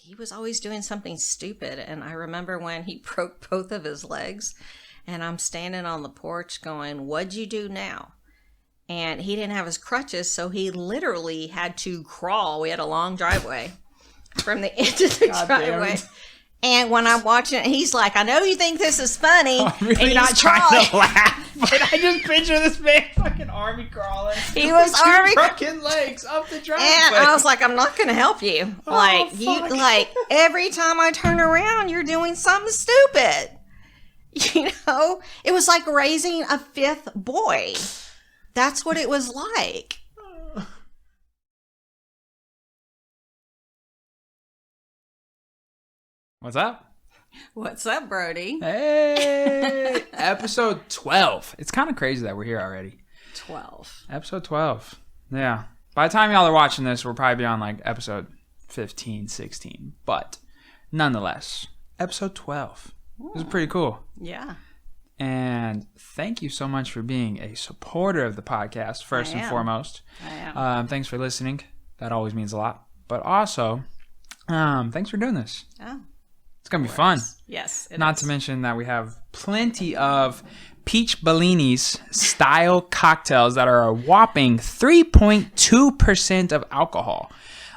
he was always doing something stupid. And I remember when he broke both of his legs, and I'm standing on the porch going, "What'd you do now?" And he didn't have his crutches, so he literally had to crawl. We had a long driveway from the end of the driveway. And when I'm watching it, he's like, "I know you think this is funny." I'm really not trying to laugh. But I just picture this man fucking army crawling. He was army broken legs up the driveway. And I was like, "I'm not going to help you. Every time I turn around, you're doing something stupid." You know, it was like raising a fifth boy. That's what it was like. What's up? What's up, Brodey? Hey! Episode 12. It's kind of crazy that we're here already. 12. Episode 12. Yeah. By the time y'all are watching this, we'll probably be on like episode 15, 16. But nonetheless, episode 12. This is pretty cool. Yeah. And thank you so much for being a supporter of the podcast, first and foremost. I am. Thanks for listening. That always means a lot. But also, thanks for doing this. Oh. It's going to be fun. Yes. Not to mention that we have plenty of Peach Bellini's style cocktails that are a whopping 3.2% of alcohol.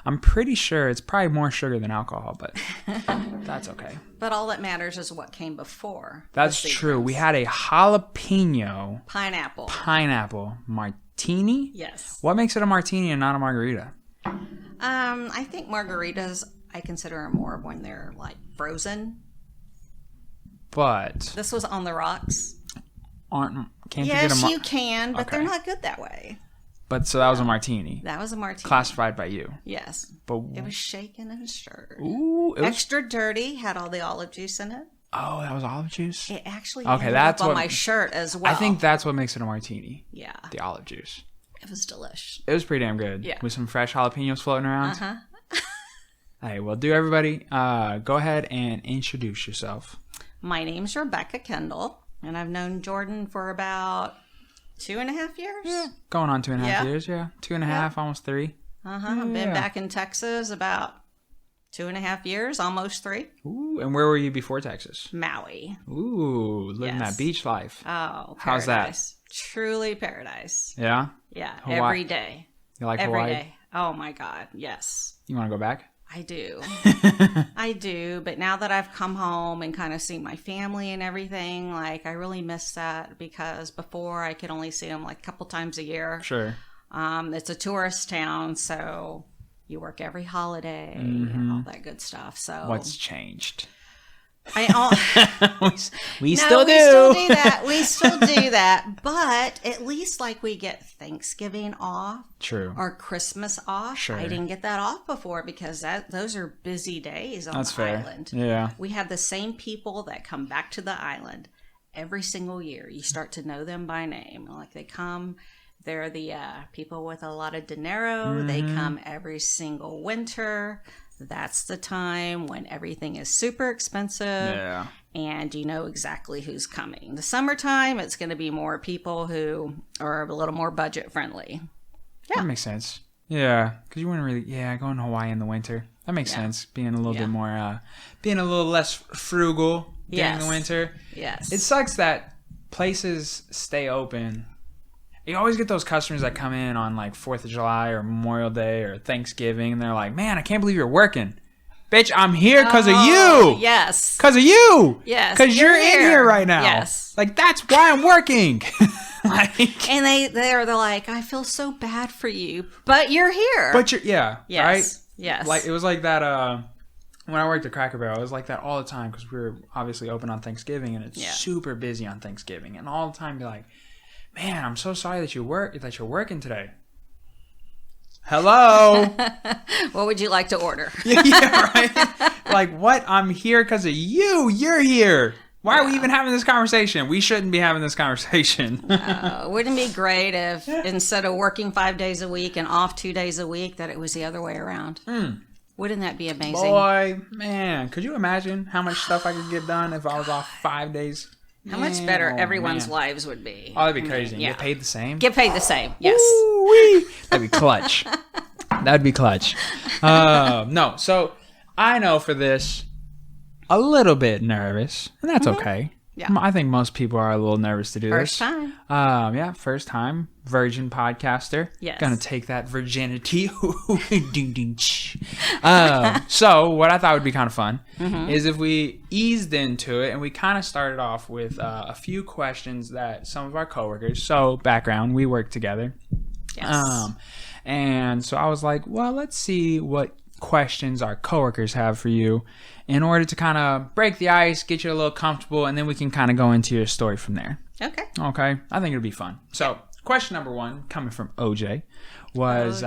I'm pretty sure it's probably more sugar than alcohol, but that's okay. But all that matters is what came before. That's true. We had a jalapeno pineapple martini. Yes. What makes it a martini and not a margarita? I think margaritas, I consider them more of when they're like frozen. But this was on the rocks. Yes, you can, but they're not good that way. But so that was a martini. That was a martini. Classified by you. Yes. But it was shaken and stirred. Ooh. Extra dirty, had all the olive juice in it. Oh, that was olive juice? It actually ended up on my shirt as well. I think that's what makes it a martini. Yeah. The olive juice. It was delish. It was pretty damn good. Yeah. With some fresh jalapenos floating around. Uh-huh. Hey, well, everybody, go ahead and introduce yourself. My name's Rebecca Kendall, and I've known Jordan for about 2.5 years. Yeah. Going on 2.5 years, yeah. 2.5, almost 3. I've been back in Texas about 2.5 years, almost 3. Ooh, and where were you before Texas? Maui. Ooh, living that beach life. Oh, paradise. How's that? Truly paradise. Yeah? Yeah, Hawaii. every day. You like every Hawaii? Day. Oh my God, yes. You want to go back? I do. I do. But now that I've come home and kind of seen my family and everything, like I really miss that because before I could only see them like a couple times a year. Sure. It's a tourist town, so you work every holiday and all that good stuff. So what's changed? we still do. We still do that. But at least like we get Thanksgiving off. True. Or Christmas off. Sure. I didn't get that off before because those are busy days on the island. Yeah. We have the same people that come back to the island every single year. You start to know them by name. Like they come, they're the people with a lot of dinero. They come every single winter. That's the time when everything is super expensive. Yeah. And you know exactly who's coming. The summertime, it's going to be more people who are a little more budget friendly. Yeah. That makes sense. Yeah. Because you wouldn't really, going to Hawaii in the winter. That makes sense. Being a little bit more, being a little less frugal during the winter. Yes. It sucks that places stay open. You always get those customers that come in on like 4th of July or Memorial Day or Thanksgiving, and they're like, "Man, I can't believe you're working." Bitch, I'm here because of you. Yes. Because of you. Yes. Because you're in here right now. Yes. Like, that's why I'm working. And they're like, "I feel so bad for you, but you're here." But you're, yes. right? Yes. Like, it was like that, when I worked at Cracker Barrel, it was like that all the time because we were obviously open on Thanksgiving, and it's super busy on Thanksgiving. And all the time, be like, "Man, I'm so sorry that you're working today." Hello. What would you like to order? Yeah, right. Like, what? I'm here because of you. You're here. Why are we even having this conversation? We shouldn't be having this conversation. Wouldn't it be great if instead of working 5 days a week and off 2 days a week, that it was the other way around? Wouldn't that be amazing? Boy, man, could you imagine how much stuff I could get done if I was off 5 days? How much better everyone's lives would be. Oh, that'd be crazy. Get paid the same? Get paid the same, yes. Ooh-wee. That'd be clutch. That'd be clutch. No, so I know for this, a little bit nervous, and that's okay. Yeah. I think most people are a little nervous to do First this. time. Yeah, first time. Virgin podcaster. Yes. Gonna take that virginity. So what I thought would be kind of fun is if we eased into it and we kind of started off with a few questions that some of our coworkers, so background, we work together. Yes. And so I was like, well, let's see what questions our coworkers have for you in order to kind of break the ice, get you a little comfortable, and then we can kind of go into your story from there. Okay. Okay. I think it'll be fun. So, question number 1, coming from OJ, was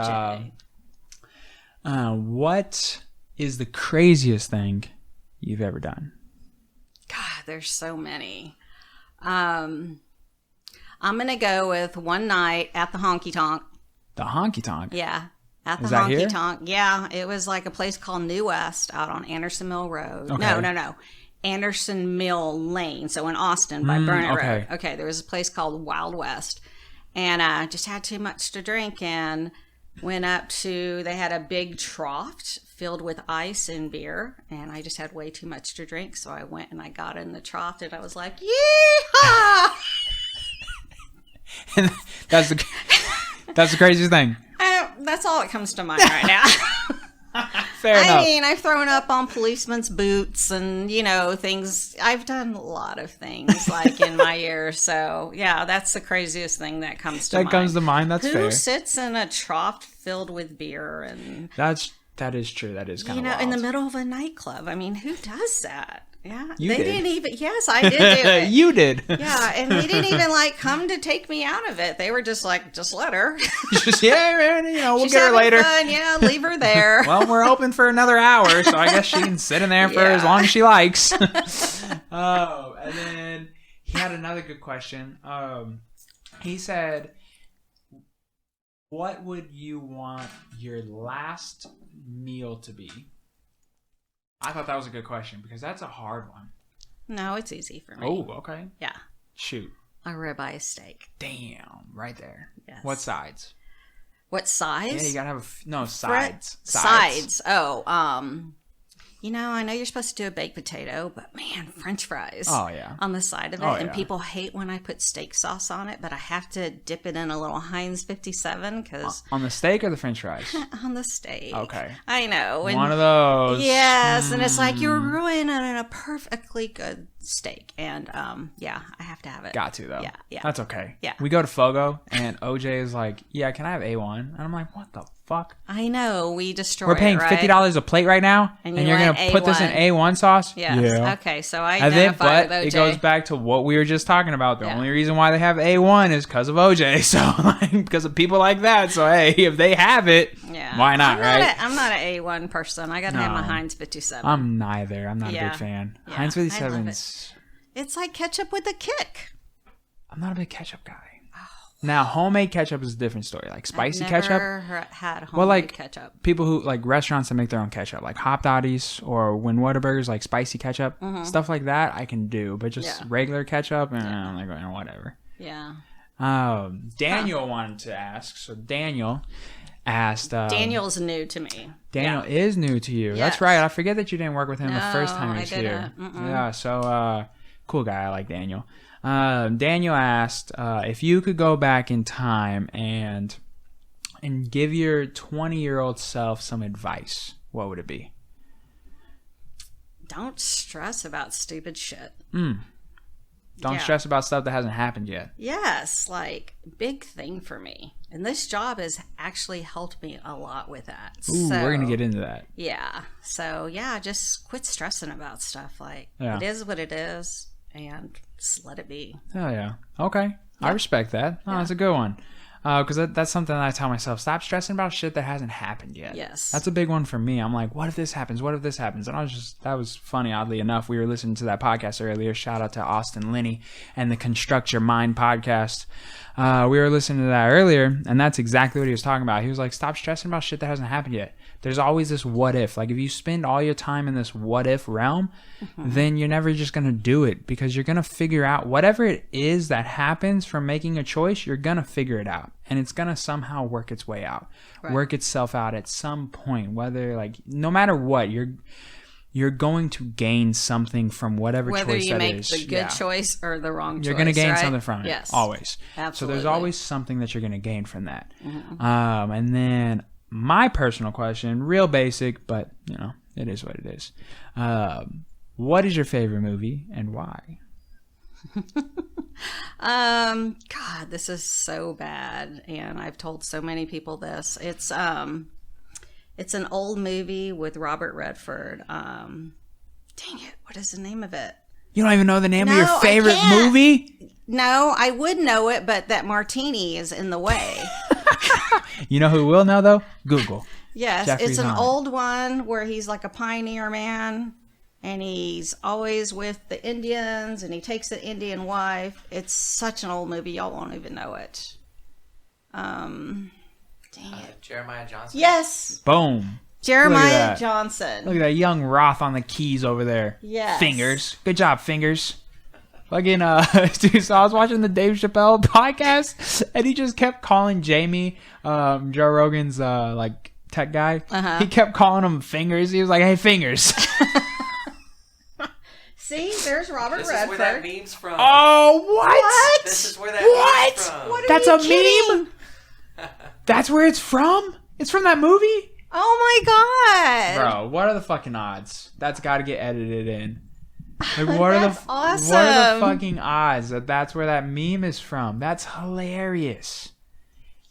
what is the craziest thing you've ever done? God, there's so many. I'm going to go with one night at the honky tonk. The honky tonk? Yeah. At the Is that honky here? tonk. Yeah. It was like a place called New West out on Anderson Mill Road. Okay. No. Anderson Mill Lane. So in Austin by Burnett Road. Okay. There was a place called Wild West. And I just had too much to drink and went up to, they had a big trough filled with ice and beer. And I just had way too much to drink. So I went and I got in the trough and I was like, yeehaw! That's the craziest thing. That's all that comes to mind right now. Fair enough. I mean, I've thrown up on policemen's boots and, things. I've done a lot of things like in my years. So, yeah, that's the craziest thing that comes to mind. That comes to mind. That's fair. Who sits in a trough filled with beer? And that is true. That is kind of wild. in the middle of a nightclub. I mean, who does that? Yeah, You they did. didn't even. Yes, I did do it. You did. Yeah, and they didn't even come to take me out of it. They were just like, just let her. Yeah, man. We'll She's get her having later. fun. Yeah, leave her there. Well, we're open for another hour, so I guess she can sit in there for as long as she likes. Oh, and then he had another good question. He said, what would you want your last meal to be? I thought that was a good question because that's a hard one. No, it's easy for me. Oh, okay. Yeah. Shoot. A ribeye steak. Damn. Right there. Yes. What sides? What size? Yeah, you gotta have sides. Sides. Oh, I know you're supposed to do a baked potato, but man, French fries. Oh, yeah. On the side of it. Oh, And yeah. people hate when I put steak sauce on it, but I have to dip it in a little Heinz 57 because On the steak or the French fries? on the steak. Okay. I know. And One of those. yes, and it's like you're ruining a perfectly good steak. And I have to have it. Got to, though. Yeah. That's okay. Yeah. We go to Fogo, and OJ is like, yeah, can I have A1? And I'm like, what the fuck? I know. We destroy We're paying it, right? $50 a plate right now, And and you you're want going to put this in A1. A1 sauce? Yes. Yeah. Okay, so I And then, identify but with OJ. it goes back to what we were just talking about. The Yeah. only reason why they have A1 is because of OJ. So, because of people like that. So, hey, if they have it, Yeah. why not, right? I'm not an A1 person. I gotta have my No. Heinz 57. I'm neither. I'm not a Yeah. big fan. Yeah, Heinz I love 57's... It's like ketchup with a kick. I'm not a big ketchup guy. Now, homemade ketchup is a different story. Like spicy ketchup. Never had homemade Well, like ketchup. people who like restaurants that make their own ketchup, like Hop Dotties or when Whataburgers, like spicy ketchup, stuff like that, I can do. But just Yeah. regular ketchup, I'm like, whatever. Yeah. Daniel wanted to ask. So Daniel asked. Daniel's new to me. Daniel is new to you. That's Yes. right. I forget that you didn't work with him the first time he I was here. didn't. Yeah. So cool guy. I like Daniel. Daniel asked if you could go back in time and give your 20-year-old self some advice, what would it be? Don't stress about stupid shit. Don't stress about stuff that hasn't happened yet. Yes, like big thing for me. And this job has actually helped me a lot with that. Ooh, so, we're going to get into that. Yeah. So, yeah, just quit stressing about stuff. Like, Yeah. it is what it is, and just let it be. Oh, yeah. Okay. I respect that. Oh, that's a good one. Because that's something that I tell myself. Stop stressing about shit that hasn't happened yet. Yes. That's a big one for me. I'm like, what if this happens? What if this happens? And that was funny, oddly enough. We were listening to that podcast earlier. Shout out to Austin Linney and the Construct Your Mind podcast. We were listening to that earlier, and that's exactly what he was talking about. He was like, stop stressing about shit that hasn't happened yet. there's always this what if. Like if you spend all your time in this what if realm, then you're never just going to do it, because you're going to figure out whatever it is that happens from making a choice. You're going to figure it out, and it's going to somehow work its way out, work itself out at some point, whether like no matter what, you're going to gain something from whatever choice that is. Whether you make the good choice or the wrong choice. You're going to gain something from it. Yes. Always. Absolutely. So there's always something that you're going to gain from that. And then my personal question, real basic, but you know, it is what it is. What is your favorite movie and why? God, this is so bad. And I've told so many people this. It's an old movie with Robert Redford. Dang it, what is the name of it? You don't even know the name of your favorite movie? No, I would know it, but that martini is in the way. You know who will know though? Google. Yes, Jeffrey's it's an on old one where he's like a pioneer man, and he's always with the Indians, and he takes an Indian wife. It's such an old movie, y'all won't even know it. Dang it. Jeremiah Johnson. Yes. Boom. Jeremiah Johnson. Look at that young Roth on the keys over there. Yes. Fingers. Good job, Fingers. Fucking, dude, so I was watching the Dave Chappelle podcast, and he just kept calling Jamie, Joe Rogan's, like, tech guy. He kept calling him Fingers. He was like, hey, Fingers. See, there's Robert This Redford. is where that meme's from. Oh, what? This is where that meme's from. What are That's you a kidding? meme? That's where it's from? It's from that movie? Oh my God. Bro, what are the fucking odds? That's got to get edited in. Like, what are the awesome. What are the fucking odds that that's where that meme is from? That's hilarious.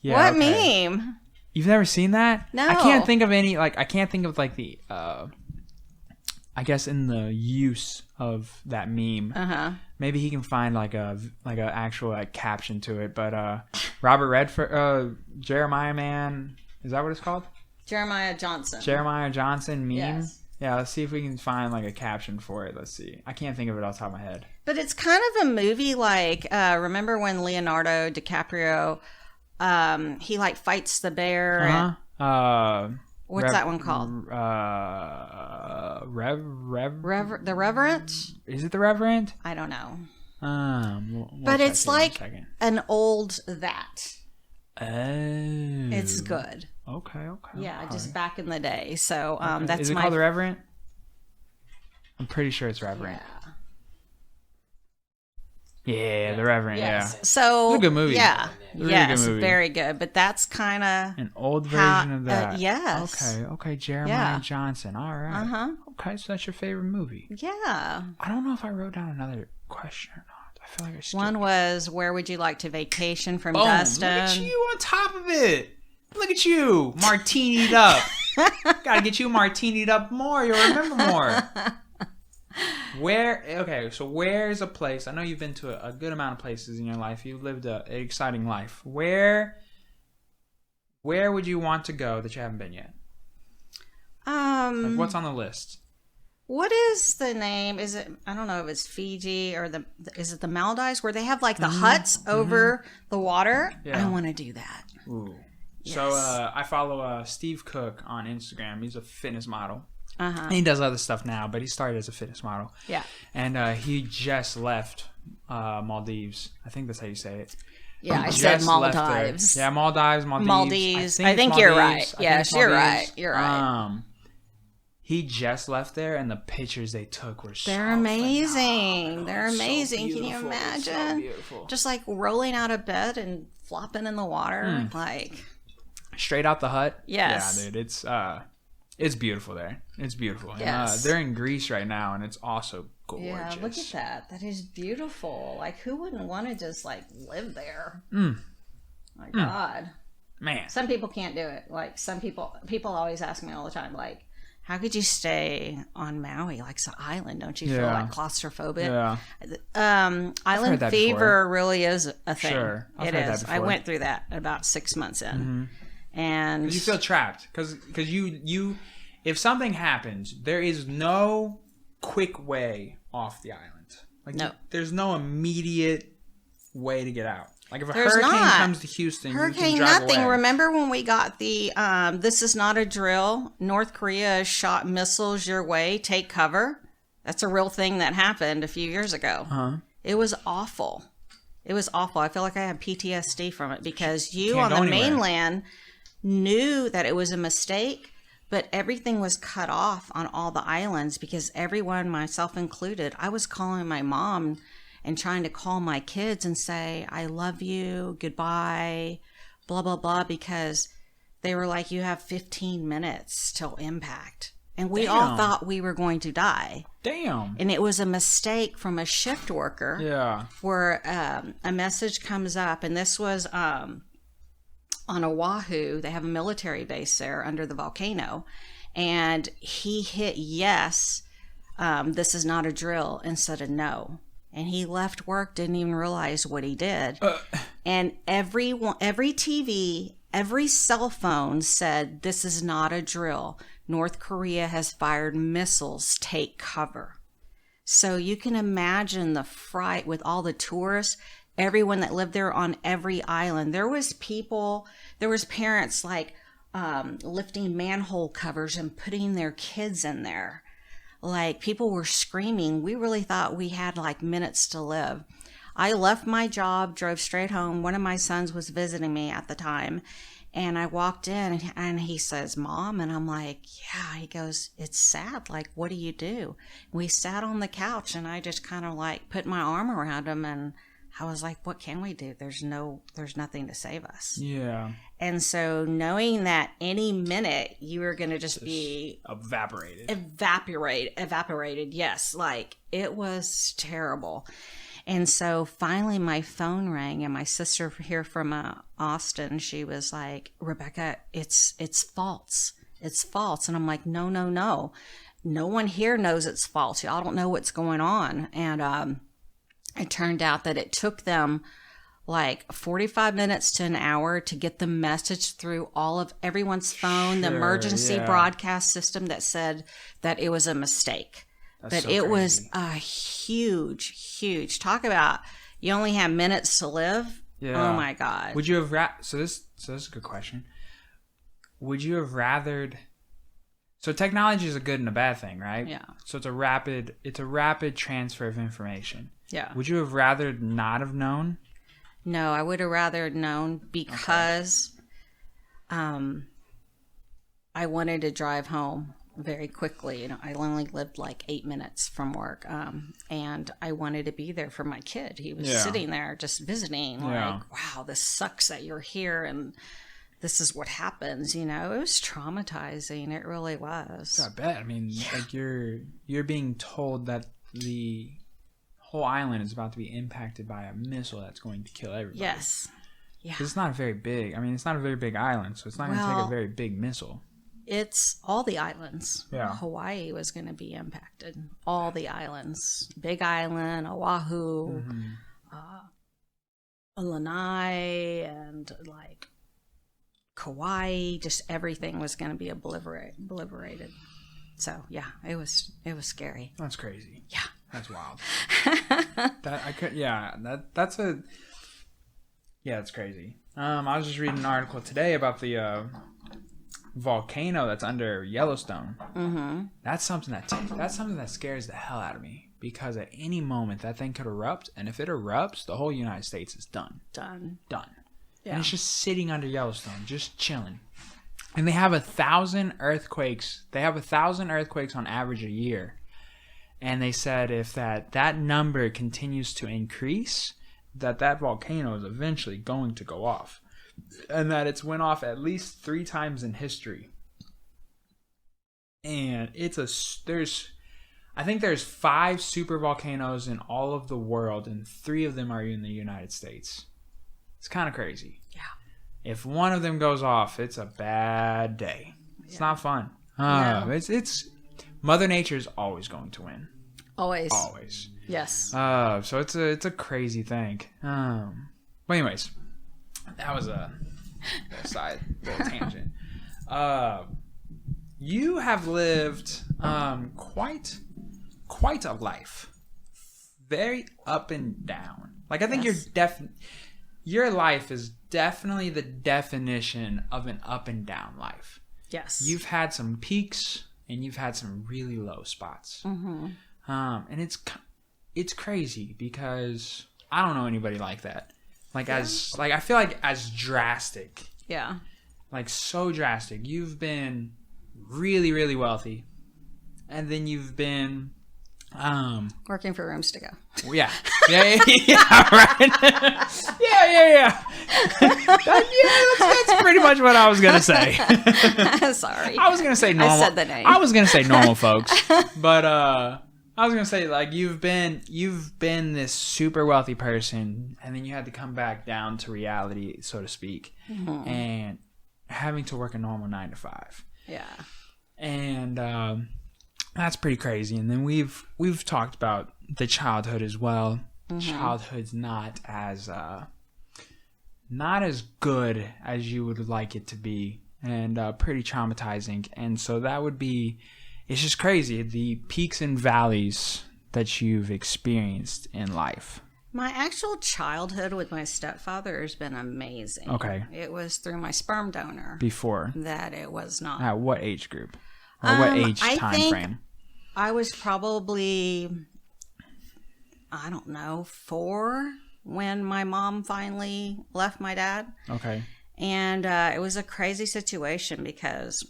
Yeah, What okay. meme? You've never seen that? No. I can't think of any. Like, I can't think of like the. I guess in the use of that meme, maybe he can find like a actual like caption to it. But Robert Redford, Jeremiah Man, is that what it's called? Jeremiah Johnson. Jeremiah Johnson meme. Yes. Yeah, let's see if we can find like a caption for it. Let's see. I can't think of it off the top of my head. But it's kind of a movie like, remember when Leonardo DiCaprio, he like fights the bear? What's that one called? The Reverend? Is it The Reverend? I don't know. We'll But check it's here in a like second. an old that. Oh. It's good. Okay. Yeah, okay. just back in the day. So Okay. that's Is it my called The Reverend? I'm pretty sure it's Reverend. Yeah, The Reverend. Yes. Yeah. So It's a good movie. Yeah. It's a really Yes, good movie. very good. But that's kind of An old version of that. yes. Okay. Jeremiah Johnson. All right. Okay, so that's your favorite movie. Yeah. I don't know if I wrote down another question or not. I feel like I skipped. One was, where would you like to vacation from Boom. Dustin? Look at you on top of it. Look at you, martini'd up. Gotta get you martini'd up more. You'll remember more. So where's a place? I know you've been to a good amount of places in your life. You've lived an exciting life. Where would you want to go that you haven't been yet? Like what's on the list? What is the name? Is it, I don't know if it's Fiji or is it the Maldives where they have like the huts over the water? Yeah. I want to do that. Ooh. Yes. So I follow Steve Cook on Instagram. He's a fitness model. Uh-huh. He does other stuff now, but he started as a fitness model. Yeah. And he just left Maldives. I think that's how you say it. Yeah, I Just said left there. Maldives. Yeah, Maldives. Maldives. I think I think you're Maldives. right. Yes, you're right. You're right. He just left there, and the pictures they took were so They're amazing. phenomenal. They're So amazing. Can you beautiful. imagine? So beautiful. Just like rolling out of bed and flopping in the water. Like, Straight out the hut. Yes. Yeah, dude. It's beautiful there. It's beautiful. Yes. And, they're in Greece right now, and it's also gorgeous. yeah, look at that. That is beautiful. Like, who wouldn't want to just like live there? My God. Man. Some people can't do it. Like, some people always ask me all the time, like, how could you stay on Maui? Like, it's an island. Don't you feel like claustrophobic? Yeah. Island that fever before. really is a thing. Sure. I've It heard that is. I before. went through that about 6 months in. And You feel trapped because you if something happens, there is no quick way off the island. Like No. there's no immediate way to get out. Like if a There's hurricane not. comes to Houston, Hurricane you can drive nothing. away. Remember when we got the this is not a drill. North Korea shot missiles your way. Take cover. That's a real thing that happened a few years ago. It was awful. It was awful. I feel like I have PTSD from it because you Can't on go the anywhere. mainland knew that it was a mistake, but everything was cut off on all the islands because everyone, myself included, I was calling my mom and trying to call my kids and say, I love you, goodbye, blah, blah, blah, because they were like, you have 15 minutes till impact. And we all Damn. thought we were going to die. Damn. And it was a mistake from a shift worker Yeah. where a message comes up, and this was on Oahu. They have a military base there under the volcano, and he hit yes, this is not a drill, instead of no. And he left work, didn't even realize what he did. And every TV, every cell phone said, this is not a drill. North Korea has fired missiles. Take cover. So you can imagine the fright with all the tourists, everyone that lived there on every island. There was parents like lifting manhole covers and putting their kids in there. Like people were screaming. We really thought we had like minutes to live. I left my job, drove straight home. One of my sons was visiting me at the time. And I walked in and he says, Mom, and I'm like, yeah. He goes, it's sad. Like, what do you do? We sat on the couch and I just kind of like put my arm around him and I was like, what can we do? There's nothing to save us. Yeah. And so knowing that any minute you were going to just be evaporated. Yes. Like it was terrible. And so finally my phone rang and my sister here from Austin, she was like, Rebecca, it's false. It's false. And I'm like, no. No one here knows it's false. Y'all don't know what's going on. And it turned out that it took them like 45 minutes to an hour to get the message through all of everyone's phone, the emergency broadcast system that said that it was a mistake. But it was a huge talk about you only have minutes to live. Yeah. Oh my God. Would you have so this is a good question. Would you have rathered? So technology is a good and a bad thing, right? Yeah. So it's a rapid transfer of information. Yeah. Would you have rather not have known? No, I would have rather known because I wanted to drive home very quickly. You know, I only lived like 8 minutes from work, and I wanted to be there for my kid. He was sitting there just visiting, like, wow, this sucks that you're here, and this is what happens. You know, it was traumatizing. It really was. I bet. I mean, like you're being told that the whole island is about to be impacted by a missile that's going to kill everybody. Yes. Yeah. 'Cause it's not very big. I mean, it's not a very big island, so it's not going to take a very big missile. It's all the islands. Yeah. Hawaii was going to be impacted. All the islands. Big Island, Oahu, Lanai, and like Kauai. Just everything was going to be obliterated. So yeah, it was scary. That's crazy. Yeah. That's wild. It's crazy. I was just reading an article today about the volcano that's under Yellowstone. Mm-hmm. That's something that scares the hell out of me because at any moment that thing could erupt, and if it erupts, the whole United States is done. Done. Yeah. And it's just sitting under Yellowstone, just chilling. And they have 1,000 earthquakes. They have 1,000 earthquakes on average a year. And they said if that number continues to increase, that volcano is eventually going to go off. And that it's went off at least 3 times in history. And I think there's 5 super volcanoes in all of the world, and 3 of them are in the United States. It's kind of crazy. Yeah. If one of them goes off, it's a bad day. It's not fun. It's Mother Nature is always going to win. Always. Yes. So it's a crazy thing. But anyways, that was a little tangent. You have lived quite a life. Very up and down. Like I think you're your life is definitely the definition of an up and down life. Yes. You've had some peaks and you've had some really low spots. Mm-hmm. And it's crazy because I don't know anybody like that. Like I feel like as drastic. Yeah. Like so drastic. You've been really, really wealthy. And then you've been working for rooms to go. Yeah, right. yeah. That's pretty much what I was gonna say. Sorry, I was gonna say normal. I said the name. I was gonna say normal folks, but I was gonna say like you've been this super wealthy person, and then you had to come back down to reality, so to speak, and having to work a normal 9 to 5. Yeah, and that's pretty crazy. And then we've talked about the childhood as well. Childhood's not as good as you would like it to be, and pretty traumatizing. And so it's just crazy, the peaks and valleys that you've experienced in life. My actual childhood with my stepfather has been amazing. Okay. It was through my sperm donor. Before that, it was not. At what age group? Or what age time frame? I was probably, I don't know, 4 when my mom finally left my dad. Okay. And it was a crazy situation because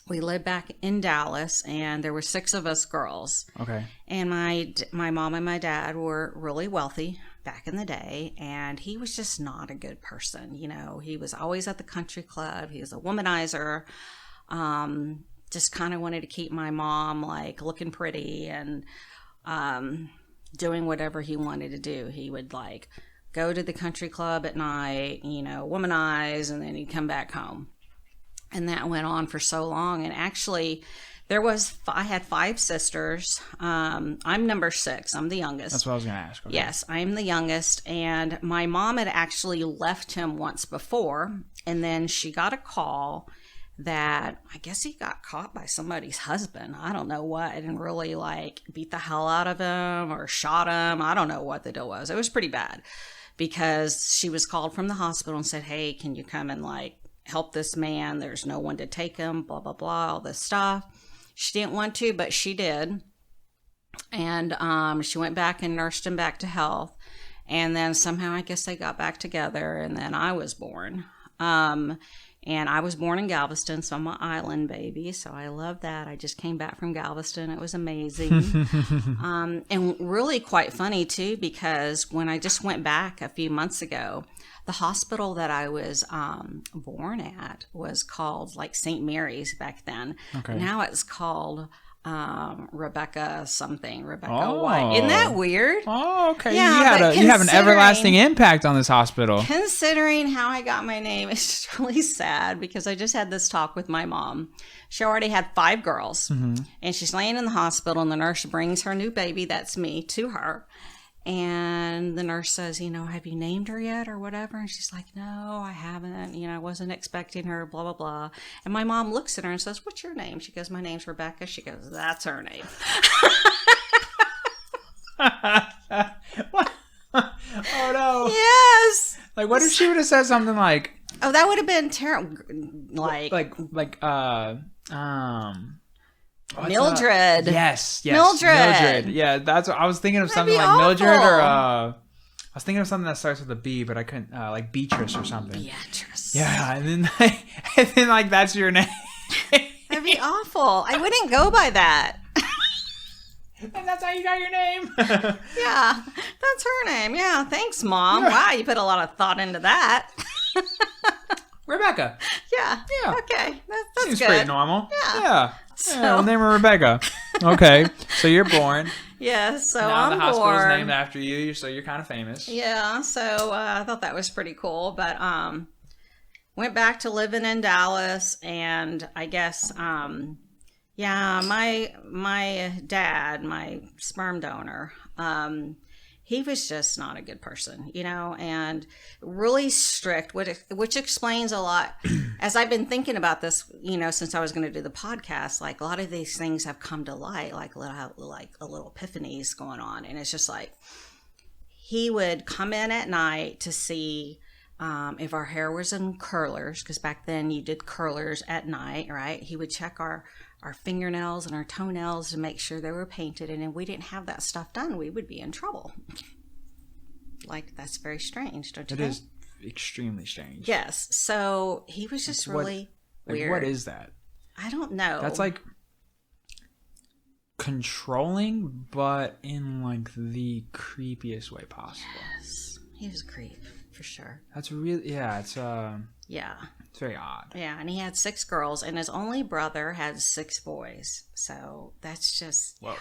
we lived back in Dallas and there were 6 of us girls. Okay. And my mom and my dad were really wealthy back in the day, and he was just not a good person. You know, he was always at the country club. He was a womanizer. Just kind of wanted to keep my mom like looking pretty and doing whatever he wanted to do. He would like go to the country club at night, you know, womanize, and then he'd come back home. And that went on for so long. And actually, I had 5 sisters. I'm number 6. I'm the youngest. That's what I was going to ask. Okay. Yes, I'm the youngest. And my mom had actually left him once before. And then she got a call that I guess he got caught by somebody's husband. I don't know what, and really like beat the hell out of him or shot him. I don't know what the deal was. It was pretty bad because she was called from the hospital and said, hey, can you come and like help this man? There's no one to take him, blah, blah, blah, all this stuff. She didn't want to, but she did. And she went back and nursed him back to health. And then somehow I guess they got back together, and then I was born. And I was born in Galveston, so I'm an island baby. So I love that. I just came back from Galveston. It was amazing. And really quite funny, too, because when I just went back a few months ago, the hospital that I was born at was called like St. Mary's back then. Okay. Now it's called Rebecca White. Isn't that weird? Oh, okay. Yeah, you have an everlasting impact on this hospital. Considering how I got my name, it's just really sad because I just had this talk with my mom. She already had 5 girls, and she's laying in the hospital, and the nurse brings her new baby, that's me, to her. And the nurse says, you know, have you named her yet or whatever? And she's like, no, I haven't. You know, I wasn't expecting her, blah, blah, blah. And my mom looks at her and says, what's your name? She goes, my name's Rebecca. She goes, that's her name. What? Oh, no. Yes. Like, what if she would have said something like... Oh, that would have been terrible. Mildred. Yes. Mildred. Yeah, that's what I was thinking of. That'd something be like awful. Mildred, or I was thinking of something that starts with a B, but I couldn't, like Beatrice or something. Beatrice. Yeah, and then like that's your name. That'd be awful. I wouldn't go by that. And that's how you got your name. Yeah, that's her name. Yeah, thanks, Mom. Yeah. Wow, you put a lot of thought into that. Rebecca. Yeah. Okay, that's Seems good. pretty normal. Yeah. So, I'll name her Rebecca. Okay, so you're born. Yeah, so now I'm the hospital's born. named after you, so you're kind of famous. Yeah, so I thought that was pretty cool. But went back to living in Dallas, and I guess my dad, my sperm donor, he was just not a good person, you know, and really strict, which explains a lot. As I've been thinking about this, you know, since I was going to do the podcast, like a lot of these things have come to light, like little epiphanies going on. And it's just like, he would come in at night to see if our hair was in curlers, because back then you did curlers at night, right? He would check our fingernails and our toenails to make sure they were painted, and if we didn't have that stuff done, we would be in trouble. Like, that's very strange, don't you think? It is extremely strange. Yes. So he was just really weird. What is that? I don't know. That's like controlling, but in like the creepiest way possible. Yes. He was a creep, for sure. That's really, it's Yeah. it's very odd. Yeah, and he had 6 girls, and his only brother had 6 boys. So that's just... Whoa.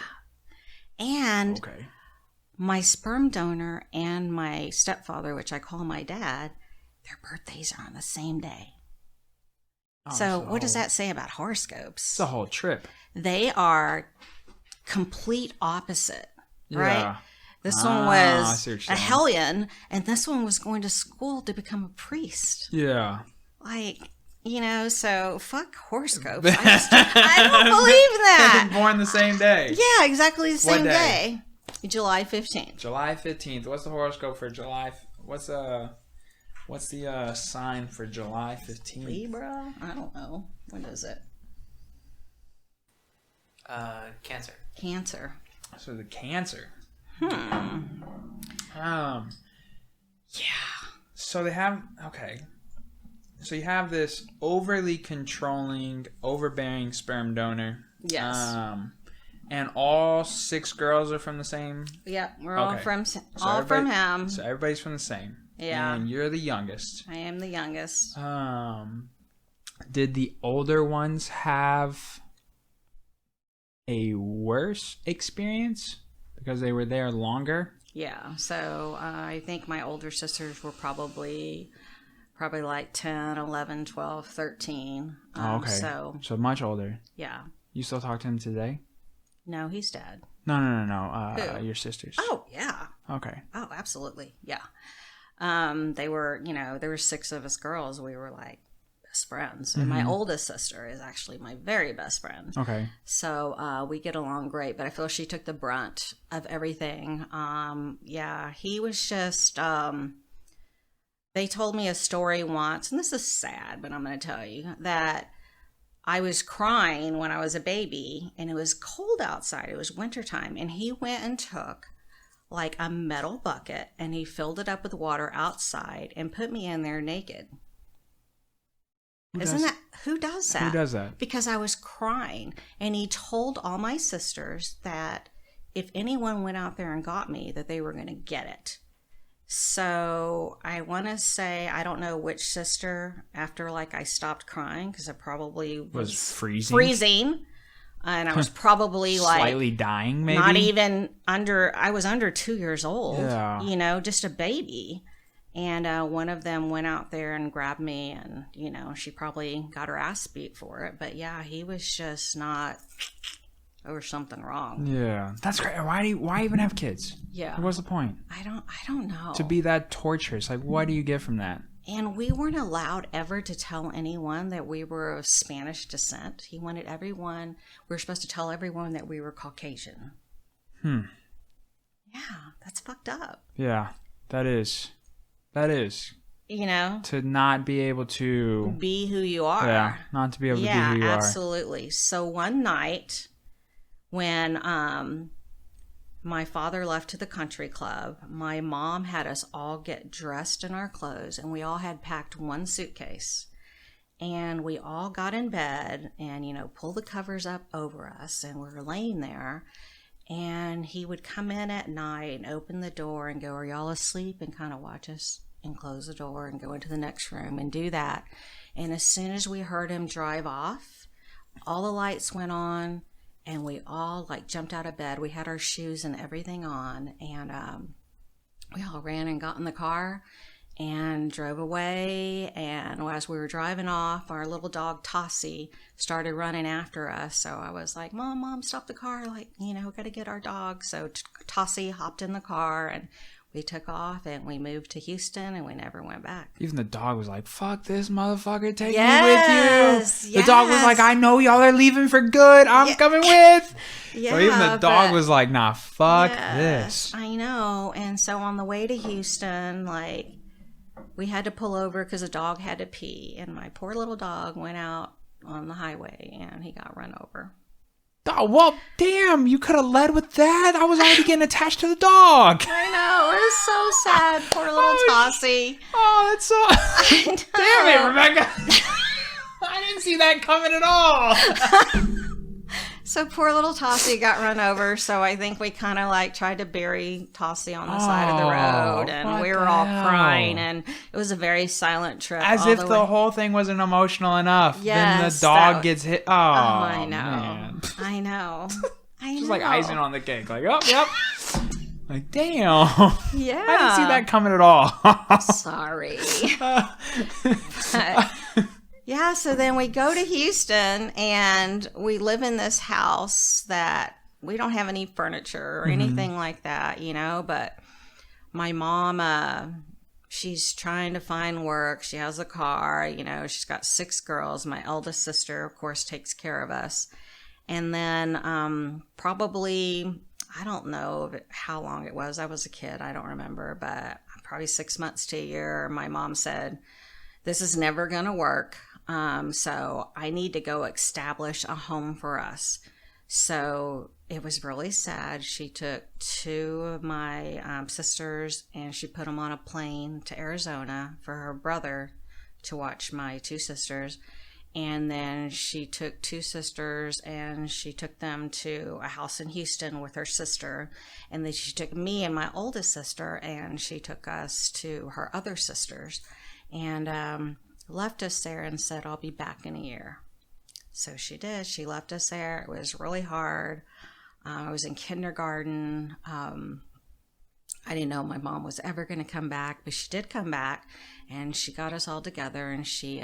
Yeah. And Okay. my sperm donor and my stepfather, which I call my dad, their birthdays are on the same day. So what does that say about horoscopes? It's a whole trip. They are complete opposite, right? Yeah. This one I was see what a you're saying. hellion, and this one was going to school to become a priest. Yeah. Like, so fuck horoscopes. I don't believe that. Born the same day. Yeah, exactly the same What day. day? July 15th. July 15th. What's the horoscope for July? What's the sign for July 15th? Libra? I don't know. What is it? Cancer. Cancer. So the Cancer. Yeah. So they have So you have this overly controlling, overbearing sperm donor. Yes. And all 6 girls are from the same. Yeah, we're all Okay. from So from him. So everybody's from the same. Yeah. And you're the youngest. I am the youngest. Did the older ones have a worse experience because they were there longer? Yeah. So I think my older sisters were probably like 10, 11, 12, 13. Okay. So much older. yeah. You still talk to him today? No, he's dead. No. Who? Your sisters. Oh, yeah. Okay. Oh, absolutely. Yeah. They were, there were 6 of us girls. We were like best friends. And my oldest sister is actually my very best friend. Okay. So we get along great, but I feel she took the brunt of everything. Yeah, he was just, they told me a story once, and this is sad, but I'm going to tell you, that I was crying when I was a baby, and it was cold outside. It was wintertime, and he went and took like a metal bucket, and he filled it up with water outside and put me in there naked. Who does that? Who does that? Because I was crying, and he told all my sisters that if anyone went out there and got me, that they were going to get it. So I want to say, I don't know which sister, after like I stopped crying, because I probably was freezing. And I was probably like slightly dying, maybe not even I was under 2 years old, yeah. Just a baby. And one of them went out there and grabbed me, and she probably got her ass beat for it. But yeah, he was just not. There was something wrong. Yeah, that's great. Why even have kids? Yeah, what's the point? I don't know. To be that torturous, like, what do you get from that? And we weren't allowed ever to tell anyone that we were of Spanish descent. He wanted everyone. We were supposed to tell everyone that we were Caucasian. Yeah, that's fucked up. Yeah, that is. To not be able to be who you are. Yeah, not to be able to be who you are. are. Absolutely. So one night when my father left to the country club, my mom had us all get dressed in our clothes, and we all had packed one suitcase. And we all got in bed and, pulled the covers up over us, and we were laying there. And he would come in at night and open the door and go, "Are y'all asleep?" and kind of watch us and close the door and go into the next room and do that. And as soon as we heard him drive off, all the lights went on, and we all like jumped out of bed. We had our shoes and everything on, and we all ran and got in the car and drove away. And as we were driving off, our little dog Tossie started running after us. So I was like, Mom, stop the car. Like, we got to get our dog. So Tossie hopped in the car, and we took off and we moved to Houston and we never went back. Even the dog was like, fuck this motherfucker, take Yes, me with you. The dog was like, I know y'all are leaving for good. I'm coming with. Yeah, so even the dog was like, nah, fuck this. I know. And so on the way to Houston, like, we had to pull over because the dog had to pee. And my poor little dog went out on the highway and he got run over. Oh, well, damn, you could have led with that. I was already getting attached to the dog. I know. It was so sad. Poor little Tossie. Oh, that's so... Damn it, Rebecca. I didn't see that coming at all. So poor little Tossie got run over. So I think we kind of like tried to bury Tossie on the side of the road. And we were all crying. And it was a very silent trip. As if the whole thing wasn't emotional enough. Yes, then the dog gets hit. Oh, I know. Man. I know. Just like icing on the cake. Like, oh, yep. Like, damn. Yeah. I didn't see that coming at all. Sorry. But, yeah, so then we go to Houston and we live in this house that we don't have any furniture or anything like that, you know, but my mom, she's trying to find work. She has a car, you know, she's got 6 girls. My eldest sister, of course, takes care of us. And then probably, I don't know how long it was. I was a kid. I don't remember, but probably 6 months to a year. My mom said, this is never going to work. So I need to go establish a home for us. So it was really sad. She took 2 of my sisters and she put them on a plane to Arizona for her brother to watch my 2 sisters. And then she took 2 sisters and she took them to a house in Houston with her sister. And then she took me and my oldest sister and she took us to her other sisters. And left us there and said, I'll be back in a year. So she did. She left us there. It was really hard. I was in kindergarten. I didn't know my mom was ever going to come back, but she did come back and she got us all together and she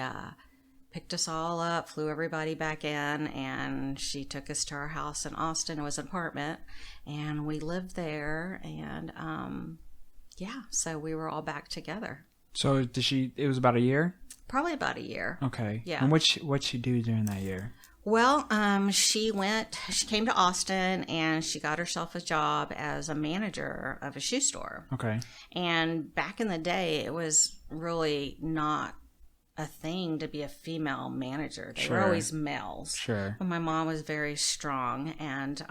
picked us all up, flew everybody back in, and she took us to our house in Austin. It was an apartment and we lived there. And so we were all back together. So it was about a year? Probably about a year. Okay. Yeah. And what'd she do during that year? Well, she came to Austin and she got herself a job as a manager of a shoe store. Okay. And back in the day, it was really not a thing to be a female manager. They were always males. Sure. But my mom was very strong and,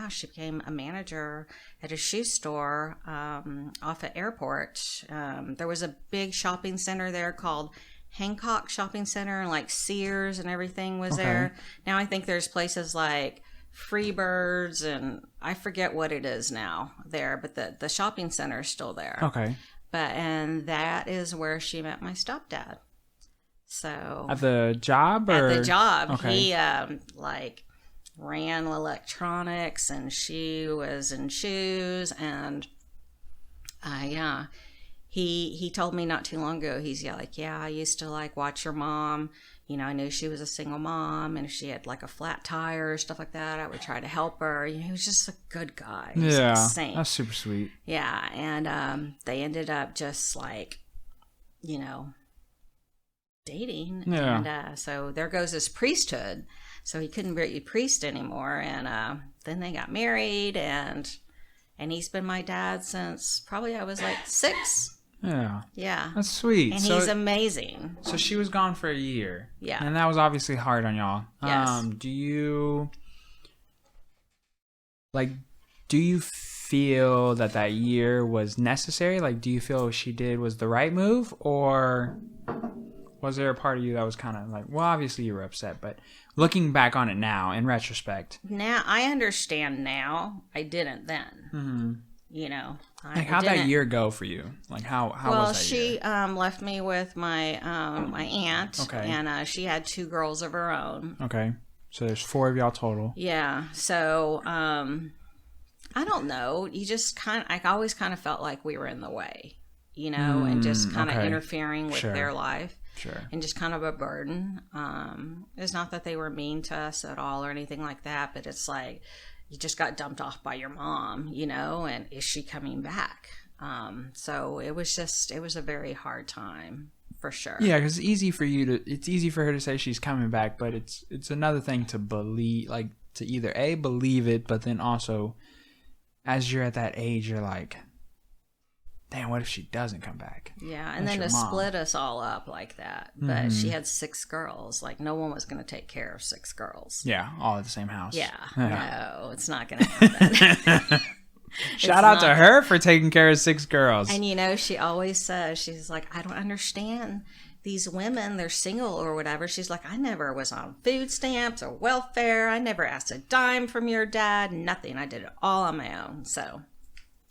she became a manager at a shoe store off at Airport. There was a big shopping center there called Hancock Shopping Center, and like Sears and everything was there. Now I think there's places like Freebirds and I forget what it is now there, but the shopping center is still there. Okay. And that is where she met my stepdad. So at the job or? At the job. Okay. He ran electronics and she was in shoes and He told me not too long ago, he's I used to like watch your mom. You know, I knew she was a single mom and if she had like a flat tire or stuff like that, I would try to help her. You know, he was just a good guy. He was yeah. a saint. That's super sweet. Yeah. And they ended up just like, you know, dating. Yeah. And so there goes his priesthood. So he couldn't be a priest anymore. And then they got married and he's been my dad since probably I was like 6. Yeah. Yeah. That's sweet. And he's amazing. So she was gone for a year. Yeah. And that was obviously hard on y'all. Yes. Do you feel that year was necessary? Like, do you feel she did was the right move? Or was there a part of you that was kind of like, well, obviously you were upset, but looking back on it now, in retrospect. Now, I understand now. I didn't then. Mm-hmm. You know. Like, how'd that year go for you? Like, how was that year? Well, she left me with my my aunt. Okay. And she had 2 girls of her own. Okay. So there's 4 of y'all total. Yeah. So, I don't know. You just I always kind of felt like we were in the way, you know, and just kind of interfering with their life. Sure. And just kind of a burden. It's not that they were mean to us at all or anything like that, but it's like you just got dumped off by your mom, you know, and is she coming back? So it was a very hard time for sure. Yeah, because it's easy for her to say she's coming back, but it's another thing to believe, like to either A, believe it, but then also as you're at that age, you're like, damn, what if she doesn't come back? Yeah, and then to split us all up like that. But she had 6 girls. Like, no one was going to take care of 6 girls. Yeah, all at the same house. Yeah. No, it's not going to happen. Shout out to her for taking care of 6 girls. And, she always says, she's like, I don't understand these women. They're single or whatever. She's like, I never was on food stamps or welfare. I never asked a dime from your dad. Nothing. I did it all on my own. So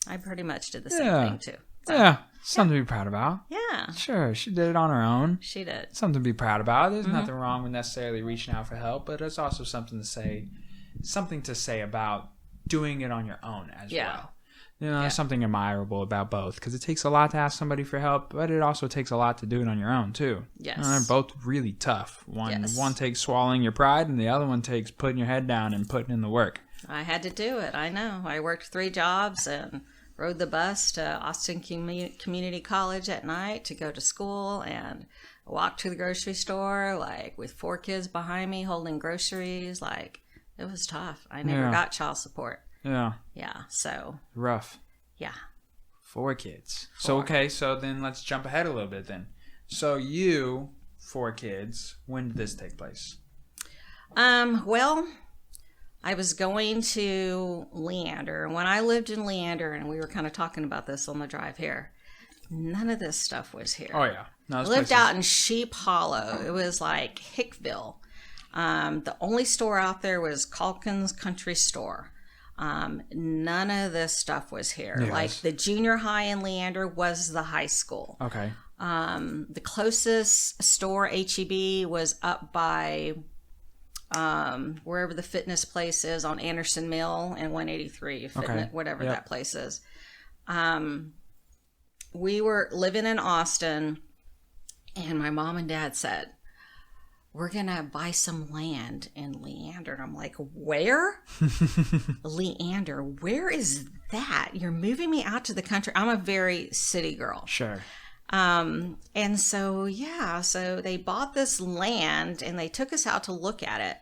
I pretty much did the same thing, too. So, yeah, something to be proud about. Yeah. Sure, she did it on her own. She did. Something to be proud about. There's nothing wrong with necessarily reaching out for help, but it's also something to say about doing it on your own as well. There's something admirable about both, because it takes a lot to ask somebody for help, but it also takes a lot to do it on your own too. Yes. They're both really tough. One takes swallowing your pride, and the other one takes putting your head down and putting in the work. I had to do it. I know. I worked 3 jobs and rode the bus to Austin Community College at night to go to school, and walked to the grocery store, like, with 4 kids behind me holding groceries. Like, it was tough. I never got child support. Yeah. Yeah, so. Rough. Yeah. 4 kids. 4. So then let's jump ahead a little bit then. So 4 kids, when did this take place? Well, I was going to Leander, and when I lived in Leander, and we were kind of talking about this on the drive here, none of this stuff was here. Oh, yeah. No, I lived out in Sheep Hollow. It was like Hickville. The only store out there was Calkins Country Store. None of this stuff was here. Yes. Like, the junior high in Leander was the high school. Okay. The closest store, H-E-B, was up by wherever the fitness place is on Anderson Mill and 183, whatever that place is. We were living in Austin, and my mom and dad said, we're going to buy some land in Leander. And I'm like, where? Leander, where is that? You're moving me out to the country. I'm a very city girl. Sure. And so, so they bought this land and they took us out to look at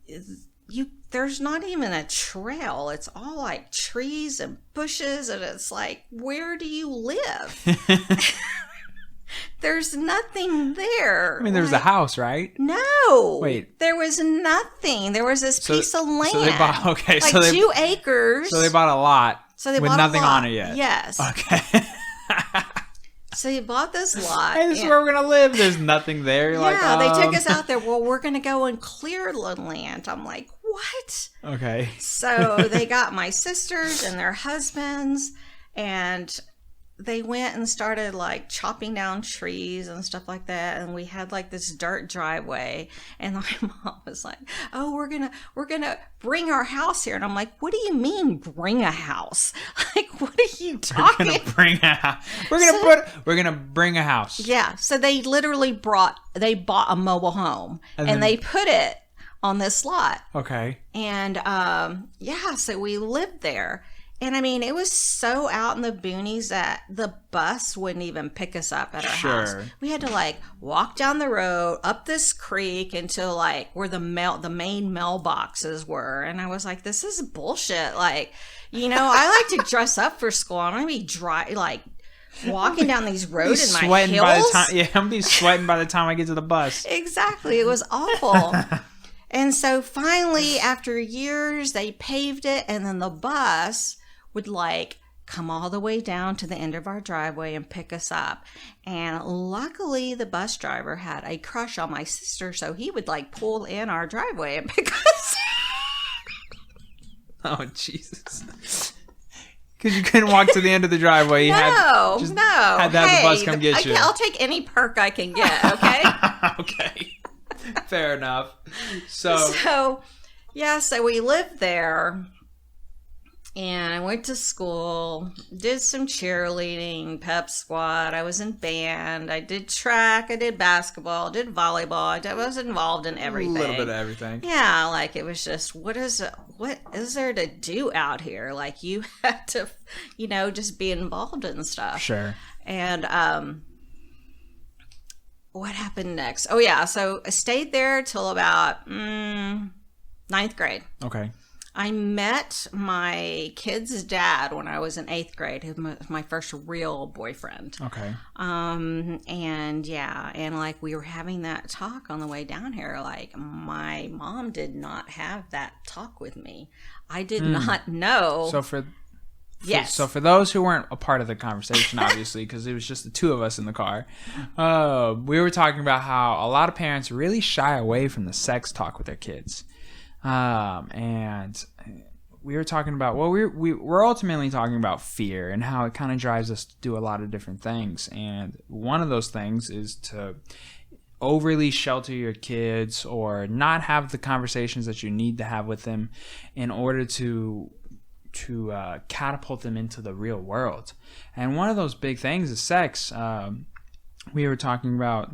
it. There's not even a trail. It's all like trees and bushes. And it's like, where do you live? There's nothing there. I mean, there's a house, right? No. Wait. There was nothing. There was this piece of land. So they bought, okay. Like 2 acres. So they bought a lot with nothing on it yet. Yes. Okay. So you bought this lot. Hey, this is where we're going to live. There's nothing there. You're they took us out there. Well, we're going to go and clear the land. I'm like, what? Okay. So they got my sisters and their husbands, and they went and started like chopping down trees and stuff like that, and we had like this dirt driveway, and my mom was like, oh, we're gonna bring our house here. And I'm like, what do you mean bring a house? Like, what are you talking? We're gonna bring a house. We're gonna bring a house. Yeah, so they literally bought a mobile home, and they put it on this lot. Okay. And so we lived there. And I mean, it was so out in the boonies that the bus wouldn't even pick us up at our house. We had to like walk down the road, up this creek until like where the main mailboxes were. And I was like, this is bullshit. Like, I like to dress up for school. I'm going to be walking down these roads in my heels. I'm going to be sweating by the time I get to the bus. Exactly. It was awful. And so finally, after years, they paved it, and then the bus would like come all the way down to the end of our driveway and pick us up. And luckily the bus driver had a crush on my sister, so he would like pull in our driveway and pick us up. Oh, Jesus. Because you couldn't walk to the end of the driveway. You had to have the bus come get you. I'll take any perk I can get, okay? Okay. Fair enough. So we lived there. And I went to school, did some cheerleading, pep squad. I was in band. I did track. I did basketball. Did volleyball. I was involved in everything. A little bit of everything. Yeah, like it was just, what is there to do out here? Like you had to, just be involved in stuff. Sure. And what happened next? Oh yeah, so I stayed there till about 9th grade. Okay. I met my kid's dad when I was in 8th grade. He was my first real boyfriend. Okay. And like we were having that talk on the way down here. Like my mom did not have that talk with me. I did not know. So for those who weren't a part of the conversation, obviously, because it was just the two of us in the car, we were talking about how a lot of parents really shy away from the sex talk with their kids. And we were talking about, we're ultimately talking about fear and how it kind of drives us to do a lot of different things. And one of those things is to overly shelter your kids or not have the conversations that you need to have with them in order to catapult them into the real world. And one of those big things is sex. We were talking about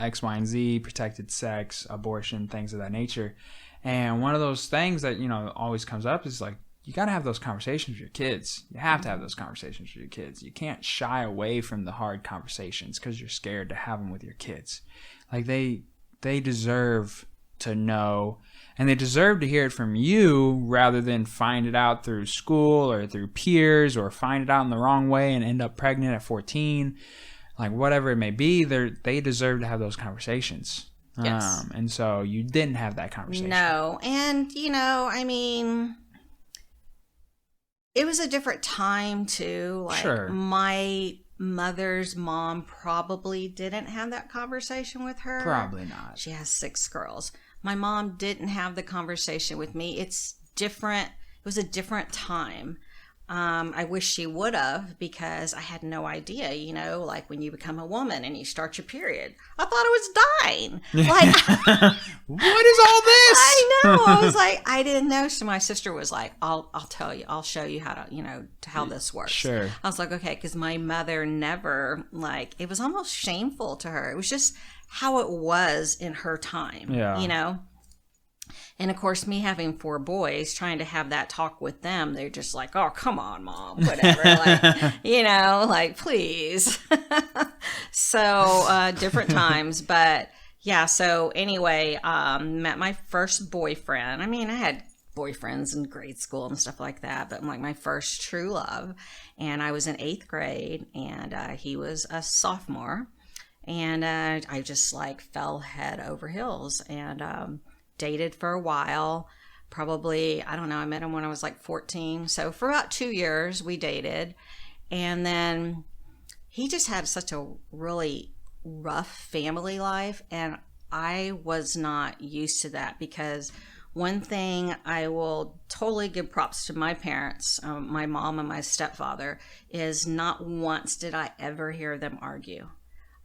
X, Y, and Z, protected sex, abortion, things of that nature. And one of those things that, always comes up is like, you got to have those conversations with your kids. You have to have those conversations with your kids. You can't shy away from the hard conversations because you're scared to have them with your kids. Like they deserve to know, and they deserve to hear it from you rather than find it out through school or through peers or find it out in the wrong way and end up pregnant at 14. Like whatever it may be, they deserve to have those conversations. Yes. And so you didn't have that conversation. No. And, it was a different time too. Like Sure. My mother's mom probably didn't have that conversation with her. Probably not. She has 6 girls. My mom didn't have the conversation with me. It's different. It was a different time. I wish she would have, because I had no idea, like when you become a woman and you start your period. I thought I was dying. Like, what is all this? I know. I was like, I didn't know. So my sister was like, I'll tell you, I'll show you how to, how this works. Sure. I was like, okay, because my mother never, it was almost shameful to her. It was just how it was in her time, And of course, me having 4 boys, trying to have that talk with them, they're just like, oh, come on, Mom, whatever. Please. So different times. But yeah, so anyway, met my first boyfriend. I mean, I had boyfriends in grade school and stuff like that, but my first true love. And I was in 8th grade, and he was a sophomore. And I just fell head over heels and dated for a while. Probably, I don't know, I met him when I was 14. So for about 2 years we dated. And then he just had such a really rough family life. And I was not used to that, because one thing I will totally give props to my parents, my mom and my stepfather, is not once did I ever hear them argue.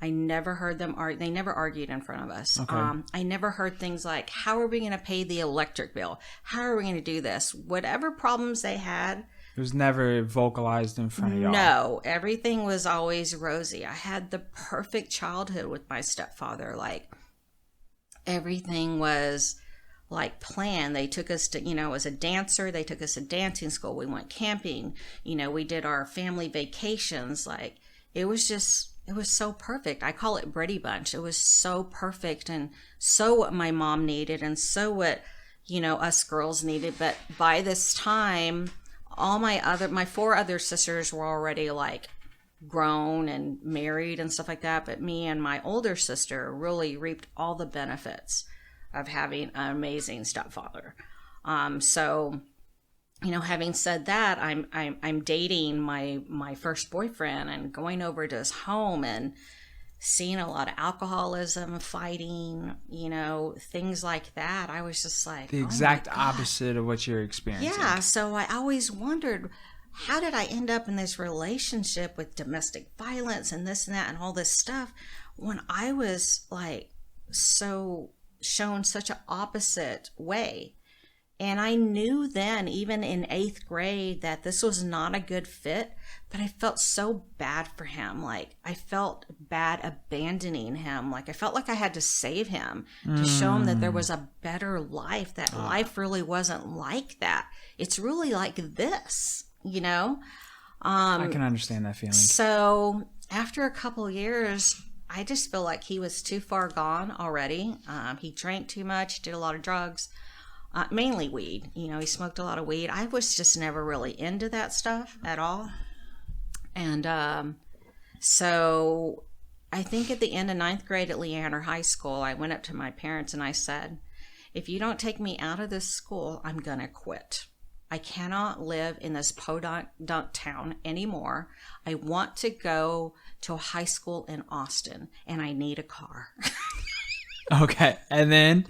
I never heard them argue. They never argued in front of us. Okay. I never heard things like, how are we going to pay the electric bill? How are we going to do this? Whatever problems they had. It was never vocalized in front of y'all. No, everything was always rosy. I had the perfect childhood with my stepfather. Everything was planned. They took us to, as a dancer, they took us to dancing school. We went camping. We did our family vacations. It was so perfect. I call it Brodey Bunch. It was so perfect, and so what my mom needed, and so what, us girls needed. But by this time, all my 4 other sisters were already grown and married and stuff like that. But me and my older sister really reaped all the benefits of having an amazing stepfather. So, having said that, I'm dating my first boyfriend and going over to his home and seeing a lot of alcoholism, fighting, things like that. I was just like, the exact opposite of what you're experiencing. Yeah. So I always wondered, how did I end up in this relationship with domestic violence and this and that and all this stuff when I was so shown such an opposite way? And I knew then, even in 8th grade, that this was not a good fit, but I felt so bad for him. Like, I felt bad abandoning him. Like, I felt like I had to save him to show him that there was a better life, that life really wasn't like that. It's really like this, you know? I can understand that feeling. So after a couple years, I just feel like he was too far gone already. He drank too much, did a lot of drugs. Mainly weed. You know, he smoked a lot of weed. I was just never really into that stuff at all. And so I think at the end of 9th grade at Leander High School, I went up to my parents and I said, if you don't take me out of this school, I'm going to quit. I cannot live in this podunk town anymore. I want to go to a high school in Austin, and I need a car. Okay. And then...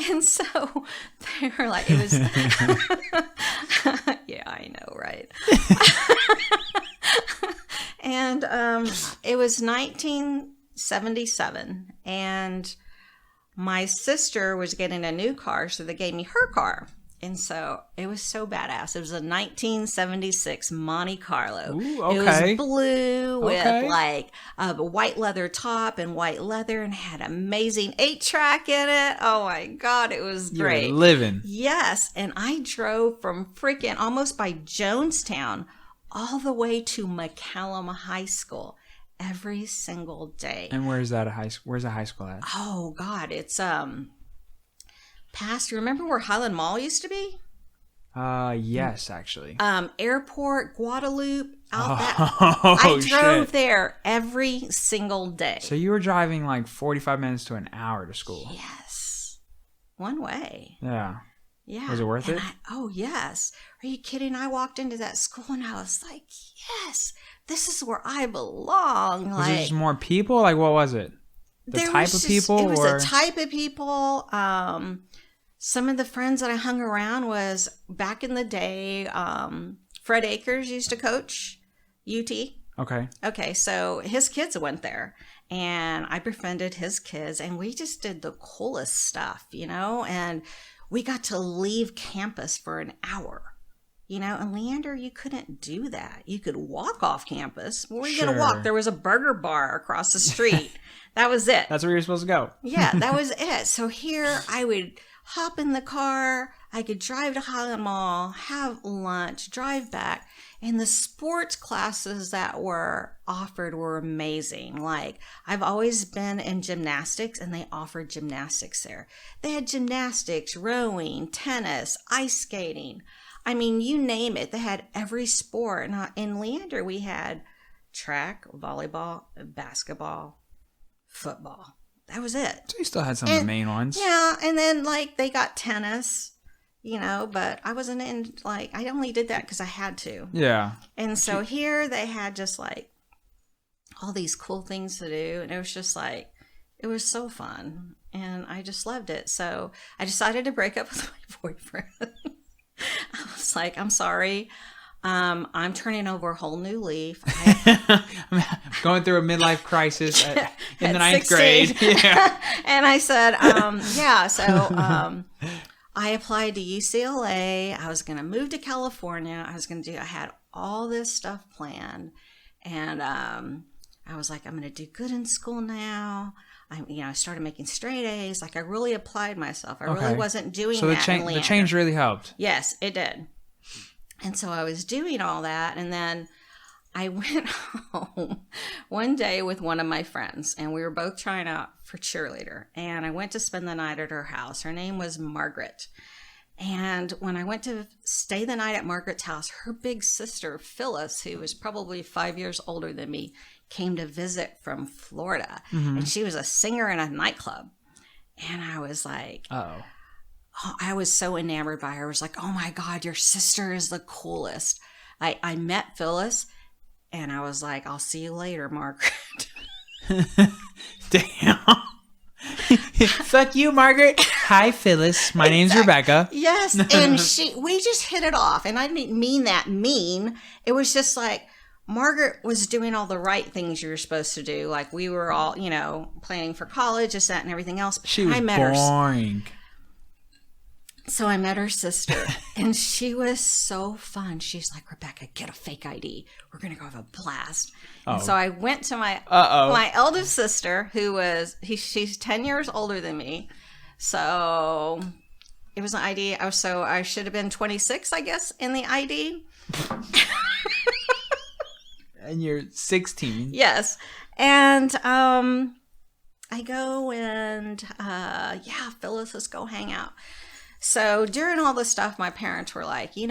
And so they were like, it was, yeah, I know, right? And it was 1977, and my sister was getting a new car, so they gave me her car. And so it was so badass. It was a 1976 Monte Carlo. Ooh, okay. It was blue with like a white leather top and white leather, and had amazing 8-track in it. Oh my God, it was great. You're living. Yes. And I drove from freaking almost by Jonestown all the way to McCallum High School every single day. And where's that where's the high school at? Oh God, it's past, remember where Highland Mall used to be? Yes, actually. Airport, Guadalupe, out that. Oh, I drove shit. there every single day. So you were driving like 45 minutes to an hour to school. Yes. One way. Yeah. Yeah. Was it worth it? Oh, yes. Are you kidding? I walked into that school and I was like, yes, this is where I belong. Was it just more people? Like, what was it? The type of people? It was a type of people. Some of the friends that I hung around was back in the day, Fred Akers used to coach UT. Okay. Okay, so his kids went there, and I befriended his kids, and we just did the coolest stuff, you know, and we got to leave campus for an hour. You know, and Leander, you couldn't do that. You could walk off campus. Where were you going to walk? There was a burger bar across the street. That was it. That's where you're supposed to go. Yeah, that was it. So here I would hop in the car. I could drive to Highland Mall, have lunch, drive back. And the sports classes that were offered were amazing. Like, I've always been in gymnastics, and they offered gymnastics there. They had gymnastics, rowing, tennis, ice skating. I mean, you name it. They had every sport. And in Leander, we had track, volleyball, basketball, football. That was it. So you still had some of the main ones. Yeah, and then, like, they got tennis, you know, but I wasn't in, like, I only did that because I had to. Yeah. And so here they had just, like, all these cool things to do. And it was just, like, it was so fun. And I just loved it. So I decided to break up with my boyfriend. I was like, I'm sorry. I'm turning over a whole new leaf. I'm going through a midlife crisis in the 9th 16. grade. Yeah. And I said, so I applied to UCLA. I was going to move to California. I had all this stuff planned. And I was like, I'm going to do good in school now. I started making straight A's. Like, I really applied myself. I really wasn't doing that. So the change really helped. Yes, it did. And so I was doing all that. And then I went home one day with one of my friends, and we were both trying out for cheerleader. And I went to spend the night at her house. Her name was Margaret. And when I went to stay the night at Margaret's house, her big sister, Phyllis, who was probably 5 years older than me, came to visit from Florida. Mm-hmm. And she was a singer in a nightclub. And I was like, oh, I was so enamored by her. I was like, oh my God, your sister is the coolest. I met Phyllis, and I was like, I'll see you later, Margaret. Damn. Fuck you, Margaret. Hi, Phyllis. My name's Rebecca. Yes. And we just hit it off. And I didn't mean that mean. It was just like, Margaret was doing all the right things you were supposed to do. Like, we were all, planning for college, this, that, and everything else. She was boring. So I met her sister, and she was so fun. She's like, Rebecca, get a fake ID. We're going to go have a blast. And so I went to my eldest sister, she's 10 years older than me. So it was an ID. So I should have been 26, I guess, in the ID. And you're 16. Yes. And I go and, Phyllis, let's go hang out. So during all this stuff, my parents were like, you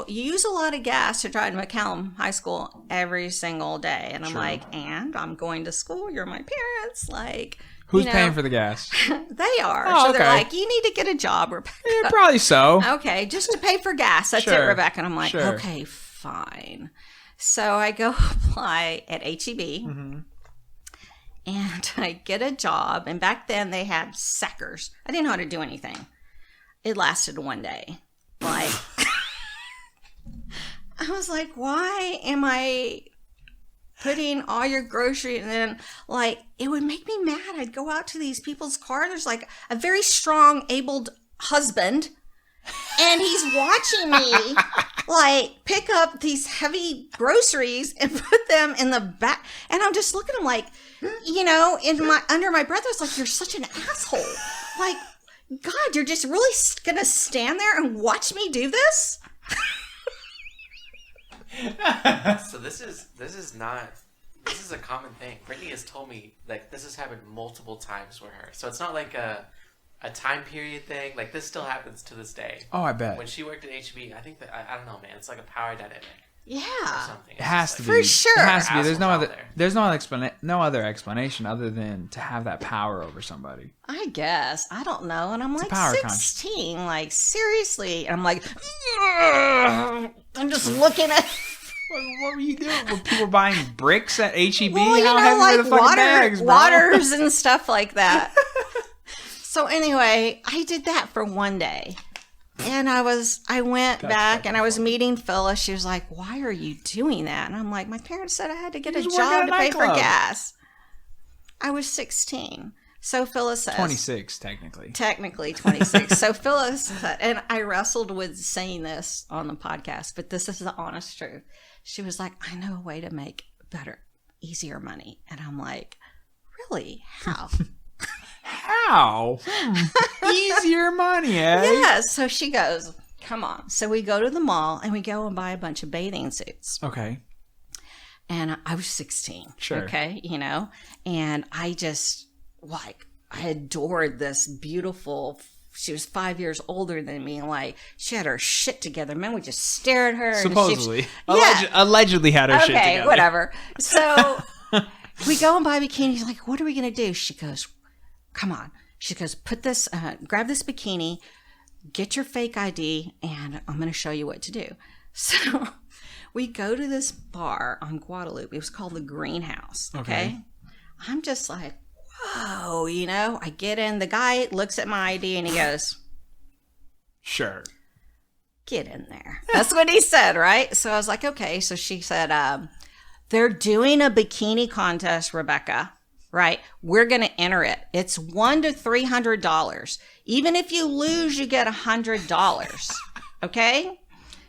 use a lot of gas to drive to McCallum High School every single day. And I'm like, and I'm going to school. You're my parents. Like, who's paying for the gas? They are. Oh, so they're like, you need to get a job, Rebecca. Yeah, probably so. Okay, just to pay for gas. That's it, Rebecca. And I'm like, okay, fine. So I go apply at HEB. Mm-hmm. And I get a job. And back then they had suckers. I didn't know how to do anything. It lasted one day. Like, I was like, why am I putting all your grocery? And then, like, it would make me mad. I'd go out to these people's cars. There's like a very strong, abled husband. And he's watching me, like, pick up these heavy groceries and put them in the back. And I'm just looking at him like, under my breath, I was like, you're such an asshole. Like, God, you're just really going to stand there and watch me do this? So this is a common thing. Brittany has told me, like, this has happened multiple times with her. So it's not like a time period thing. Like, this still happens to this day. Oh, I bet. When she worked at HB, I think that, I don't know, man. It's like a power dynamic. Yeah. Or something. It has to be. For sure. It has to be. There's no other explanation other than to have that power over somebody. I guess. I don't know. And I'm it's like 16. Like, seriously. And I'm like, I'm just looking at... What were you doing? Were people buying bricks at HEB? Well, How heavy like were the fucking bags, bro? waters and stuff like that. So anyway, I did that for one day. And I went back and I was meeting Phyllis. She was like, why are you doing that? And I'm like, my parents said I had to get a job to pay for gas. I was 16. So Phyllis says... 26, technically. Technically 26. So Phyllis said, and I wrestled with saying this on the podcast, but this is the honest truth. She was like, I know a way to make better, easier money. And I'm like, really? How? How? Easier money, eh? Yeah. So she goes, come on. So we go to the mall and we go and buy a bunch of bathing suits. Okay. And I was 16. Sure. Okay. And I just, like, I adored this beautiful, she was 5 years older than me. And, like, she had her shit together. Man, we just stare at her. Supposedly. Yeah. Allegedly had her shit together. Okay, whatever. So we go and buy bikinis. Like, what are we going to do? She goes, come on. She goes, grab this bikini, get your fake ID, and I'm going to show you what to do. So we go to this bar on Guadalupe. It was called the Greenhouse. Okay. I'm just like, whoa, I get in. The guy looks at my ID and he goes, sure. Get in there. That's what he said, right? So I was like, okay. So she said, they're doing a bikini contest, Rebecca. Right? We're going to enter it. It's $100 to $300. Even if you lose, you get $100. Okay?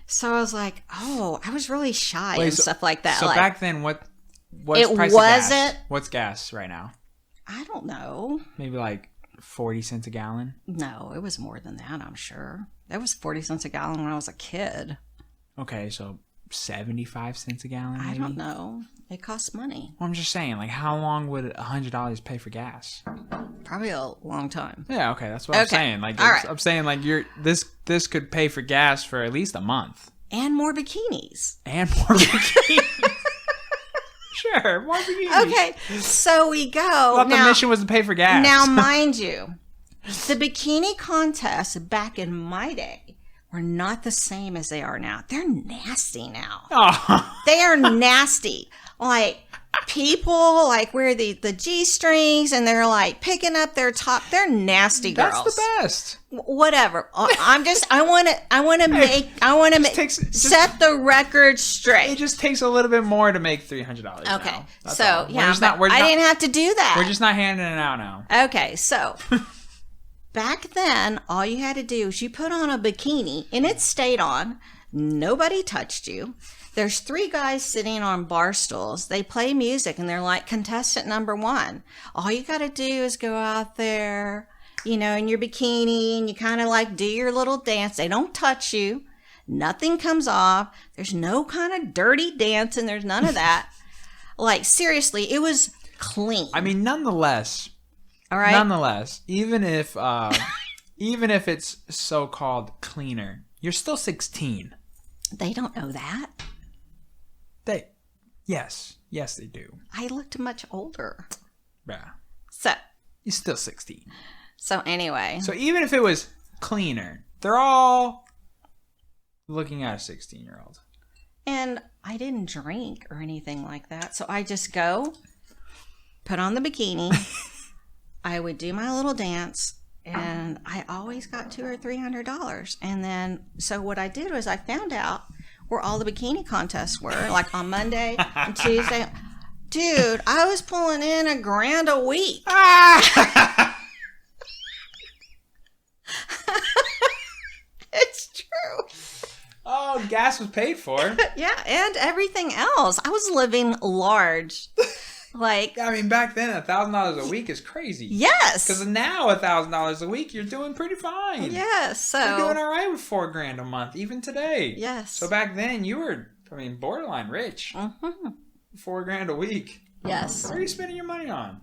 So I was like, oh, I was really shy and stuff like that. So like, back then, what's it price wasn't, of gas? What's gas right now? I don't know. Maybe like 40 cents a gallon? No, it was more than that, I'm sure. It was 40 cents a gallon when I was a kid. Okay, so 75 cents a gallon, maybe? I don't know. It costs money. Well, I'm just saying, like, how long would $100 pay for gas? Probably a long time. Yeah, okay, that's what I'm saying. Like, I'm saying, like, this could pay for gas for at least a month. And more bikinis. Sure, more bikinis. Okay, so we go. Well, the mission was to pay for gas. Now, mind you, the bikini contests back in my day were not the same as they are now. They're nasty now. Oh. They are nasty. Like, people, like, wear the G-strings and they're, like, picking up their top. They're nasty girls. That's the best. Whatever. I want to set the record straight. It just takes a little bit more to make $300. Okay. That's so, all. yeah, I didn't have to do that. We're just not handing it out now. Okay, so back then, all you had to do is you put on a bikini and it stayed on. Nobody touched you. There's 3 guys sitting on bar stools. They play music and they're like contestant number 1. All you got to do is go out there, you know, in your bikini and you kind of like do your little dance. They don't touch you. Nothing comes off. There's no kind of dirty dancing. There's none of that. Like, seriously, it was clean. I mean, nonetheless. All right. Nonetheless, even if it's so-called cleaner, you're still 16. They don't know that. Yes, they do. I looked much older. Yeah. So You're still 16. So anyway. So even if it was cleaner, they're all looking at a 16-year-old. And I didn't drink or anything like that. So I just go, put on the bikini. I would do my little dance. And I always got $200 or $300. And then, so what I did was I found out where all the bikini contests were, like on Monday and Tuesday. Dude, I was pulling in $1,000 a week. It's true. Oh, gas was paid for. Yeah, and everything else. I was living large. Like, I mean, back then, $1,000 a week is crazy. Yes. Because now $1,000 a week, you're doing pretty fine. Yes. So you're doing all right with $4,000 a month, even today. Yes. So back then, you were, borderline rich. Mm-hmm. $4,000 a week. Yes. What are you spending your money on?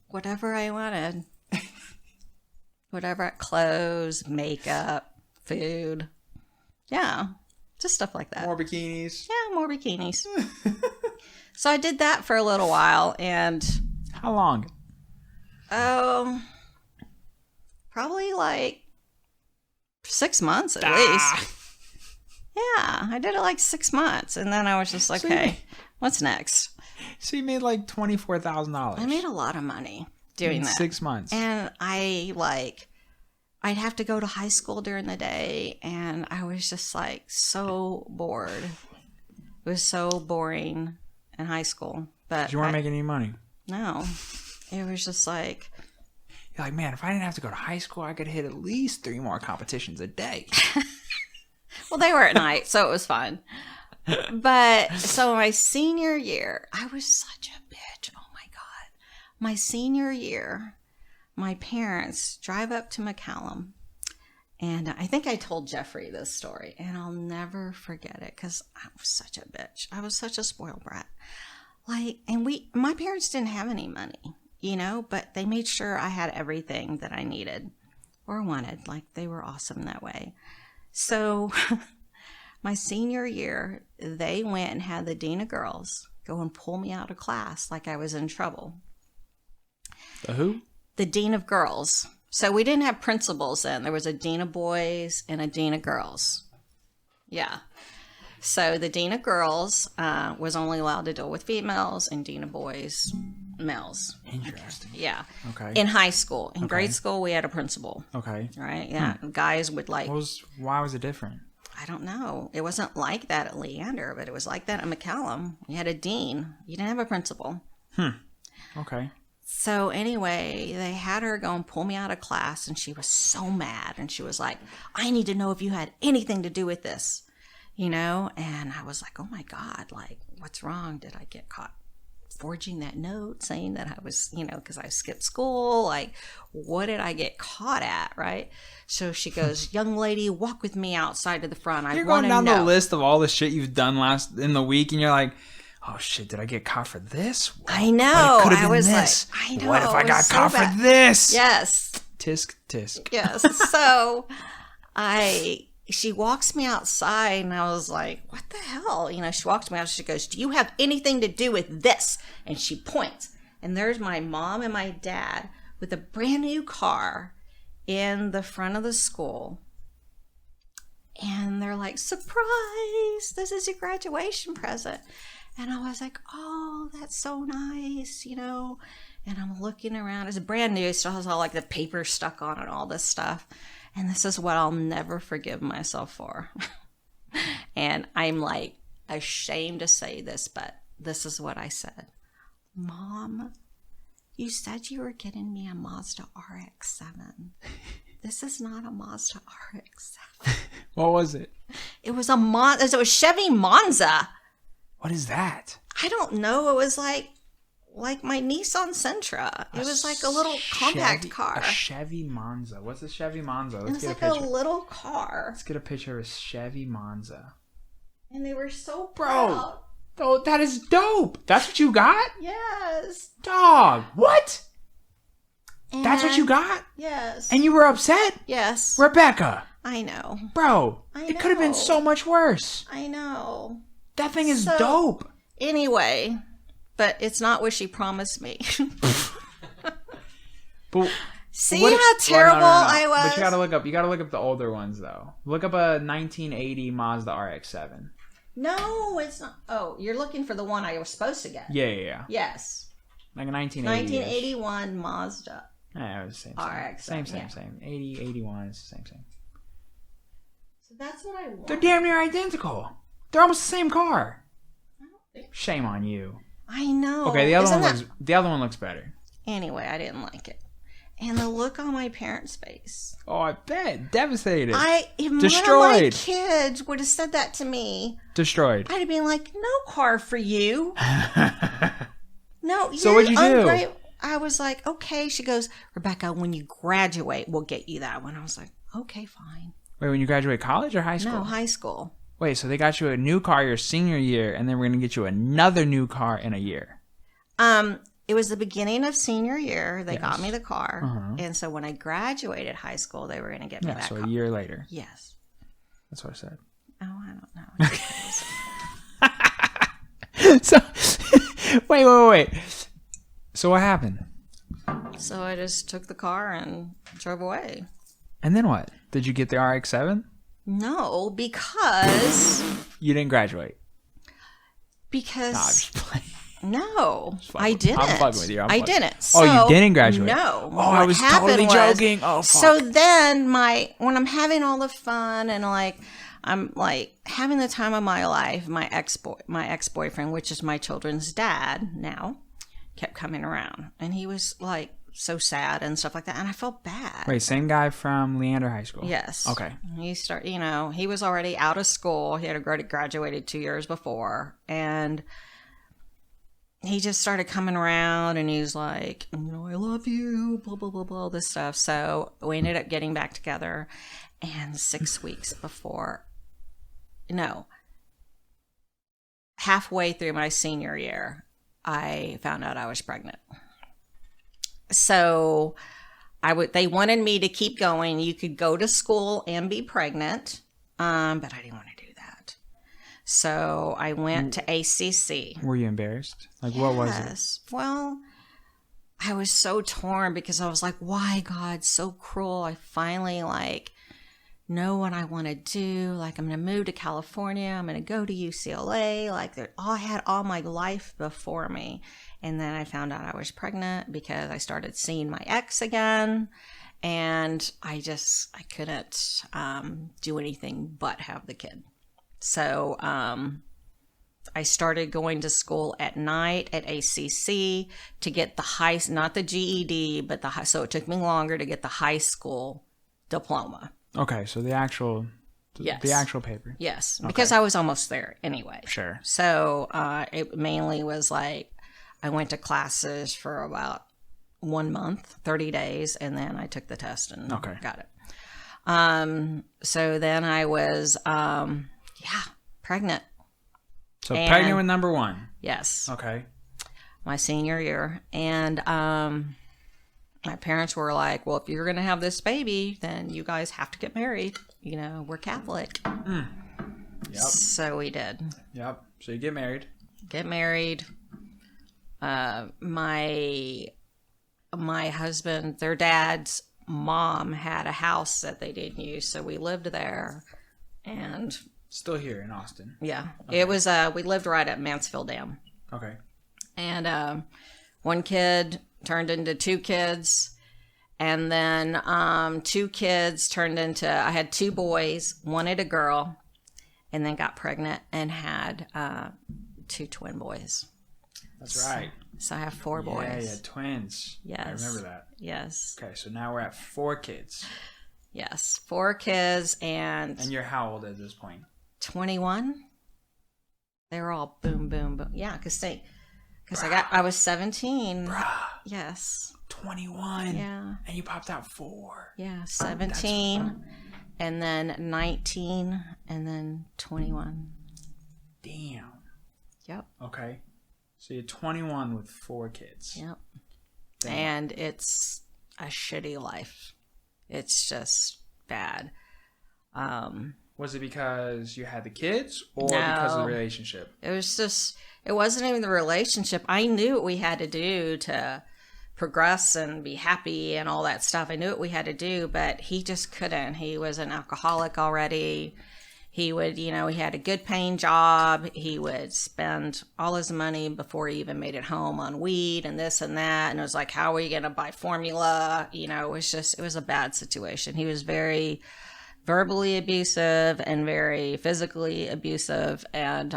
Whatever I wanted. Whatever, clothes, makeup, food. Yeah. Just stuff like that. More bikinis. Yeah, more bikinis. So I did that for a little while, and how long? Probably like 6 months at least. Yeah, I did it like 6 months, and then I was just like, "Hey, what's next?" So you made like $24,000. I made a lot of money doing that. 6 months, and I'd have to go to high school during the day, and I was just like so bored. It was so boring in high school, but you weren't making any money. No, it was just like, you're like, man, if I didn't have to go to high school, I could hit at least 3 more competitions a day. Well, they were at night, so it was fun. But so my senior year, I was such a bitch. Oh my God. My senior year, my parents drive up to McCallum. And I think I told Jeffrey this story, and I'll never forget it because I was such a bitch. I was such a spoiled brat. My parents didn't have any money, you know, but they made sure I had everything that I needed or wanted. Like, they were awesome that way. So my senior year, they went and had the dean of girls go and pull me out of class like I was in trouble. The who? The dean of girls. So we didn't have principals then. There was a dean of boys and a dean of girls. Yeah. So the dean of girls was only allowed to deal with females, and dean of boys, males. Interesting. Yeah. Okay. In high school. In grade school, we had a principal. Okay. Right? Yeah. Guys would like... Why was it different? I don't know. It wasn't like that at Leander, but it was like that at McCallum. You had a dean. You didn't have a principal. Okay. So anyway, they had her go and pull me out of class, and she was so mad. And she was like, I need to know if you had anything to do with this, you know? And I was like, oh my God, like, what's wrong? Did I get caught forging that note saying that I was, you know, because I skipped school? Like, what did I get caught at, right? So she goes, young lady, walk with me outside to the front. You're going down the list of all the shit you've done in the week, and you're like, oh shit, did I get caught for this? Well, I know. I was this. Like, I know. What if I got caught for this? Yes. Tisk, tisk. Yes. So she walks me outside, and I was like, what the hell? You know, she walks me out, she goes, do you have anything to do with this? And she points, and there's my mom and my dad with a brand new car in the front of the school. And they're like, surprise, this is your graduation present. And I was like, oh, that's so nice, you know. And I'm looking around. It's brand new. It still has all like the paper stuck on it, all this stuff. And this is what I'll never forgive myself for. And I'm like ashamed to say this, but this is what I said. Mom, you said you were getting me a Mazda RX-7. this is not a Mazda RX. What was it? It was a Chevy Monza. What is that? I don't know. It was like my Nissan Sentra. It was like a little compact car. A Chevy Monza. What's a Chevy Monza? Let's get a picture. A little car. Let's get a picture of a Chevy Monza. And they were so proud. Oh, that is dope. That's what you got? Yes. Dog. What? And that's what you got? Yes. And you were upset? Yes. Rebecca. I know. Bro, it could have been so much worse. I know. That thing is dope. Anyway, but it's not what she promised me. But see how terrible I was? But you gotta look up the older ones though. Look up a 1980 Mazda RX-7. No, it's not. Oh, you're looking for the one I was supposed to get. Yeah. Yes. Like a 1980. 1981 Mazda. Yeah, it was the same. RX. Same. 80, 81 is the same. So that's what I want. They're damn near identical. They're almost the same car. I don't think so. Shame on you. I know. Okay, the other one looks better. Anyway, I didn't like it. And the look on my parents' face. Oh, I bet. Devastated. If destroyed. One of my kids would have said that to me. Destroyed. I'd have been like, no car for you. No. So what'd you do? I was like, okay. She goes, Rebecca, when you graduate, we'll get you that one. I was like, okay, fine. Wait, when you graduate college or high school? No, high school. Wait, so they got you a new car your senior year, and then we're going to get you another new car in a year. It was the beginning of senior year. They got me the car. And so when I graduated high school, they were going to get me that car. So a year later. Yes. That's what I said. Oh, I don't know. So, wait. So what happened? So I just took the car and drove away. And then what? Did you get the RX-7? No, because... You didn't graduate? Because... No, I'm just playing. No, I didn't. I'm fucking with you. I didn't. So, you didn't graduate? No. Oh, I was totally joking. Oh, fuck. So then when I'm having all the fun and I'm having the time of my life, my ex-boyfriend, which is my children's dad now, kept coming around. And he was like so sad and stuff like that. And I felt bad. Wait, same guy from Leander High School? Yes. Okay. He was already out of school. He had already graduated 2 years before. And he just started coming around and he's like, I love you, blah, blah, blah, blah, all this stuff. So we ended up getting back together. And 6 weeks before, halfway through my senior year, I found out I was pregnant. So they wanted me to keep going. You could go to school and be pregnant, but I didn't want to do that. So I went to ACC. Were you embarrassed? What was it? Well, I was so torn because I was like, why, God, so cruel? I finally know what I want to do. I'm going to move to California. I'm going to go to UCLA. I had all my life before me. And then I found out I was pregnant because I started seeing my ex again. And I couldn't do anything but have the kid. So I started going to school at night at ACC to get not the GED, but so it took me longer to get the high school diploma. Okay, so the actual paper. Yes, okay. Because I was almost there anyway. Sure. So it mainly was I went to classes for about 1 month, 30 days, and then I took the test and got it. So then I was, pregnant. So pregnant with number one. Yes. Okay. My senior year. And my parents were like, well, if you're going to have this baby, then you guys have to get married. We're Catholic. Yep. So we did. Yep. So you get married. My husband, their dad's mom had a house that they didn't use, so we lived there. And still here in Austin. Yeah. Okay. It was we lived right at Mansfield Dam. Okay. And one kid turned into 2 kids, and then 2 kids turned into, I had 2 boys, wanted a girl, and then got pregnant and had 2 twin boys. That's right. So I have 4 boys. Yeah, twins. Yes. I remember that. Yes. Okay, so now we're at 4 kids. Yes, 4 kids And you're how old at this point? 21. They were all boom, boom, boom. Yeah, because I was 17. Bruh. Yes. 21. Yeah. And you popped out 4. Yeah, 17, and then 19, and then 21. Damn. Yep. Okay. So you're 21 with 4 kids. Yep. Damn. And it's a shitty life. It's just bad. Was it because you had the kids or No. because of the relationship? It wasn't even the relationship. I knew what we had to do to progress and be happy and all that stuff. I knew what we had to do, but he just couldn't. He was an alcoholic already. He would, he had a good paying job. He would spend all his money before he even made it home on weed and this and that. And it was like, how are you going to buy formula? It was a bad situation. He was very verbally abusive and very physically abusive. And,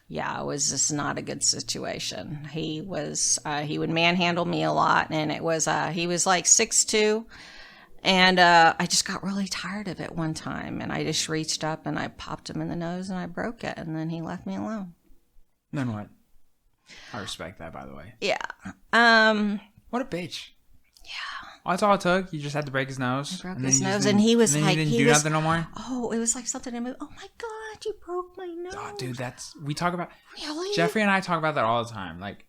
it was just not a good situation. He would manhandle me a lot. And he was like 6'2". And I just got really tired of it one time. And I just reached up and I popped him in the nose and I broke it. And then he left me alone. Then what? I respect that, by the way. Yeah. What a bitch. Yeah. Well, that's all it took. You just had to break his nose. I broke his nose, and he was and like, he didn't do nothing no more. Oh, it was like something in me. Oh my God, you broke my nose. Oh, dude, we talk about. Really? Jeffrey and I talk about that all the time. Like,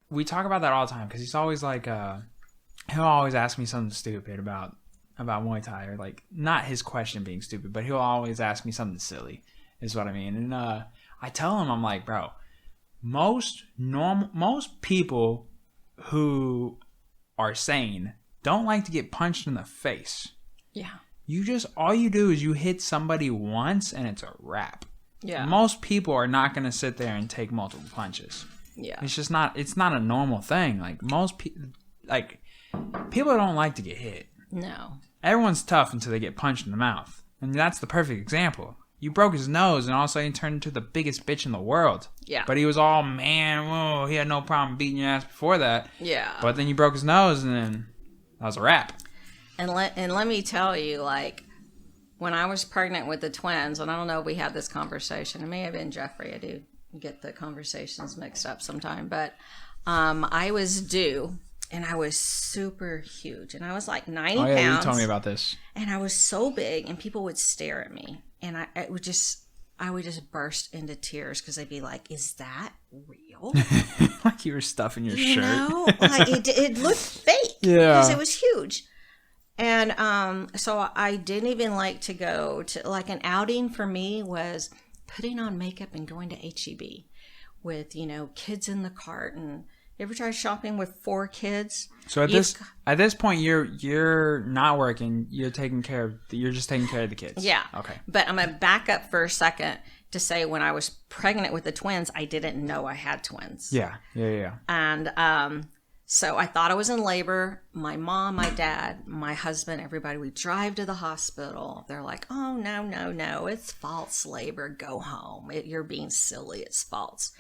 we talk about that all the time because he's always like, he'll always ask me something stupid about Muay Thai, or like not his question being stupid, but he'll always ask me something silly. Is what I mean. And I tell him, I'm like, bro, most people who are sane don't like to get punched in the face. Yeah. All you do is you hit somebody once and it's a wrap. Yeah. Most people are not going to sit there and take multiple punches. Yeah. It's not a normal thing. Like most people, people don't like to get hit. No. Everyone's tough until they get punched in the mouth. And that's the perfect example. You broke his nose and all of a sudden he turned into the biggest bitch in the world. Yeah. But he was all, man, whoa, he had no problem beating your ass before that. Yeah. But then you broke his nose and then that was a wrap. And let me tell you, like, when I was pregnant with the twins, and I don't know if we had this conversation. It may have been Jeffrey. I do get the conversations mixed up sometime. But I was due, and I was super huge. And I was like 90 pounds. You told me about this. And I was so big, and people would stare at me. And I would just burst into tears because they'd be like, is that real? Like you were stuffing your shirt. Like it looked fake. Yeah. Because it was huge. And so I didn't even like to go to, like, an outing for me was putting on makeup and going to H-E-B with, kids in the cart. And you ever try shopping with 4 kids? So at this point, you're not working. You're just taking care of the kids. Yeah. Okay. But I'm gonna back up for a second to say when I was pregnant with the twins, I didn't know I had twins. Yeah. And so I thought I was in labor. My mom, my dad, my husband, everybody, we drive to the hospital. They're like, oh, no, it's false labor. Go home. You're being silly. It's false.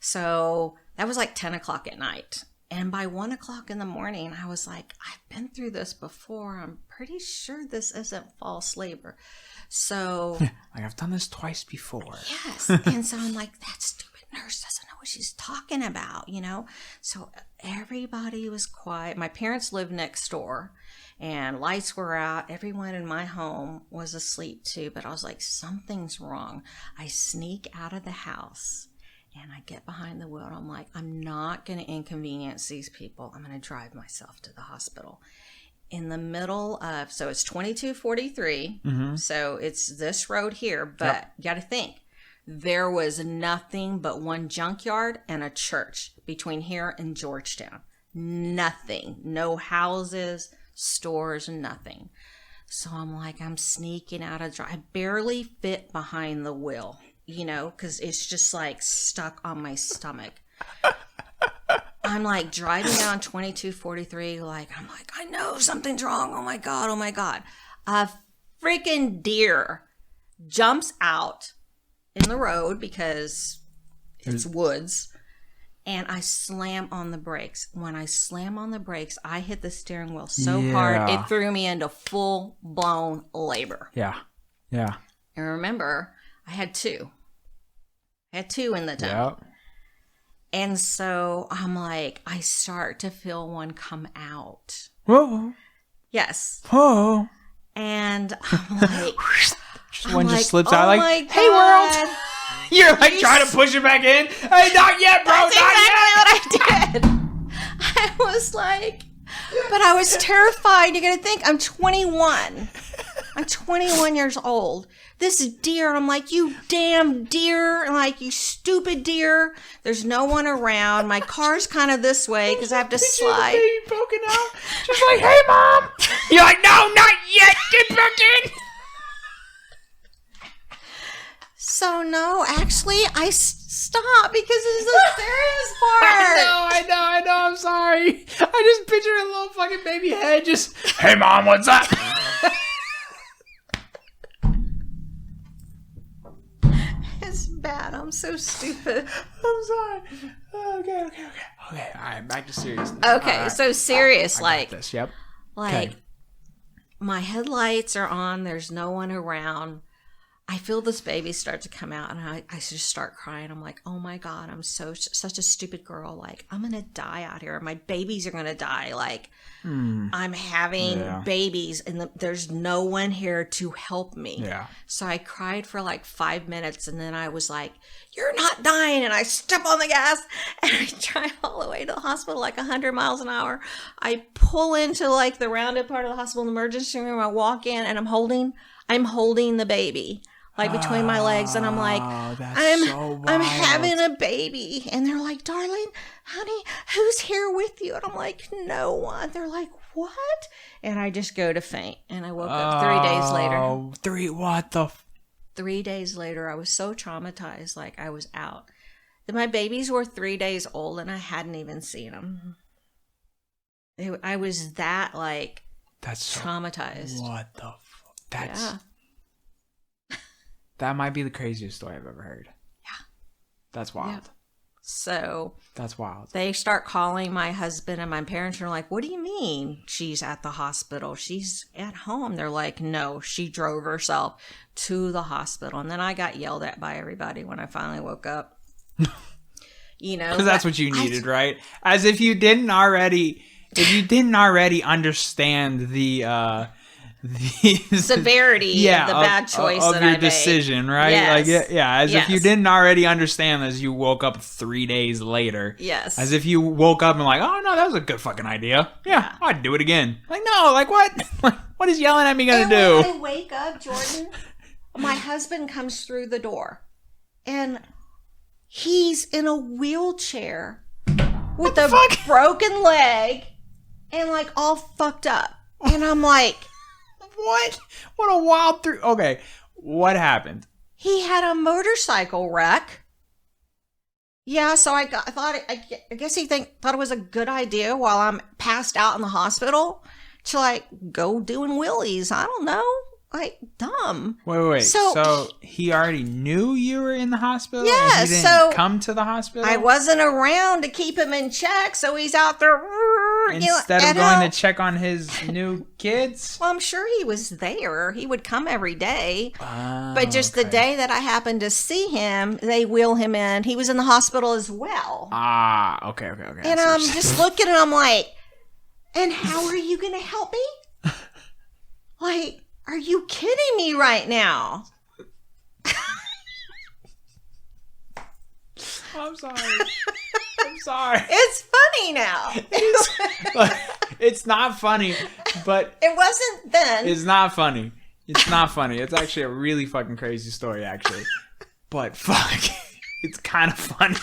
So that was like 10 o'clock at night. And by 1 o'clock in the morning, I was like, I've been through this before. I'm pretty sure this isn't false labor. So like I've done this twice before. Yes. And so I'm like, that stupid nurse doesn't know what she's talking about, So everybody was quiet. My parents lived next door and lights were out. Everyone in my home was asleep too. But I was like, something's wrong. I sneak out of the house. And I get behind the wheel. And I'm like, I'm not going to inconvenience these people. I'm going to drive myself to the hospital. In the middle of, so it's 2243. Mm-hmm. So it's this road here. But You got to think, there was nothing but one junkyard and a church between here and Georgetown. Nothing. No houses, stores, nothing. So I'm like, I'm sneaking out of drive. I barely fit behind the wheel. Because it's just like stuck on my stomach. I'm like driving down 2243. I'm like, I know something's wrong. Oh my God. A freaking deer jumps out in the road because it's woods and I slam on the brakes. When I slam on the brakes, I hit the steering wheel so hard, it threw me into full-blown labor. Yeah. Yeah. And remember, I had two. I had two in the tummy. Yep. And so I'm like, I start to feel one come out. Whoa. Yes. Whoa. And I'm like... One just slips out like, hey, world. You're like trying to push it back in. Hey, not yet, bro. That's not exactly yet. what I did. I was like, but I was terrified. You're going to think I'm 21. I'm 21 years old. This deer, I'm like, you damn deer. I'm like, you stupid deer. There's no one around. My car's kind of this way because I have to slide. The baby poking out. Just like, hey, mom. You're like, no, not yet. Get back in. So no, actually, I stopped because this is the serious part. I know. I'm sorry. I just picture a little fucking baby head just, hey, mom, what's up? It's bad. I'm so stupid. I'm sorry. Okay. All right, back to serious. Okay, Right. so serious, I like, got this. Yep. like, Okay. my headlights are on. There's no one around. I feel this baby start to come out, and I just start crying. I'm like, oh my God, I'm such a stupid girl. Like, I'm going to die out here. My babies are going to die. Like, I'm having babies, and there's no one here to help me. Yeah. So I cried for like 5 minutes, and then I was like, you're not dying. And I step on the gas, and I drive all the way to the hospital like 100 miles an hour. I pull into like the rounded part of the hospital emergency room. I walk in, and I'm holding the baby. Like between my legs, and I'm like, I'm having a baby, and they're like, darling, honey, who's here with you? And I'm like, no one. They're like, what? And I just go to faint, and I woke up 3 days later. What the? 3 days later, I was so traumatized, like I was out. My babies were 3 days old, and I hadn't even seen them. I was that like traumatized. What the? That's. Yeah. That might be the craziest story I've ever heard. Yeah. That's wild. Yeah. So that's wild. They start calling my husband, and my parents are like, what do you mean she's at the hospital? She's at home. They're like, no, she drove herself to the hospital. And then I got yelled at by everybody when I finally woke up. You know, because that's what you needed, right? As if you didn't already understand the severity of the bad choice of that your I decision, made. right? Yes. Like, as if you didn't already understand as you woke up 3 days later. Yes. As if you woke up and like, oh no, that was a good fucking idea. Yeah, I'd do it again. Like, no, like what? Like, what is yelling at me gonna do? When I wake up, Jordan, my husband comes through the door, and he's in a wheelchair with a broken leg and like all fucked up. And I'm like, What a wild okay, what happened? He had a motorcycle wreck. Yeah, so I guess he thought it was a good idea while I'm passed out in the hospital to like go doing wheelies. I don't know. Like, dumb. Wait. So he already knew you were in the hospital? Yeah, and he didn't come to the hospital? I wasn't around to keep him in check, so he's out there. Instead of going to check on his new kids? Well, I'm sure he was there. He would come every day. But just the day that I happened to see him, they wheel him in. He was in the hospital as well. Okay. And I'm just looking and I'm like, and how are you going to help me? Like, are you kidding me right now? I'm sorry. It's funny now. It's not funny, but... It wasn't then. It's not funny. It's actually a really fucking crazy story, actually. But fuck, it's kind of funny.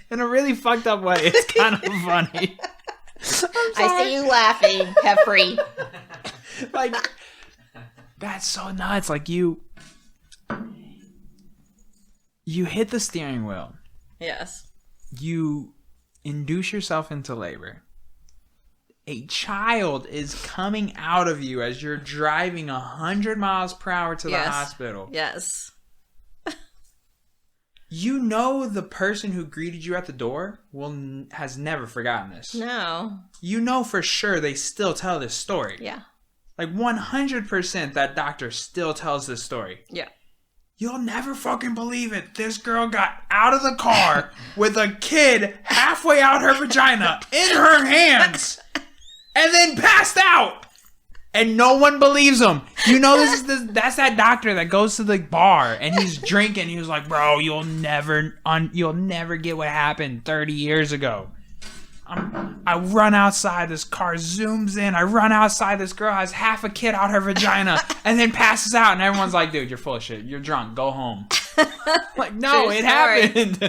In a really fucked up way, it's kind of funny. I see you laughing, Heffrey. Like, that's so nuts. Like, you hit the steering wheel. Yes. You induce yourself into labor. A child is coming out of you as you're driving 100 miles per hour to the hospital. Yes. You know the person who greeted you at the door has never forgotten this. No. You know for sure they still tell this story. Yeah. Like 100% that doctor still tells this story. Yeah. You'll never fucking believe it. This girl got out of the car with a kid halfway out her vagina in her hands and then passed out. And no one believes him. You know, that's that doctor that goes to the bar and he's drinking. He was like, bro, you'll never get what happened 30 years ago. I run outside, this car zooms in, I run outside, this girl has half a kid out her vagina and then passes out, and everyone's like, dude, you're full of shit, you're drunk, go home. Like, no, it happened.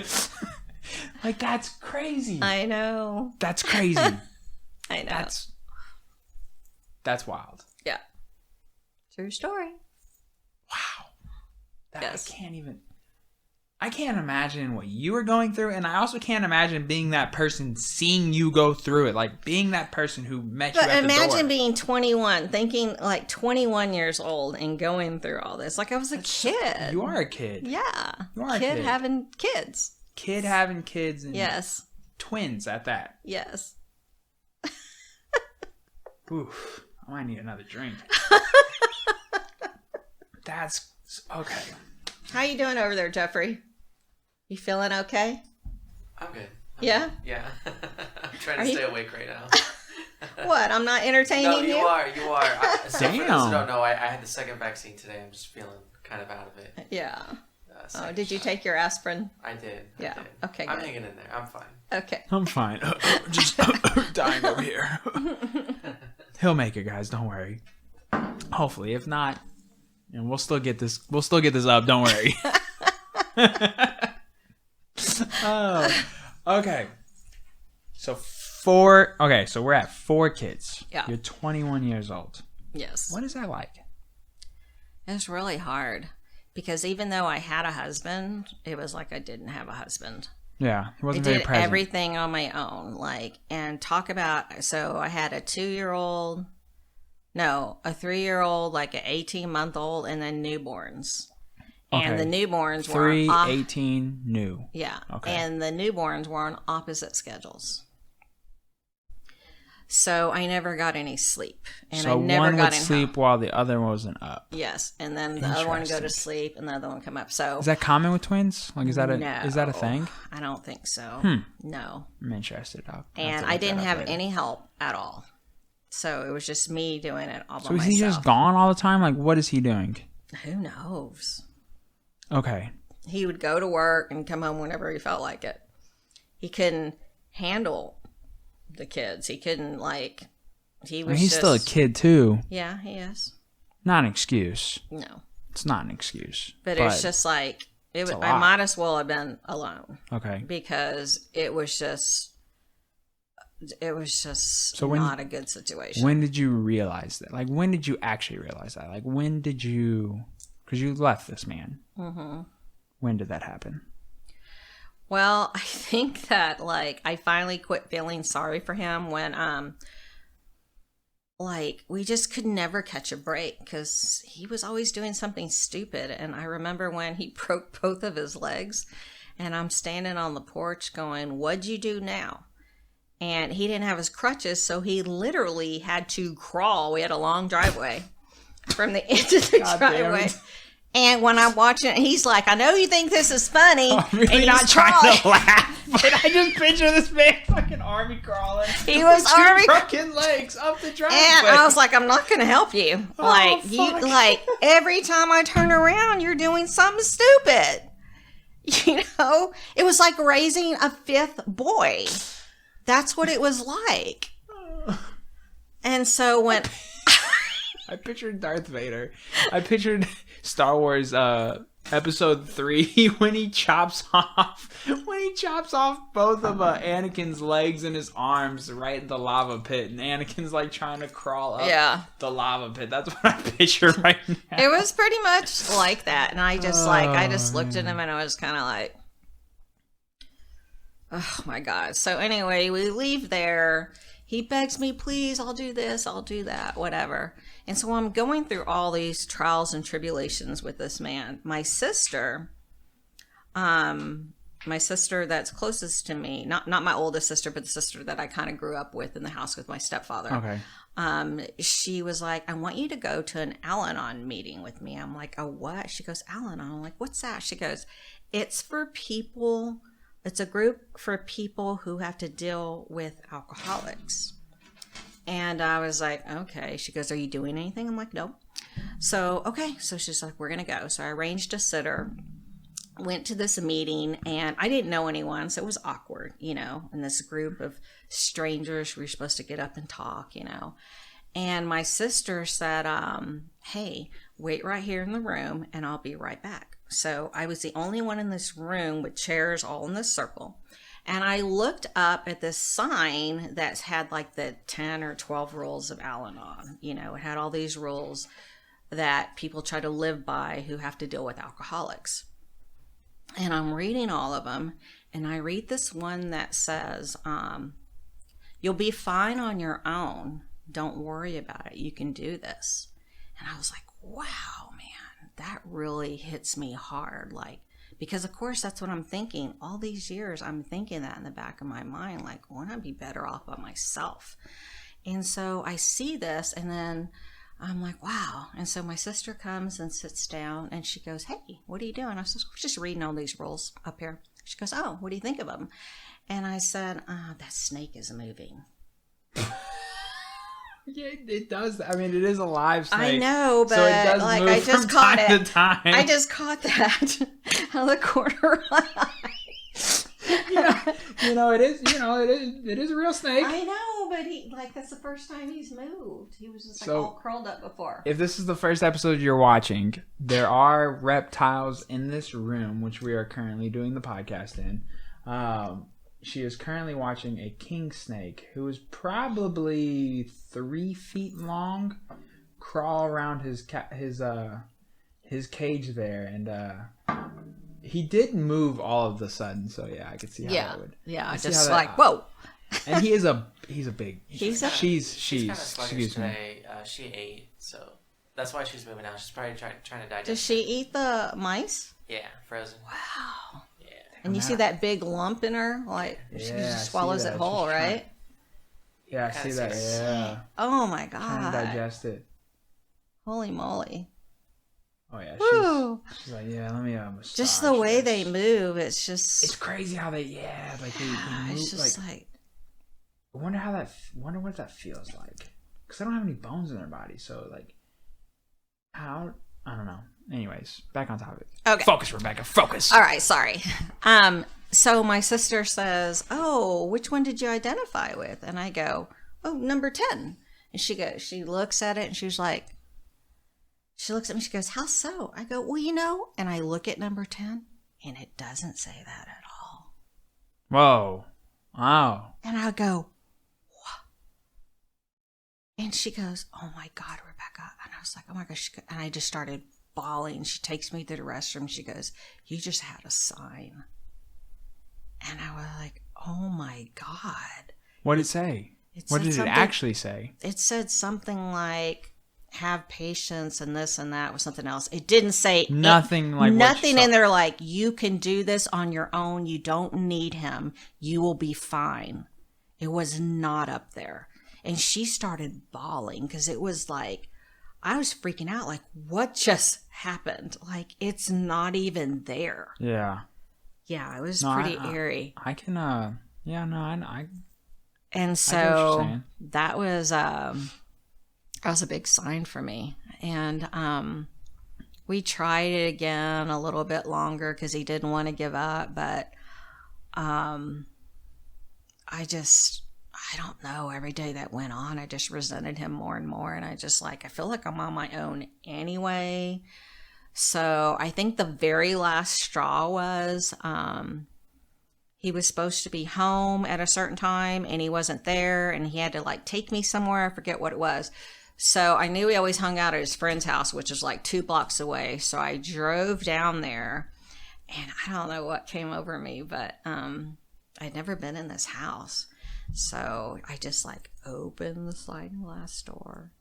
Like, that's crazy. I know. That's crazy. I know. That's wild. Yeah. True story. Wow. Yes. I can't imagine what you were going through, and I also can't imagine being that person, seeing you go through it, like being that person who met you at the door. But imagine being 21, thinking like 21 years old and going through all this. Like I was a kid. You are a kid. Yeah. You are a kid. Having kids. Kid having kids. And yes. Twins at that. Yes. Oof. I might need another drink. That's okay. How you doing over there, Jeffrey? You feeling okay? I'm good. Yeah? Yeah. I'm trying to stay awake right now. What? I'm not entertaining you? No, you are. You are. Damn. For those who don't know, I had the second vaccine today. I'm just feeling kind of out of it. Yeah. Did you take your aspirin? I did. Yeah. I did. Okay, I'm good. hanging in there. I'm fine. Okay. I'm fine. Just dying over here. He'll make it, guys. Don't worry. Hopefully. If not, and we'll still get this up. Don't worry. Oh, okay. So we're at 4 kids. Yeah. You're 21 years old. Yes. What is that like? It's really hard because even though I had a husband, it was like I didn't have a husband. Yeah, he wasn't I very did present. everything on my own. And talk about, so I had a 3-year-old, like an 18-month-old, and then newborns. And the newborns were 3, 18, new. Yeah. Okay. And the newborns were on opposite schedules. So I never got any sleep. And so I never one got would sleep while the other wasn't up. Yes. And then the other one would go to sleep and the other one would come up. So is that common with twins? Like, is that a thing? I don't think so. No. I'm interested. And I didn't have any help at all. So it was just me doing it all by myself. So is he just gone all the time? Like, what is he doing? Who knows? Okay. He would go to work and come home whenever he felt like it. He couldn't handle the kids. He couldn't, he's still a kid too. Yeah, he is. Not an excuse. No. It's not an excuse. But it's just I might as well have been alone. Okay. Because it was just not a good situation. When did you realize that? Like, when did you actually realize that? Like, when did you... Because you left this man. Mm-hmm. When did that happen? Well, I think that, I finally quit feeling sorry for him when, we just could never catch a break because he was always doing something stupid. And I remember when he broke both of his legs and I'm standing on the porch going, what'd you do now? And he didn't have his crutches, so he literally had to crawl. We had a long driveway from the end of the driveway. And when I'm watching it, he's like, I know you think this is funny. I'm really and not trying to laugh. But I just picture this man fucking army crawling. He was army broken legs up the driveway. And I was like, I'm not going to help you. Every time I turn around, you're doing something stupid. It was like raising a 5th boy. That's what it was like. And so when... I pictured Darth Vader. I pictured Star Wars episode 3 when he chops off both of Anakin's legs and his arms right in the lava pit, and Anakin's trying to crawl up the lava pit. That's what I picture right now. It was pretty much like that, and I just looked at him and I was kind of like, oh my God. So anyway, we leave there. He begs me, please, I'll do this, I'll do that, whatever. And so I'm going through all these trials and tribulations with this man. My sister my sister that's closest to me, not my oldest sister, but the sister that I kind of grew up with in the house with my stepfather. Okay. She was like, I want you to go to an Al-Anon meeting with me. I'm like, oh, what? She goes, Al-Anon. I'm like, what's that? She goes, it's a group for people who have to deal with alcoholics. And I was like, okay. She goes, are you doing anything? I'm like, no. So, okay. So she's like, we're going to go. So I arranged a sitter, went to this meeting, and I didn't know anyone. So it was awkward, in this group of strangers. We were supposed to get up and talk, And my sister said, hey, wait right here in the room and I'll be right back. So I was the only one in this room with chairs all in this circle. And I looked up at this sign that had like the 10 or 12 rules of Al-Anon. It had all these rules that people try to live by who have to deal with alcoholics. And I'm reading all of them. And I read this one that says, you'll be fine on your own. Don't worry about it. You can do this. And I was like, wow, man, that really hits me hard. Because of course that's what I'm thinking. All these years, I'm thinking that in the back of my mind, wouldn't I be better off by myself? And so I see this and then I'm like, wow. And so my sister comes and sits down and she goes, hey, what are you doing? I said, we're just reading all these rules up here. She goes, oh, what do you think of them? And I said, that snake is moving. Yeah, it does. I mean, it is a live snake. I know, but so it does move I just caught time it. To time. I just caught that out of the corner of my eye. It is a real snake. I know, but that's the first time he's moved. He was just all curled up before. If this is the first episode you're watching, there are reptiles in this room, which we are currently doing the podcast in. She is currently watching a king snake who is probably 3 feet long crawl around his cage there, and he did move all of the sudden. So yeah, I could see how that would. Yeah, just like whoa. And he's a big. She's kind of sluggish today. She ate, so that's why she's moving out. She's probably trying to digest. Does she eat the mice? Yeah, frozen. Wow. Yeah. And you see that big lump in her, she just swallows it whole, right? Yeah, I see that. Yeah. Oh my god. Trying to digest it. Holy moly. Oh yeah, she's like, yeah, let me massage just the way this. They move, it's crazy how they they move. It's just like I wonder what that feels like, because they don't have any bones in their body, so how, I don't know. Anyways, back on topic. Okay. Focus, Rebecca. Focus. All right. Sorry. So my sister says, oh, which one did you identify with? And I go, oh, number 10. And she looks at it and she looks at me. She goes, how so? I go, well, and I look at number 10 and it doesn't say that at all. Whoa. Wow. And I go, what? And she goes, oh my God, Rebecca. And I was like, oh my gosh. And I just started bawling. She takes me to the restroom. She goes, you just had a sign. And I was like, oh my God. What did it say? What did it actually say? It said something like, have patience and this and that with something else. It didn't say nothing in there like, you can do this on your own. You don't need him. You will be fine. It was not up there. And she started bawling because it was like, I was freaking out. Like, what just happened? Like, it's not even there. Yeah. Yeah, it was pretty eerie. I can, I and so that was a big sign for me. And we tried it again a little bit longer because he didn't want to give up. But I don't know. Every day that went on, I just resented him more and more. And I feel like I'm on my own anyway. So I think the very last straw was he was supposed to be home at a certain time and he wasn't there, and he had to take me somewhere. I forget what it was. So I knew he always hung out at his friend's house, which is 2 blocks away. So I drove down there, and I don't know what came over me, but I'd never been in this house. So I just opened the sliding glass door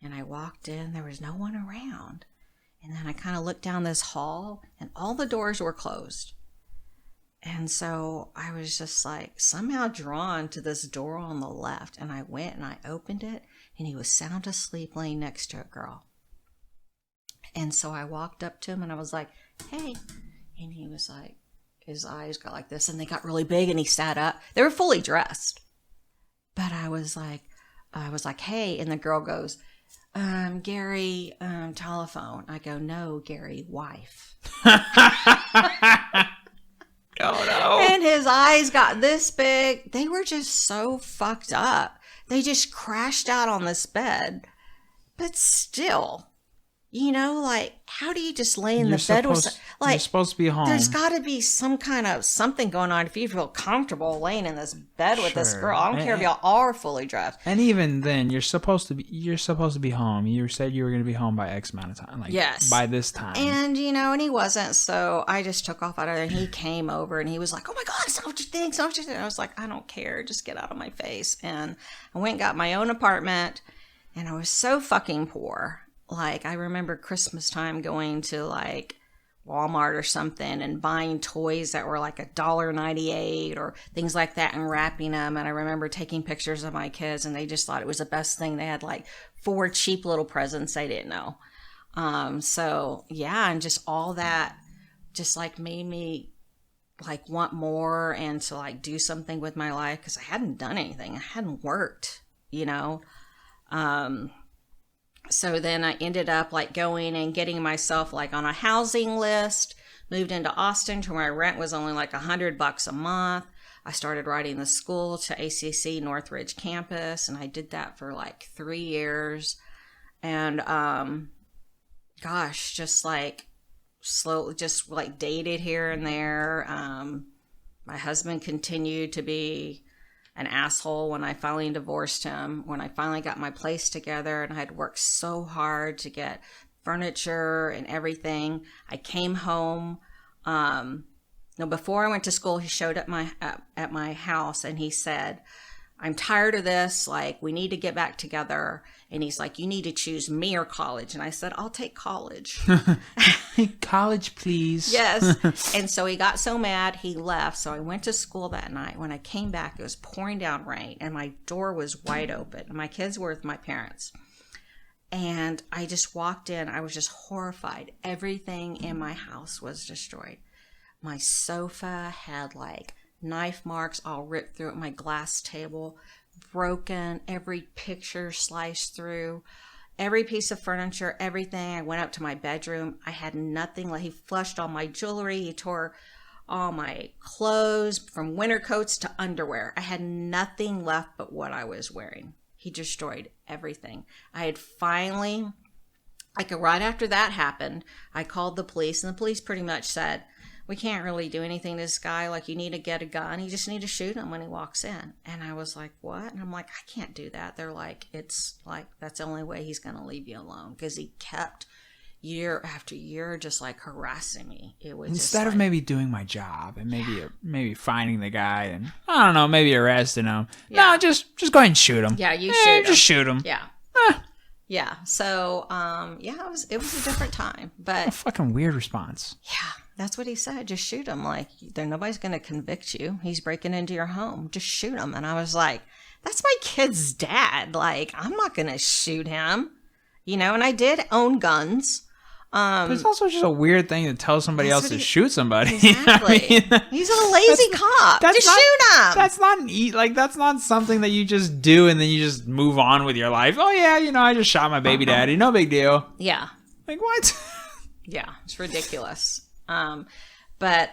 and I walked in. There was no one around. And then I kind of looked down this hall and all the doors were closed. And so I was just like somehow drawn to this door on the left. And I went and I opened it, and he was sound asleep laying next to a girl. And so I walked up to him and I was like, hey. And he was like, his eyes got like this and they got really big, and he sat up. They were fully dressed. But I was like, hey. And the girl goes, Gary, telephone. I go, no, Gary, wife. Oh, no. And his eyes got this big. They were just so fucked up. They just crashed out on this bed. But still, you know, like, how do you just lay in the bed with, like, you're supposed to be home. There's got to be some kind of something going on if you feel comfortable laying in this bed with this girl. I don't care if y'all are fully dressed. And even then, you're supposed to be home. You said you were going to be home by X amount of time, like yes, by this time. And you know, and he wasn't. So I just took off out of there, and he came over, and he was like, "Oh my God, it's not what you think. It's not what you think." I was like, "I don't care. Just get out of my face." And I went and got my own apartment, and I was so fucking poor. Like, I remember Christmas time going to like Walmart or something and buying toys that were like $1.98 or things like that and wrapping them. And I remember taking pictures of my kids, and they just thought it was the best thing. They had like 4 cheap little presents they didn't know. So yeah, and just all that just like made me like want more and to like do something with my life, because I hadn't done anything. I hadn't worked, you know. So then I ended up like going and getting myself like on a housing list, moved into Austin to where my rent was only like $100 a month. I started riding the school to ACC Northridge campus, and I did that for like 3 years. And gosh, just like slowly, just like dated here and there. My husband continued to be an asshole when I finally divorced him, when I finally got my place together, and I had worked so hard to get furniture and everything. I came home. Before I went to school, he showed up at my house, and he said, "I'm tired of this. Like, we need to get back together." And he's like, "You need to choose me or college." And I said, "I'll take college." College, please. Yes. And so he got so mad, he left. So I went to school that night. When I came back, it was pouring down rain, and my door was wide open. And my kids were with my parents. And I just walked in. I was just horrified. Everything in my house was destroyed. My sofa had like knife marks all ripped through it. My glass table broken. Every picture sliced through. Every piece of furniture, everything. I went up to my bedroom. I had nothing. Like, he flushed all my jewelry. He tore all my clothes, from winter coats to underwear. I had nothing left but what I was wearing. He destroyed everything. I had finally, like right after that happened, I called the police, and the police pretty much said, "We can't really do anything to this guy. Like, you need to get a gun. You just need to shoot him when he walks in." And I was like, "What?" And I'm like, "I can't do that." They're like, "It's like, that's the only way he's going to leave you alone." Because he kept year after year just like harassing me. It was instead of maybe doing my job and maybe finding the guy and, I don't know, maybe arresting him. Yeah. No, just go ahead and shoot him. Yeah, you shoot him. Just shoot him. Yeah. Yeah. So, it was a different time. But a fucking weird response. Yeah. That's what he said. Just shoot him. Like, nobody's going to convict you. He's breaking into your home. Just shoot him. And I was like, that's my kid's dad. Like, I'm not going to shoot him. You know, and I did own guns. But it's also just a weird thing to tell somebody else to shoot somebody. Exactly. He's a lazy cop. Just shoot him. That's not something that you just do and then you just move on with your life. Oh yeah, I just shot my baby daddy. No big deal. Yeah. Like, what? Yeah, it's ridiculous. But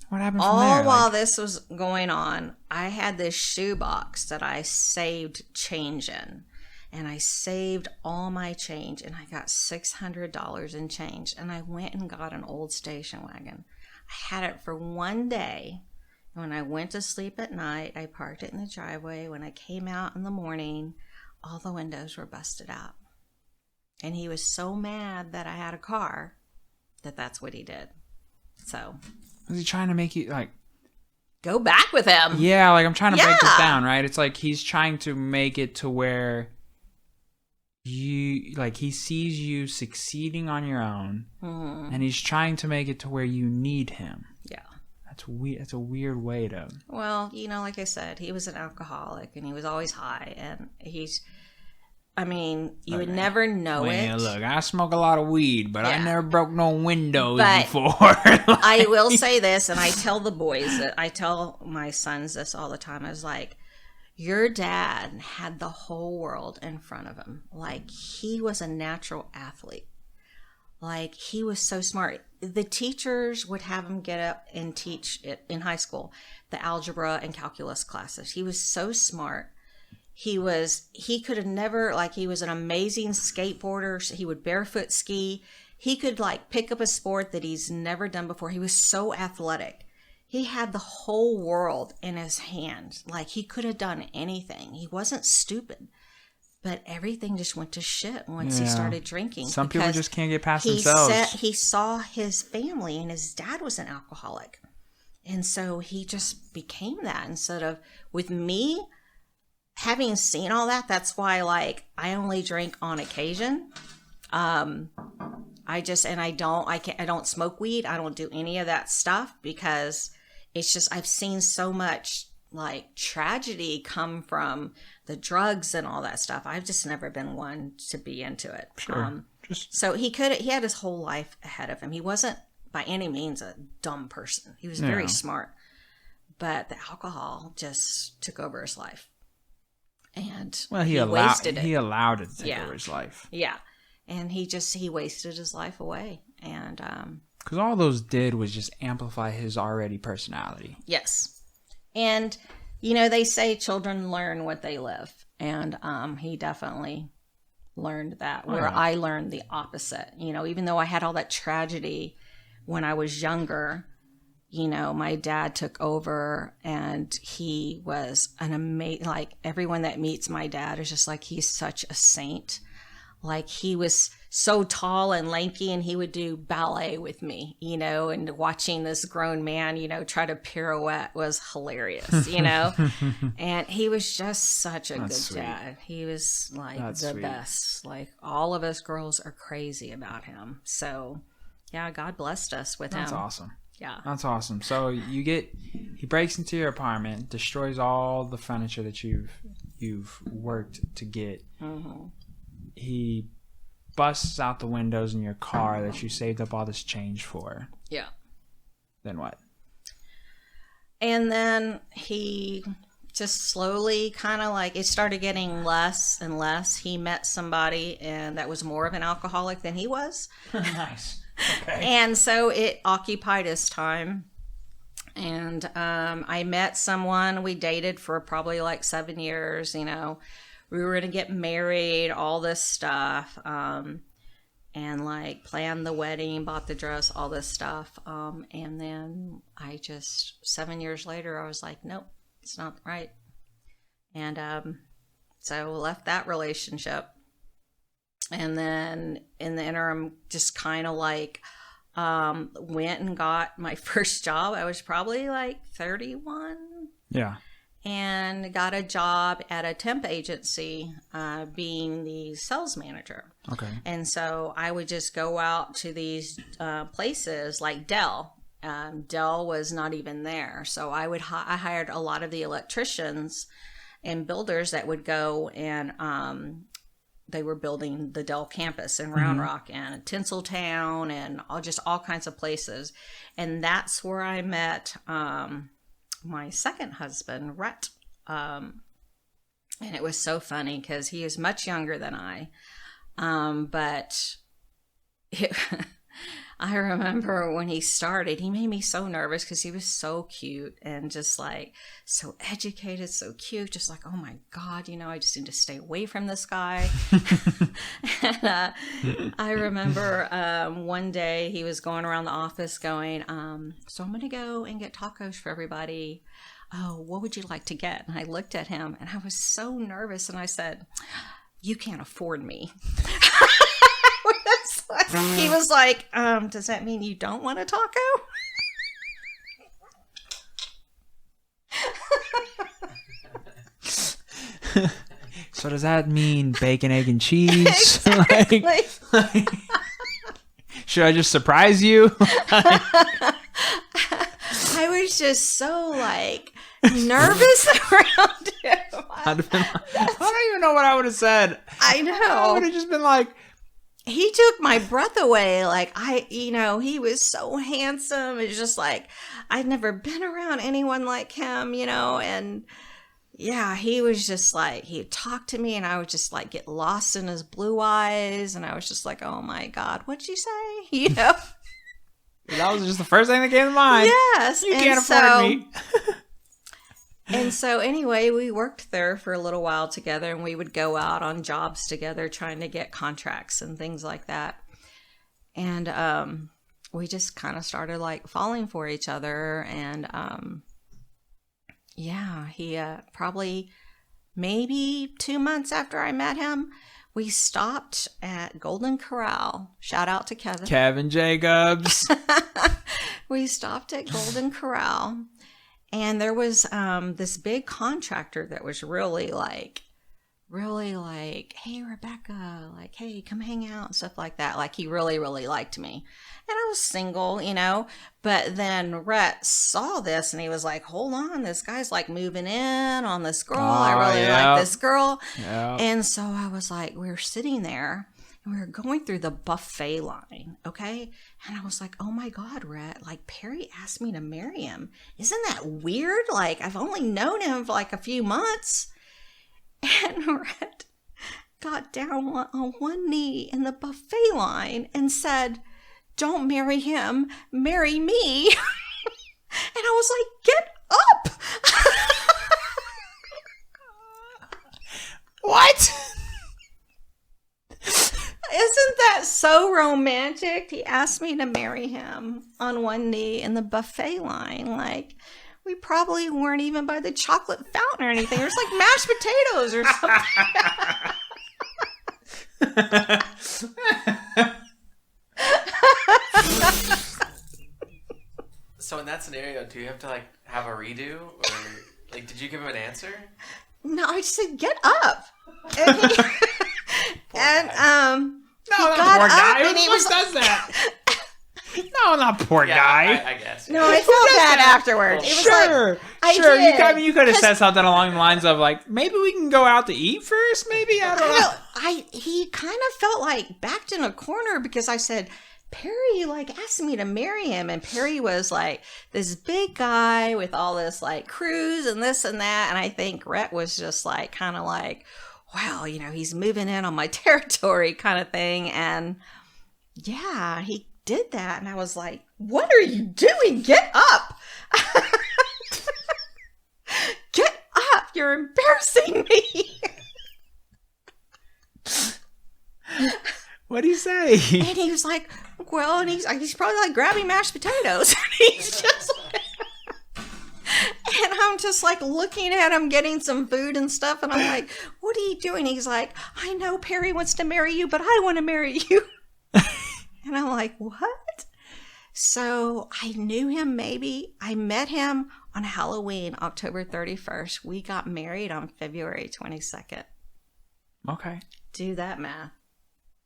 what happened from there? While this was going on, I had this shoebox that I saved change in. And I saved all my change, and I got $600 in change. And I went and got an old station wagon. I had it for one day. And when I went to sleep at night, I parked it in the driveway. When I came out in the morning, all the windows were busted out. And he was so mad that I had a car that's what he did. So, was he trying to make you like go back with him? Yeah, like I'm trying to break this down, right? It's like he's trying to make it to where he sees you succeeding on your own, and he's trying to make it to where you need him. Yeah, That's weird. That's a weird way to. Well, like I said, he was an alcoholic and he was always high, and you would never know it. Look, I smoke a lot of weed, but I never broke no windows before. I will say this, and I tell the boys I tell my sons this all the time. I was like, your dad had the whole world in front of him. Like, he was a natural athlete. Like, he was so smart. The teachers would have him get up and teach it in high school, the algebra and calculus classes. He was so smart. He could have never, he was an amazing skateboarder. He would barefoot ski. He could pick up a sport that he's never done before. He was so athletic. He had the whole world in his hand. He could have done anything. He wasn't stupid. But everything just went to shit once he started drinking. Some people just can't get past themselves. He saw his family, and his dad was an alcoholic. And so he just became that instead of, with me, having seen all that, that's why I only drink on occasion. I don't smoke weed. I don't do any of that stuff because it's just, I've seen so much tragedy come from the drugs and all that stuff. I've just never been one to be into it. Sure. So he had his whole life ahead of him. He wasn't by any means a dumb person. He was very smart, but the alcohol just took over his life. And he wasted it. He allowed it to take over his life. Yeah. And he wasted his life away. And because all those did was just amplify his already personality. Yes. And they say children learn what they live, and he definitely learned that, where I learned the opposite. Even though I had all that tragedy when I was younger, my dad took over, and he was an amazing, everyone that meets my dad is just he's such a saint. He was so tall and lanky, and he would do ballet with me, and watching this grown man, try to pirouette was hilarious, and he was just such a good dad. He was the best. All of us girls are crazy about him. So yeah, God blessed us with him. That's awesome. Yeah. That's awesome. So he breaks into your apartment, destroys all the furniture that you've worked to get. Mm-hmm. He busts out the windows in your car that you saved up all this change for. Yeah. Then what? And then he just slowly kind of it started getting less and less. He met somebody and that was more of an alcoholic than he was. Nice. Okay. And so it occupied his time. And I met someone. We dated for probably 7 years, We were going to get married, all this stuff, and planned the wedding, bought the dress, all this stuff. And then 7 years later, I was like, nope, it's not right. And so left that relationship. And then in the interim, just kind of went and got my first job. I was probably 31. Yeah. And got a job at a temp agency, being the sales manager. Okay. And so I would just go out to these places like Dell. Dell was not even there. So I hired a lot of the electricians and builders that would go, and they were building the Dell campus in Round Rock and Tinseltown and all kinds of places. And that's where I met my second husband, Rhett. And it was so funny because he is much younger than I. But I remember when he started, he made me so nervous because he was so cute and just so educated, so cute. Just oh my God, I just need to stay away from this guy. And I remember one day he was going around the office going, so I'm going to go and get tacos for everybody. Oh, what would you like to get? And I looked at him and I was so nervous. And I said, you can't afford me. He was like, does that mean you don't want a taco? So does that mean bacon, egg, and cheese? Exactly. Should I just surprise you? I was was just so like nervous around him. I'd have been like, I don't even know what I would have said. I know. I would have just been like, he took my breath away. Like he was so handsome. It's just like, I'd never been around anyone like him, and yeah, he was just like, he'd talk to me and I would just like get lost in his blue eyes. And I was just like, oh my God, what'd you say? That was just the first thing that came to mind. Yes. You can't afford me. And so anyway, we worked there for a little while together, and we would go out on jobs together trying to get contracts and things like that. And we just kind of started like falling for each other. And he probably maybe 2 months after I met him, we stopped at Golden Corral. Shout out to Kevin. Kevin Jacobs. We stopped at Golden Corral. And there was this big contractor that was really like, hey, Rebecca, like, hey, come hang out and stuff like that. Like, he really, really liked me. And I was single, But then Rhett saw this and he was like, hold on, this guy's like moving in on this girl. I really like this girl. Yeah. And so I was like, we were sitting there. We were going through the buffet line, okay? And I was like, oh my God, Rhett, like Perry asked me to marry him. Isn't that weird? Like, I've only known him for like a few months. And Rhett got down on one knee in the buffet line and said, don't marry him, marry me. And I was like, get up. What? Isn't that so romantic? He asked me to marry him on one knee in the buffet line. Like, we probably weren't even by the chocolate fountain or anything. It was like mashed potatoes or something. So in that scenario, do you have to like have a redo, or like did you give him an answer? No, I just said get up. And no, not poor guy. Who does that? No, not poor guy. I guess. No, I felt bad afterwards. It was sure. Did. You could have said something along the lines of like, maybe we can go out to eat first. Maybe I don't know. He kind of felt like backed in a corner because I said, Perry like asked me to marry him, and Perry was like this big guy with all this like cruise and this and that, and I think Rhett was just like kind of like, wow, he's moving in on my territory kind of thing. And yeah, he did that. And I was like, what are you doing? Get up. Get up. You're embarrassing me. What'd he say? And he was like, well, and he's probably like grabbing mashed potatoes. And he's just like, and I'm just like looking at him getting some food and stuff. And I'm like, what are you doing? He's like, I know Perry wants to marry you, but I want to marry you. And I'm like, what? So I knew him maybe. I met him on Halloween, October 31st. We got married on February 22nd. Okay. Do that math.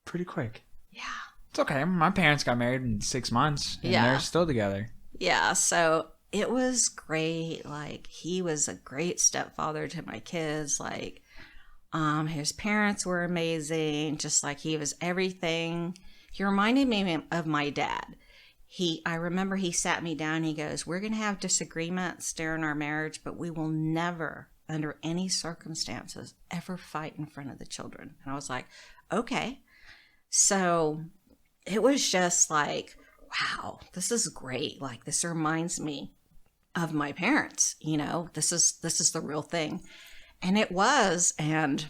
Pretty quick. Yeah. It's okay. My parents got married in 6 months, and they're still together. Yeah, so it was great. Like, he was a great stepfather to my kids. Like, his parents were amazing. Just like he was everything. He reminded me of my dad. I remember he sat me down. He goes, we're going to have disagreements during our marriage, but we will never, under any circumstances, ever fight in front of the children. And I was like, okay. So it was just like, wow, this is great. Like, this reminds me of my parents, this is the real thing. And it was. And,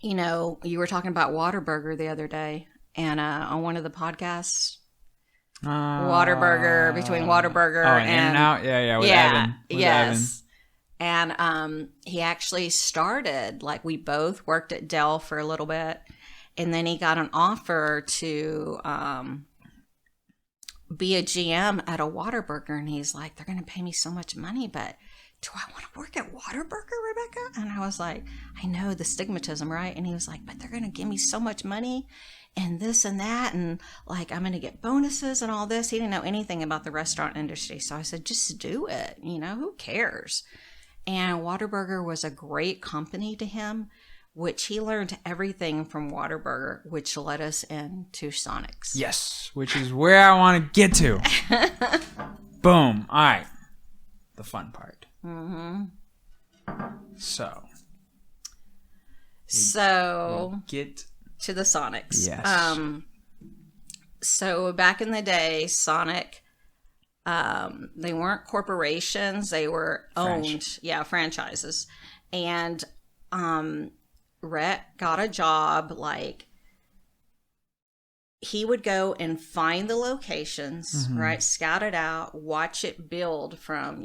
you were talking about Whataburger the other day, and on one of the podcasts, Whataburger, between Whataburger and In-N-Out? Yeah, with Evan. Yes. Evan. And he actually started, like, we both worked at Dell for a little bit, and then he got an offer to be a GM at a Whataburger, and he's like, they're going to pay me so much money, but do I want to work at Whataburger, Rebecca? And I was like, I know, the stigmatism, right? And he was like, but they're going to give me so much money and this and that. And like, I'm going to get bonuses and all this. He didn't know anything about the restaurant industry. So I said, just do it. You know, who cares? And Whataburger was a great company to him, which he learned everything from Whataburger, which led us into Sonics. Yes, which is where I want to get to. Boom. All right. The fun part. Mm-hmm. So get to the Sonics. Yes. So back in the day, Sonic, they weren't corporations; they were owned, franchises. And Rhett got a job. Like, he would go and find the locations, right? Scout it out, watch it build from,